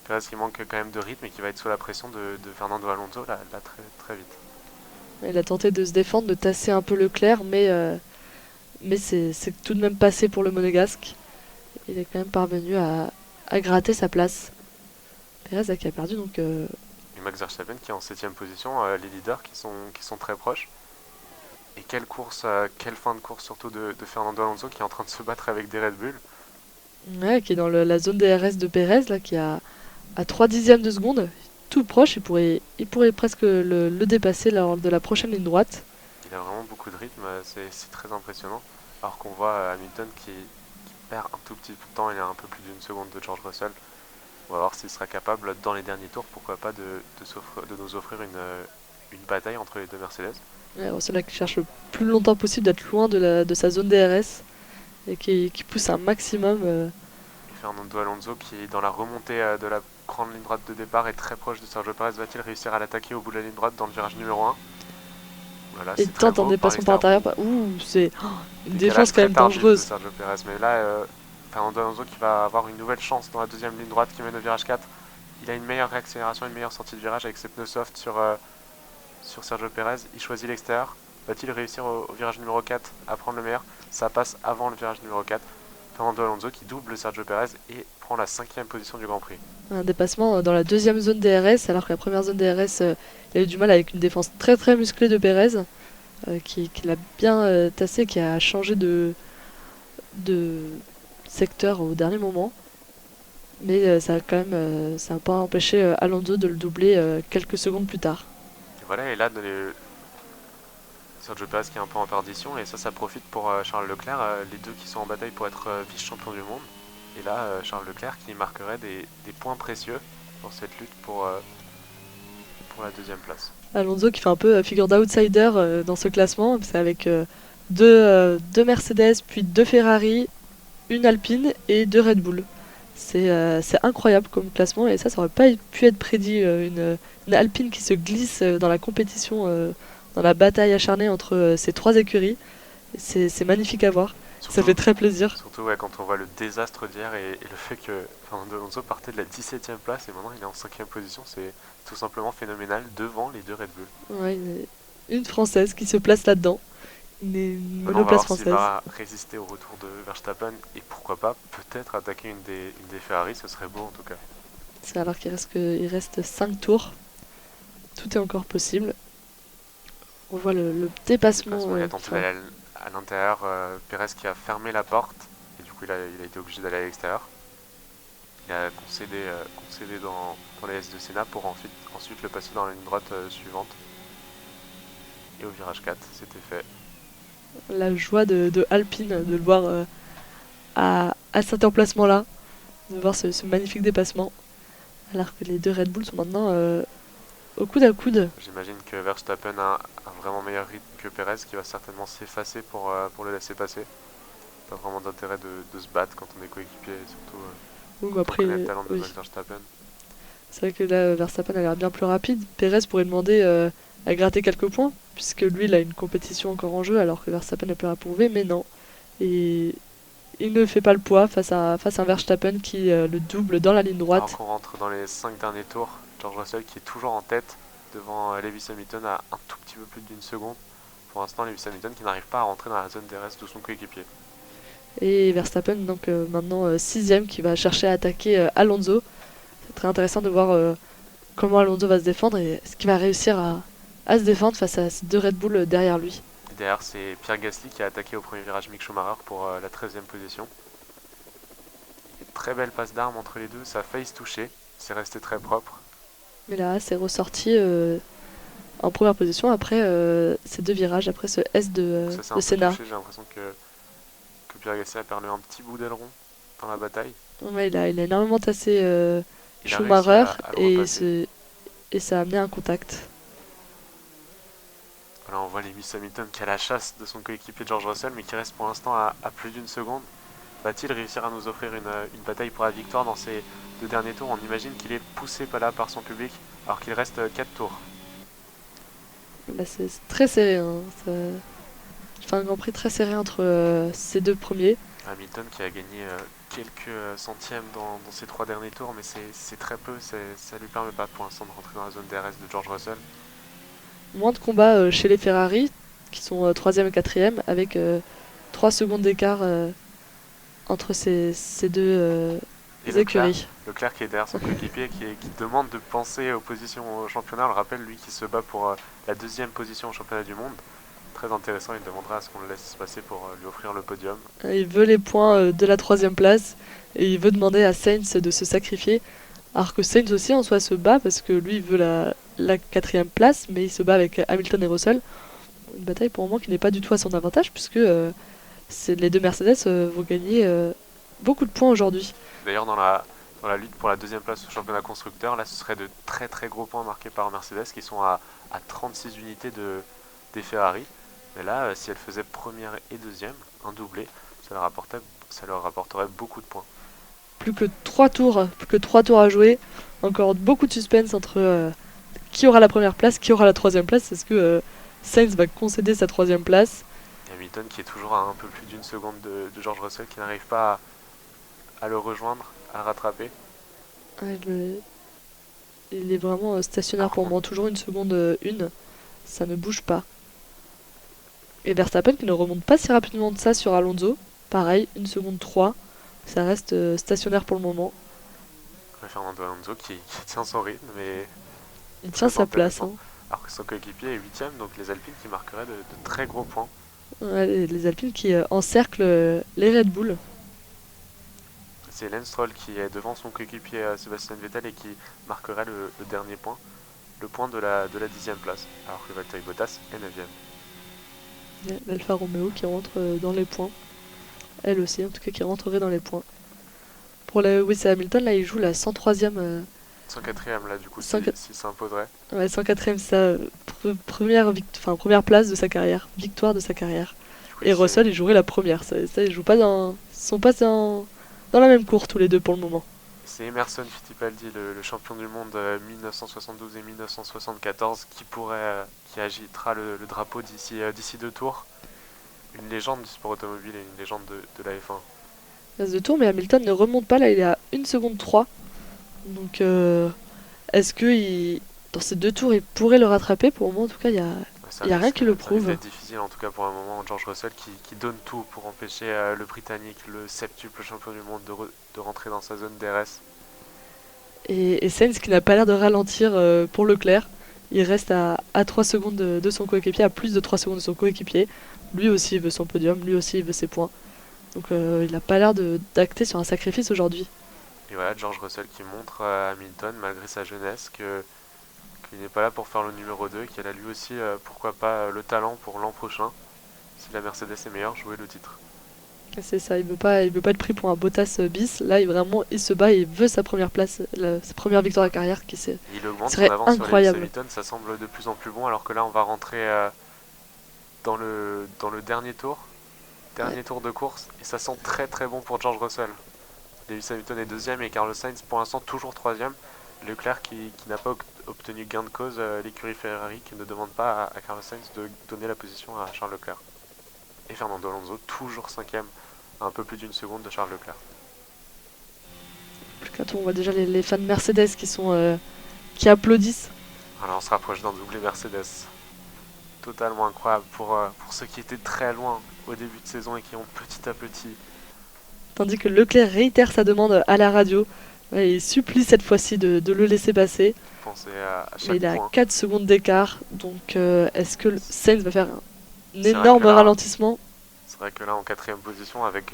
Perez qui manque quand même de rythme et qui va être sous la pression de Fernando Alonso là très, très vite. il a tenté de se défendre, de tasser un peu Leclerc, mais c'est tout de même passé pour le Monégasque. Il est quand même parvenu à gratter sa place. Perez là, qui a perdu donc. Et Max Verstappen qui est en 7ème position, les leaders qui sont très proches. Et quelle course, quelle fin de course surtout de Fernando Alonso qui est en train de se battre avec des Red Bull. Ouais, qui est dans la zone DRS de Perez, là, qui a à 3 dixièmes de seconde, tout proche, il pourrait presque le dépasser lors de la prochaine ligne droite. Il a vraiment beaucoup de rythme, c'est très impressionnant. Alors qu'on voit Hamilton qui perd un tout petit peu de temps, il est un peu plus d'une seconde de George Russell. On va voir s'il sera capable dans les derniers tours, pourquoi pas, de nous offrir une bataille entre les deux Mercedes. Ouais, Russell là, qui cherche le plus longtemps possible d'être loin de sa zone DRS et qui pousse un maximum. Et Fernando Alonso qui est dans la remontée de la grande ligne droite de départ est très proche de Sergio Perez. Va-t-il réussir à l'attaquer au bout de la ligne droite dans le virage numéro 1? Voilà, Et c'est très tente un beau dépassement par l'extérieur. intérieur. Ouh, c'est une Décalage défense quand très même tardif de dangereuse. Sergio Perez. Mais là, Fernando Alonso qui va avoir une nouvelle chance dans la deuxième ligne droite qui mène au virage 4. Il a une meilleure réaccélération, une meilleure sortie de virage avec ses pneus soft sur Sergio Perez. Il choisit l'extérieur. Va-t-il réussir au virage numéro 4 à prendre le meilleur? Ça passe avant le virage numéro 4. Fernando Alonso qui double Sergio Perez et prend la 5ème position du Grand Prix. Un dépassement dans la deuxième zone DRS, alors que la première zone DRS, il a eu du mal avec une défense très très musclée de Perez, qui l'a bien tassé, qui a changé de secteur au dernier moment. Mais ça a quand même ça n'a pas empêché Alonso de le doubler quelques secondes plus tard. Et voilà, et là, Sergio Perez qui est un peu en perdition, et ça profite pour Charles Leclerc, les deux qui sont en bataille pour être vice-champion du monde. Et là, Charles Leclerc qui marquerait des points précieux dans cette lutte pour la deuxième place. Alonso qui fait un peu figure d'outsider dans ce classement, c'est avec deux Mercedes, puis deux Ferrari, une Alpine et deux Red Bull. C'est incroyable comme classement et ça aurait pas pu être prédit. Une Alpine qui se glisse dans la compétition, dans la bataille acharnée entre ces trois écuries. C'est magnifique à voir. Surtout, Ça fait très plaisir. Surtout ouais, quand on voit le désastre d'hier et le fait que Fernando Alonso partait de la 17ème place et maintenant il est en 5ème position, c'est tout simplement phénoménal devant les deux Red Bull. Ouais, une Française qui se place là-dedans. Une Maintenant, on va monoplace voir s'il française. va résister au retour de Verstappen et pourquoi pas peut-être attaquer une des Ferrari, ce serait beau en tout cas. C'est alors il reste 5 tours. Tout est encore possible. On voit le dépassement. Il a tenté d'aller à l'intérieur, Perez qui a fermé la porte et du coup il a été obligé d'aller à l'extérieur. Il a concédé dans les S de Senna pour ensuite le passer dans la ligne droite suivante. Et au virage 4, c'était fait. La joie de Alpine de le voir à cet emplacement-là, de voir ce magnifique dépassement. Alors que les deux Red Bull sont maintenant au coude à coude. J'imagine que Verstappen a un vraiment meilleur rythme que Perez qui va certainement s'effacer pour le laisser passer. Pas vraiment d'intérêt de se battre quand on est coéquipier, surtout Donc pour après, connaître le talent de oui. Max Verstappen. C'est vrai que là, Verstappen a l'air bien plus rapide. Perez pourrait demander à gratter quelques points, puisque lui, il a une compétition encore en jeu, alors que Verstappen n'a plus rien prouvé, mais non. Et il ne fait pas le poids face à un Verstappen qui le double dans la ligne droite. Alors qu'on rentre dans les 5 derniers tours, George Russell qui est toujours en tête devant Lewis Hamilton à un tout petit peu plus d'une seconde. Pour l'instant, Lewis Hamilton qui n'arrive pas à rentrer dans la zone DRS de son coéquipier. Et Verstappen, donc maintenant 6ème, qui va chercher à attaquer Alonso. C'est très intéressant de voir comment Alonso va se défendre et est-ce qu'il va réussir à se défendre face à ces deux Red Bull derrière lui. Et derrière, c'est Pierre Gasly qui a attaqué au premier virage Mick Schumacher pour la 13e position. Une très belle passe d'armes entre les deux, ça a failli se toucher, c'est resté très propre. Mais là, c'est ressorti en première position après ces deux virages, après ce S Donc ça c'est un de peu Senna. touché, j'ai l'impression que Pierre Gasly a perdu un petit bout d'aileron dans la bataille. Ouais, il a énormément tassé Il a réussi Schumacher à le repasser. et ça a amené un contact. Voilà, on voit Lewis Hamilton qui a la chasse de son coéquipier George Russell, mais qui reste pour l'instant à plus d'une seconde. Va-t-il réussir à nous offrir une bataille pour la victoire dans ces deux derniers tours? On imagine qu'il est poussé pas là par son public, alors qu'il reste 4 tours. Là, c'est très serré. Hein. Enfin, un Grand Prix très serré entre ces deux premiers. Hamilton qui a gagné quelques centièmes dans ces 3 derniers tours, mais c'est très peu, ça lui permet pas pour l'instant de rentrer dans la zone DRS de George Russell. Moins de combats chez les Ferrari, qui sont 3e et 4e, avec 3 secondes d'écart entre ces deux Et écuries. Leclerc qui est derrière son coéquipier, qui demande de penser aux positions au championnat. On le rappelle, lui qui se bat pour la 2e position au championnat du monde. Très intéressant, il demandera à ce qu'on le laisse passer pour lui offrir le podium. Il veut les points de la 3e place et il veut demander à Sainz de se sacrifier. Alors que Sainz aussi en soi se bat parce que lui il veut la 4e place, mais il se bat avec Hamilton et Russell. Une bataille pour le moment qui n'est pas du tout à son avantage puisque les deux Mercedes vont gagner beaucoup de points aujourd'hui. D'ailleurs, dans la lutte pour la 2e place au championnat constructeur, là ce serait de très très gros points marqués par Mercedes qui sont à 36 unités des Ferrari. Mais là, si elle faisait première et 2e, un doublé, ça leur rapporterait beaucoup de points. Plus que 3 tours à jouer. Encore beaucoup de suspense entre qui aura la première place, qui aura la 3e place. Est-ce que Sainz va concéder sa 3e place? Et Hamilton qui est toujours à un peu plus d'une seconde de George Russell, qui n'arrive pas à le rejoindre, à rattraper. Ouais, il est vraiment stationnaire pour moi. Toujours une seconde une. Ça ne bouge pas. Et Verstappen qui ne remonte pas si rapidement de ça sur Alonso. Pareil, une seconde 3. Ça reste stationnaire pour le moment. Fernando Alonso qui tient son rythme, mais Il tient sa place. Hein. Alors que son coéquipier est 8ème, donc les Alpines qui marqueraient de très gros points. Ouais, les Alpines qui encerclent les Red Bull. C'est Lance Stroll qui est devant son coéquipier Sébastien Vettel et qui marquerait le dernier point, le point de la 10e place, alors que Valtteri Bottas est 9ème. L'Alfa Romeo qui rentre dans les points. Elle aussi, en tout cas, qui rentrerait dans les points. Pour Lewis Hamilton, là, il joue la 103e. 104ème, là, du coup, 104... s'il s'imposerait. Ouais, 104ème, ça. Première place de sa carrière. Victoire de sa carrière. Oui, et Russell, il jouerait la première. Ça ils jouent pas dans. Ils sont pas dans la même cour, tous les deux, pour le moment. C'est Emerson Fittipaldi, le champion du monde 1972 et 1974, qui agitera le drapeau d'ici 2 tours. Une légende du sport automobile et une légende de la F1. Il reste 2 tours, mais Hamilton ne remonte pas. Là, il est à 1 seconde 3. Donc, est-ce que dans ces 2 tours, il pourrait le rattraper? Pour le moment, en tout cas, il n'y a rien qui le prouve. C'est difficile, en tout cas, pour un moment. George Russell qui donne tout pour empêcher le Britannique, le septuple champion du monde, de rentrer dans sa zone DRS. Et Sainz qui n'a pas l'air de ralentir pour Leclerc. Il reste à 3 secondes de son coéquipier, à plus de 3 secondes de son coéquipier. Lui aussi il veut son podium, lui aussi il veut ses points. Donc il n'a pas l'air d'acter sur un sacrifice aujourd'hui. Et voilà, George Russell qui montre à Hamilton, malgré sa jeunesse, qu'il n'est pas là pour faire le numéro 2, qu'il a lui aussi, pourquoi pas, le talent pour l'an prochain, si la Mercedes est meilleure, jouer le titre. C'est ça, il veut pas être pris pour un Bottas bis. Là, il se bat et il veut sa première place, sa première victoire de carrière qui il augmente serait son avance incroyable. Sur Lewis Hamilton, ça semble de plus en plus bon, alors que là, on va rentrer dans le dernier tour. Dernier tour de course, et ça sent très très bon pour George Russell. Lewis Hamilton est 2ème et Carlos Sainz pour l'instant toujours 3ème. Leclerc qui n'a pas obtenu gain de cause, l'écurie Ferrari qui ne demande pas à Carlos Sainz de donner la position à Charles Leclerc. Et Fernando Alonso toujours 5ème, à un peu plus d'une seconde de Charles Leclerc. Quand on voit déjà les fans Mercedes qui applaudissent. Alors on se rapproche d'un doublé Mercedes. Totalement incroyable pour ceux qui étaient très loin au début de saison et qui ont petit à petit. Tandis que Leclerc réitère sa demande à la radio Ouais, il supplie cette fois-ci de le laisser passer. Penser à Mais chaque il a point. 4 secondes d'écart. Donc est-ce que Sainz va faire un C'est vrai que énorme là, ralentissement? en quatrième position, avec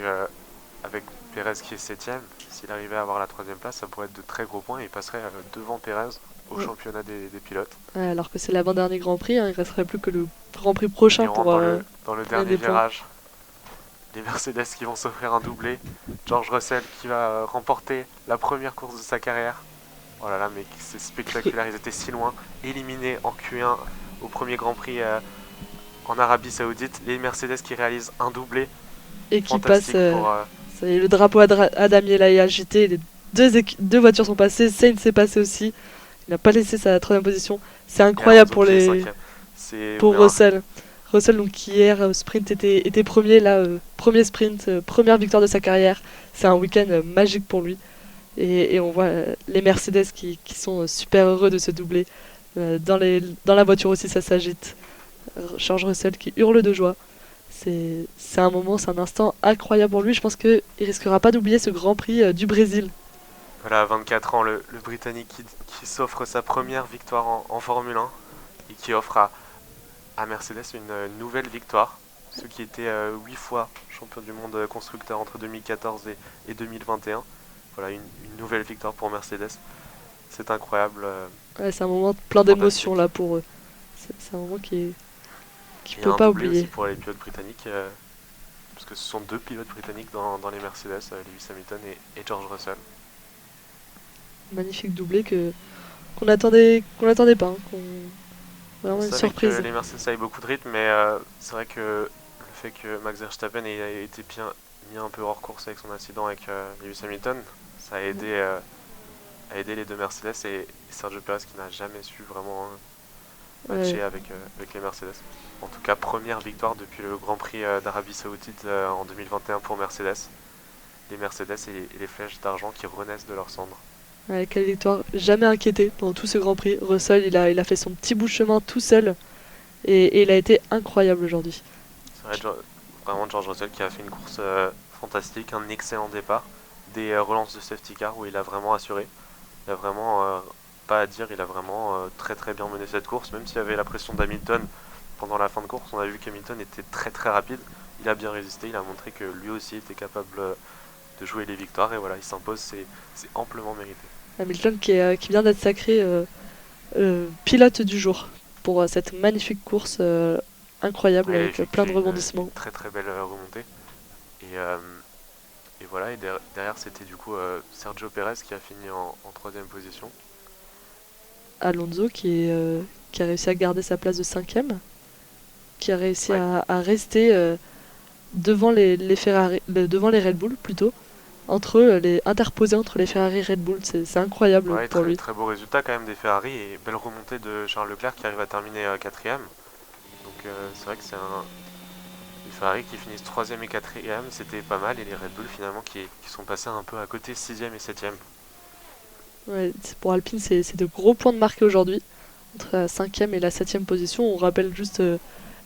Pérez qui est septième, s'il arrivait à avoir la troisième place, ça pourrait être de très gros points et il passerait devant Pérez au Ouais. championnat des pilotes. Ouais, alors que c'est l'avant-dernier Grand Prix, hein, il resterait plus que le Grand Prix Et prochain on rentre dans le pour gagner dernier des points. virage. Les Mercedes qui vont s'offrir un doublé. George Russell qui va remporter la première course de sa carrière. Oh là là, mais c'est spectaculaire, ils étaient si loin. Éliminés en Q1 au premier Grand Prix en Arabie Saoudite. Les Mercedes qui réalisent un doublé. Et qui passe, Fantastique pour... ça y est, le drapeau à damier là est agité, les deux voitures sont passées, Sainz s'est passé aussi, il n'a pas laissé sa troisième position. C'est et incroyable Alonso qui est cinquième. pour Russell. Russell donc qui hier sprint était premier, là premier sprint, première victoire de sa carrière. C'est un week-end magique pour lui. Et on voit les Mercedes qui sont super heureux de se doubler. Dans la voiture aussi ça s'agite. George Russell qui hurle de joie. C'est un moment, c'est un instant incroyable pour lui. Je pense qu'il risquera pas d'oublier ce Grand Prix du Brésil. Voilà, à 24 ans, le Britannique qui s'offre sa première victoire en Formule 1 et qui offre à Mercedes une nouvelle victoire. Ceux qui étaient 8 fois champion du monde constructeur entre 2014 et 2021. Voilà, une nouvelle victoire pour Mercedes. C'est incroyable. Ouais, c'est un moment plein d'émotions Fantastique. là pour eux. C'est un moment qui Et peut un pas doublé aussi oublier. pour les pilotes britanniques, parce que ce sont deux pilotes britanniques dans les Mercedes, Lewis Hamilton et George Russell. Magnifique doublé que qu'on attendait pas, hein, On vraiment une savait que surprise. les Mercedes avaient beaucoup de rythme, mais c'est vrai que le fait que Max Verstappen ait été bien mis un peu hors course avec son incident avec Lewis Hamilton, ça a aidé les deux Mercedes et Sergio Perez qui n'a jamais su vraiment Ouais, matcher avec les Mercedes. En tout cas, première victoire depuis le Grand Prix d'Arabie Saoudite en 2021 pour Mercedes. Les Mercedes et les flèches d'argent qui renaissent de leurs cendres. ouais, quelle victoire, jamais inquiété pendant tout ce Grand Prix. Russell, il a fait son petit bout de chemin tout seul et il a été incroyable aujourd'hui. C'est vrai, vraiment George Russell qui a fait une course fantastique, un excellent départ, des relances de safety car où il a vraiment assuré. Il a vraiment pas à dire, il a vraiment très très bien mené cette course, même s'il y avait la pression d'Hamilton pendant la fin de course. On a vu qu'Hamilton était très très rapide, il a bien résisté, il a montré que lui aussi était capable de jouer les victoires et voilà, il s'impose, c'est amplement mérité. Hamilton qui vient d'être sacré pilote du jour pour cette magnifique course incroyable Il a avec plein effectué de une rebondissements. très très belle remontée et, et voilà, et derrière c'était du coup Sergio Perez qui a fini en troisième position. Alonso qui a réussi à garder sa place de cinquième, qui a réussi Ouais, à rester devant les Ferrari, devant les Red Bull plutôt, interposé entre les Ferrari et Red Bull. C'est incroyable ouais, pour très, lui. très beau résultat quand même des Ferrari et belle remontée de Charles Leclerc qui arrive à terminer quatrième. Donc c'est vrai que les Ferrari qui finissent troisième et quatrième, c'était pas mal et les Red Bull finalement qui sont passés un peu à côté sixième et septième. Ouais, pour Alpine, c'est de gros points de marqué aujourd'hui, entre la cinquième et la septième position. On rappelle juste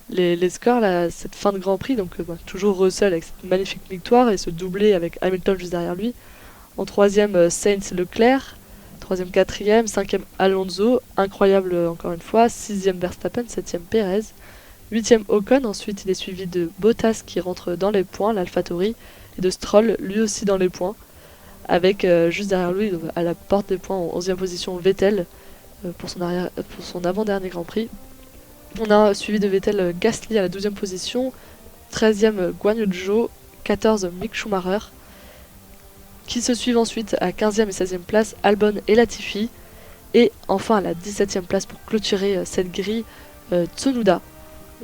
les scores, là, cette fin de Grand Prix. Donc toujours Russell avec cette magnifique victoire et ce doublé avec Hamilton juste derrière lui. En troisième, Sainz Leclerc. Troisième, quatrième. Cinquième, Alonso. Incroyable encore une fois. Sixième, Verstappen. Septième, Perez. Huitième, Ocon. Ensuite, il est suivi de Bottas qui rentre dans les points, l'AlphaTauri. Et de Stroll, lui aussi dans les points. Avec juste derrière lui, à la porte des points, en 11e position, Vettel pour son avant-dernier Grand Prix. On a suivi de Vettel Gasly à la 12e position. 13e, Guan Yu Zhou. 14, Mick Schumacher. Qui se suivent ensuite à 15e et 16e place, Albon et Latifi. Et enfin à la 17e place pour clôturer cette grille, Tsunoda.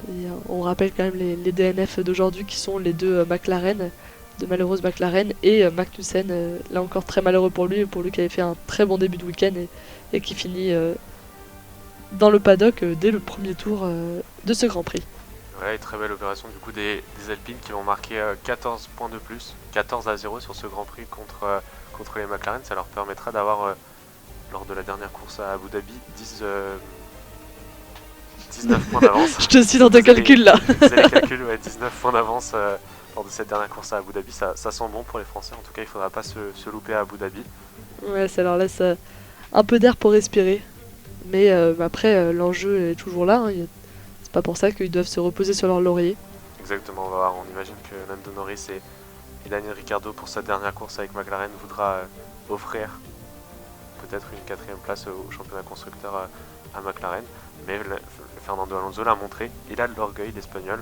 Et, on rappelle quand même les DNF d'aujourd'hui qui sont les deux McLaren, de malheureuses McLaren, et Magnussen, là encore très malheureux pour lui qui avait fait un très bon début de week-end et qui finit dans le paddock dès le premier tour de ce Grand Prix. Ouais, et très belle opération du coup des Alpines qui vont marquer 14 points de plus, 14-0 sur ce Grand Prix contre les McLaren. Ça leur permettra d'avoir, lors de la dernière course à Abu Dhabi, 19 points d'avance. Je te suis dans tes calculs là. Vous avez les calculs, ouais, 19 points d'avance lors de cette dernière course à Abu Dhabi. Ça sent bon pour les Français. En tout cas, il ne faudra pas se louper à Abu Dhabi. Ouais, ça leur laisse un peu d'air pour respirer. Mais après, l'enjeu est toujours là, hein. C'est pas pour ça qu'ils doivent se reposer sur leur laurier. Exactement, on va voir. On imagine que Lando Norris et Daniel Ricciardo, pour sa dernière course avec McLaren, voudra offrir peut-être une 4ème place au championnat constructeur à McLaren. Mais Fernando Alonso l'a montré, il a de l'orgueil d'Espagnol,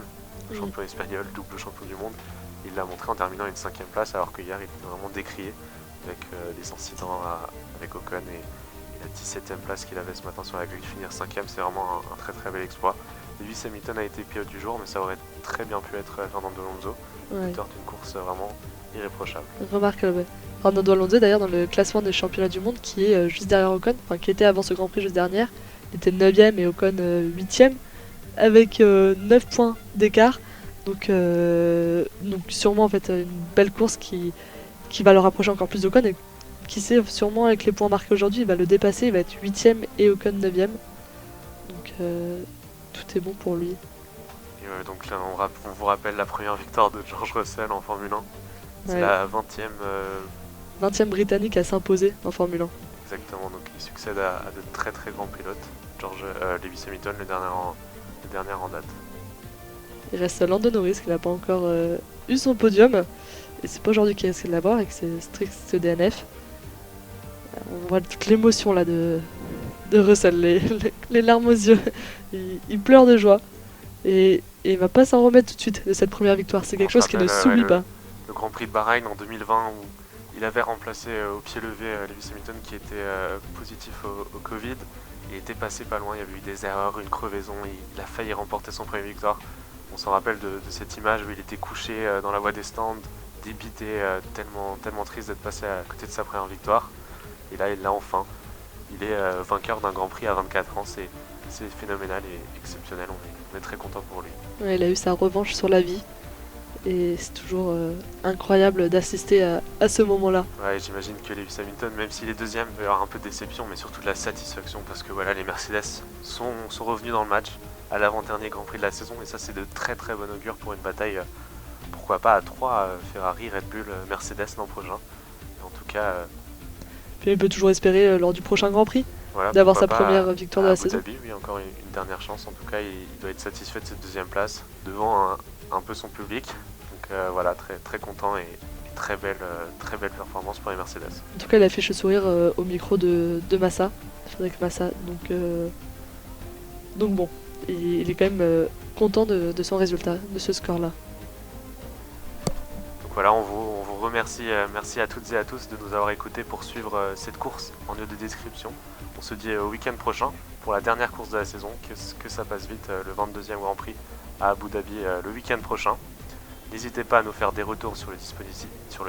champion espagnol, double champion du monde. Il l'a montré en terminant une 5ème place, alors que hier il était vraiment décrié avec les incidents avec Ocon et la 17ème place qu'il avait ce matin sur la grille. Finir 5ème, c'est vraiment un très très bel exploit. Lewis Hamilton a été pilote du jour, mais ça aurait très bien pu être Fernando Alonso. Ouais. Auteur d'une course vraiment irréprochable. Remarquable. Fernando Alonso, d'ailleurs, dans le classement des championnats du monde, qui est juste derrière Ocon, enfin qui était avant ce Grand Prix juste dernière, il était 9ème et Ocon 8ème, avec 9 points d'écart. Donc sûrement en fait une belle course qui va le rapprocher encore plus d'Ocon, et qui sait, sûrement avec les points marqués aujourd'hui, il va le dépasser, il va être 8ème et Ocon 9ème. Donc tout est bon pour lui. Et donc là, on vous rappelle la première victoire de George Russell en Formule 1. C'est Ouais. la 20ème. 20ème britannique à s'imposer en Formule 1. Exactement, donc il succède à de très très grands pilotes. Lewis Hamilton, le dernier en date. Il reste Lando Norris qui n'a pas encore eu son podium. Et c'est pas aujourd'hui qu'il risque de l'avoir avec ses stricts DNF. On voit toute l'émotion là de Russell, les larmes aux yeux. Il pleure de joie. Et il va pas s'en remettre tout de suite de cette première victoire. C'est quelque chose qui ne s'oublie pas. Le Grand Prix de Bahreïn en 2020 où il avait remplacé au pied levé Lewis Hamilton qui était positif au Covid. Il était passé pas loin, il y avait eu des erreurs, une crevaison, il a failli remporter son première victoire. On s'en rappelle de cette image où il était couché dans la voie des stands, débité, tellement triste d'être passé à côté de sa première victoire. Et là, il l'a enfin. Il est vainqueur d'un Grand Prix à 24 ans, c'est phénoménal et exceptionnel, on est très content pour lui. Ouais, il a eu sa revanche sur la vie. Et c'est toujours incroyable d'assister à ce moment-là. Ouais, j'imagine que Lewis Hamilton, même s'il est deuxième, il va y avoir un peu de déception, mais surtout de la satisfaction, parce que voilà, les Mercedes sont revenus dans le match à l'avant-dernier Grand Prix de la saison, et ça c'est de très très bon augure pour une bataille, pourquoi pas à 3, Ferrari, Red Bull, Mercedes l'an prochain. Et en tout cas... Puis il peut toujours espérer lors du prochain Grand Prix voilà, d'avoir sa première victoire de la saison. Abu Dhabi, oui, encore une dernière chance, en tout cas il doit être satisfait de cette deuxième place, devant un peu son public. Donc voilà, très, très content et très belle performance pour les Mercedes. En tout cas, il affiche le sourire au micro de Massa, Frédéric Massa. Donc bon, il est quand même content de son résultat, de ce score-là. Donc voilà, on vous remercie. Merci à toutes et à tous de nous avoir écoutés pour suivre cette course en lieu de description. On se dit au week-end prochain pour la dernière course de la saison, que ça passe vite, le 22e Grand Prix à Abu Dhabi le week-end prochain. N'hésitez pas à nous faire des retours sur le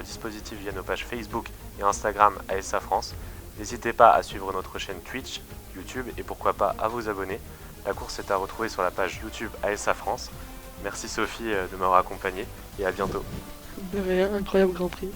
dispositif via nos pages Facebook et Instagram ASA France. N'hésitez pas à suivre notre chaîne Twitch, YouTube et pourquoi pas à vous abonner. La course est à retrouver sur la page YouTube ASA France. Merci Sophie de m'avoir accompagné et à bientôt. De rien, incroyable Grand Prix.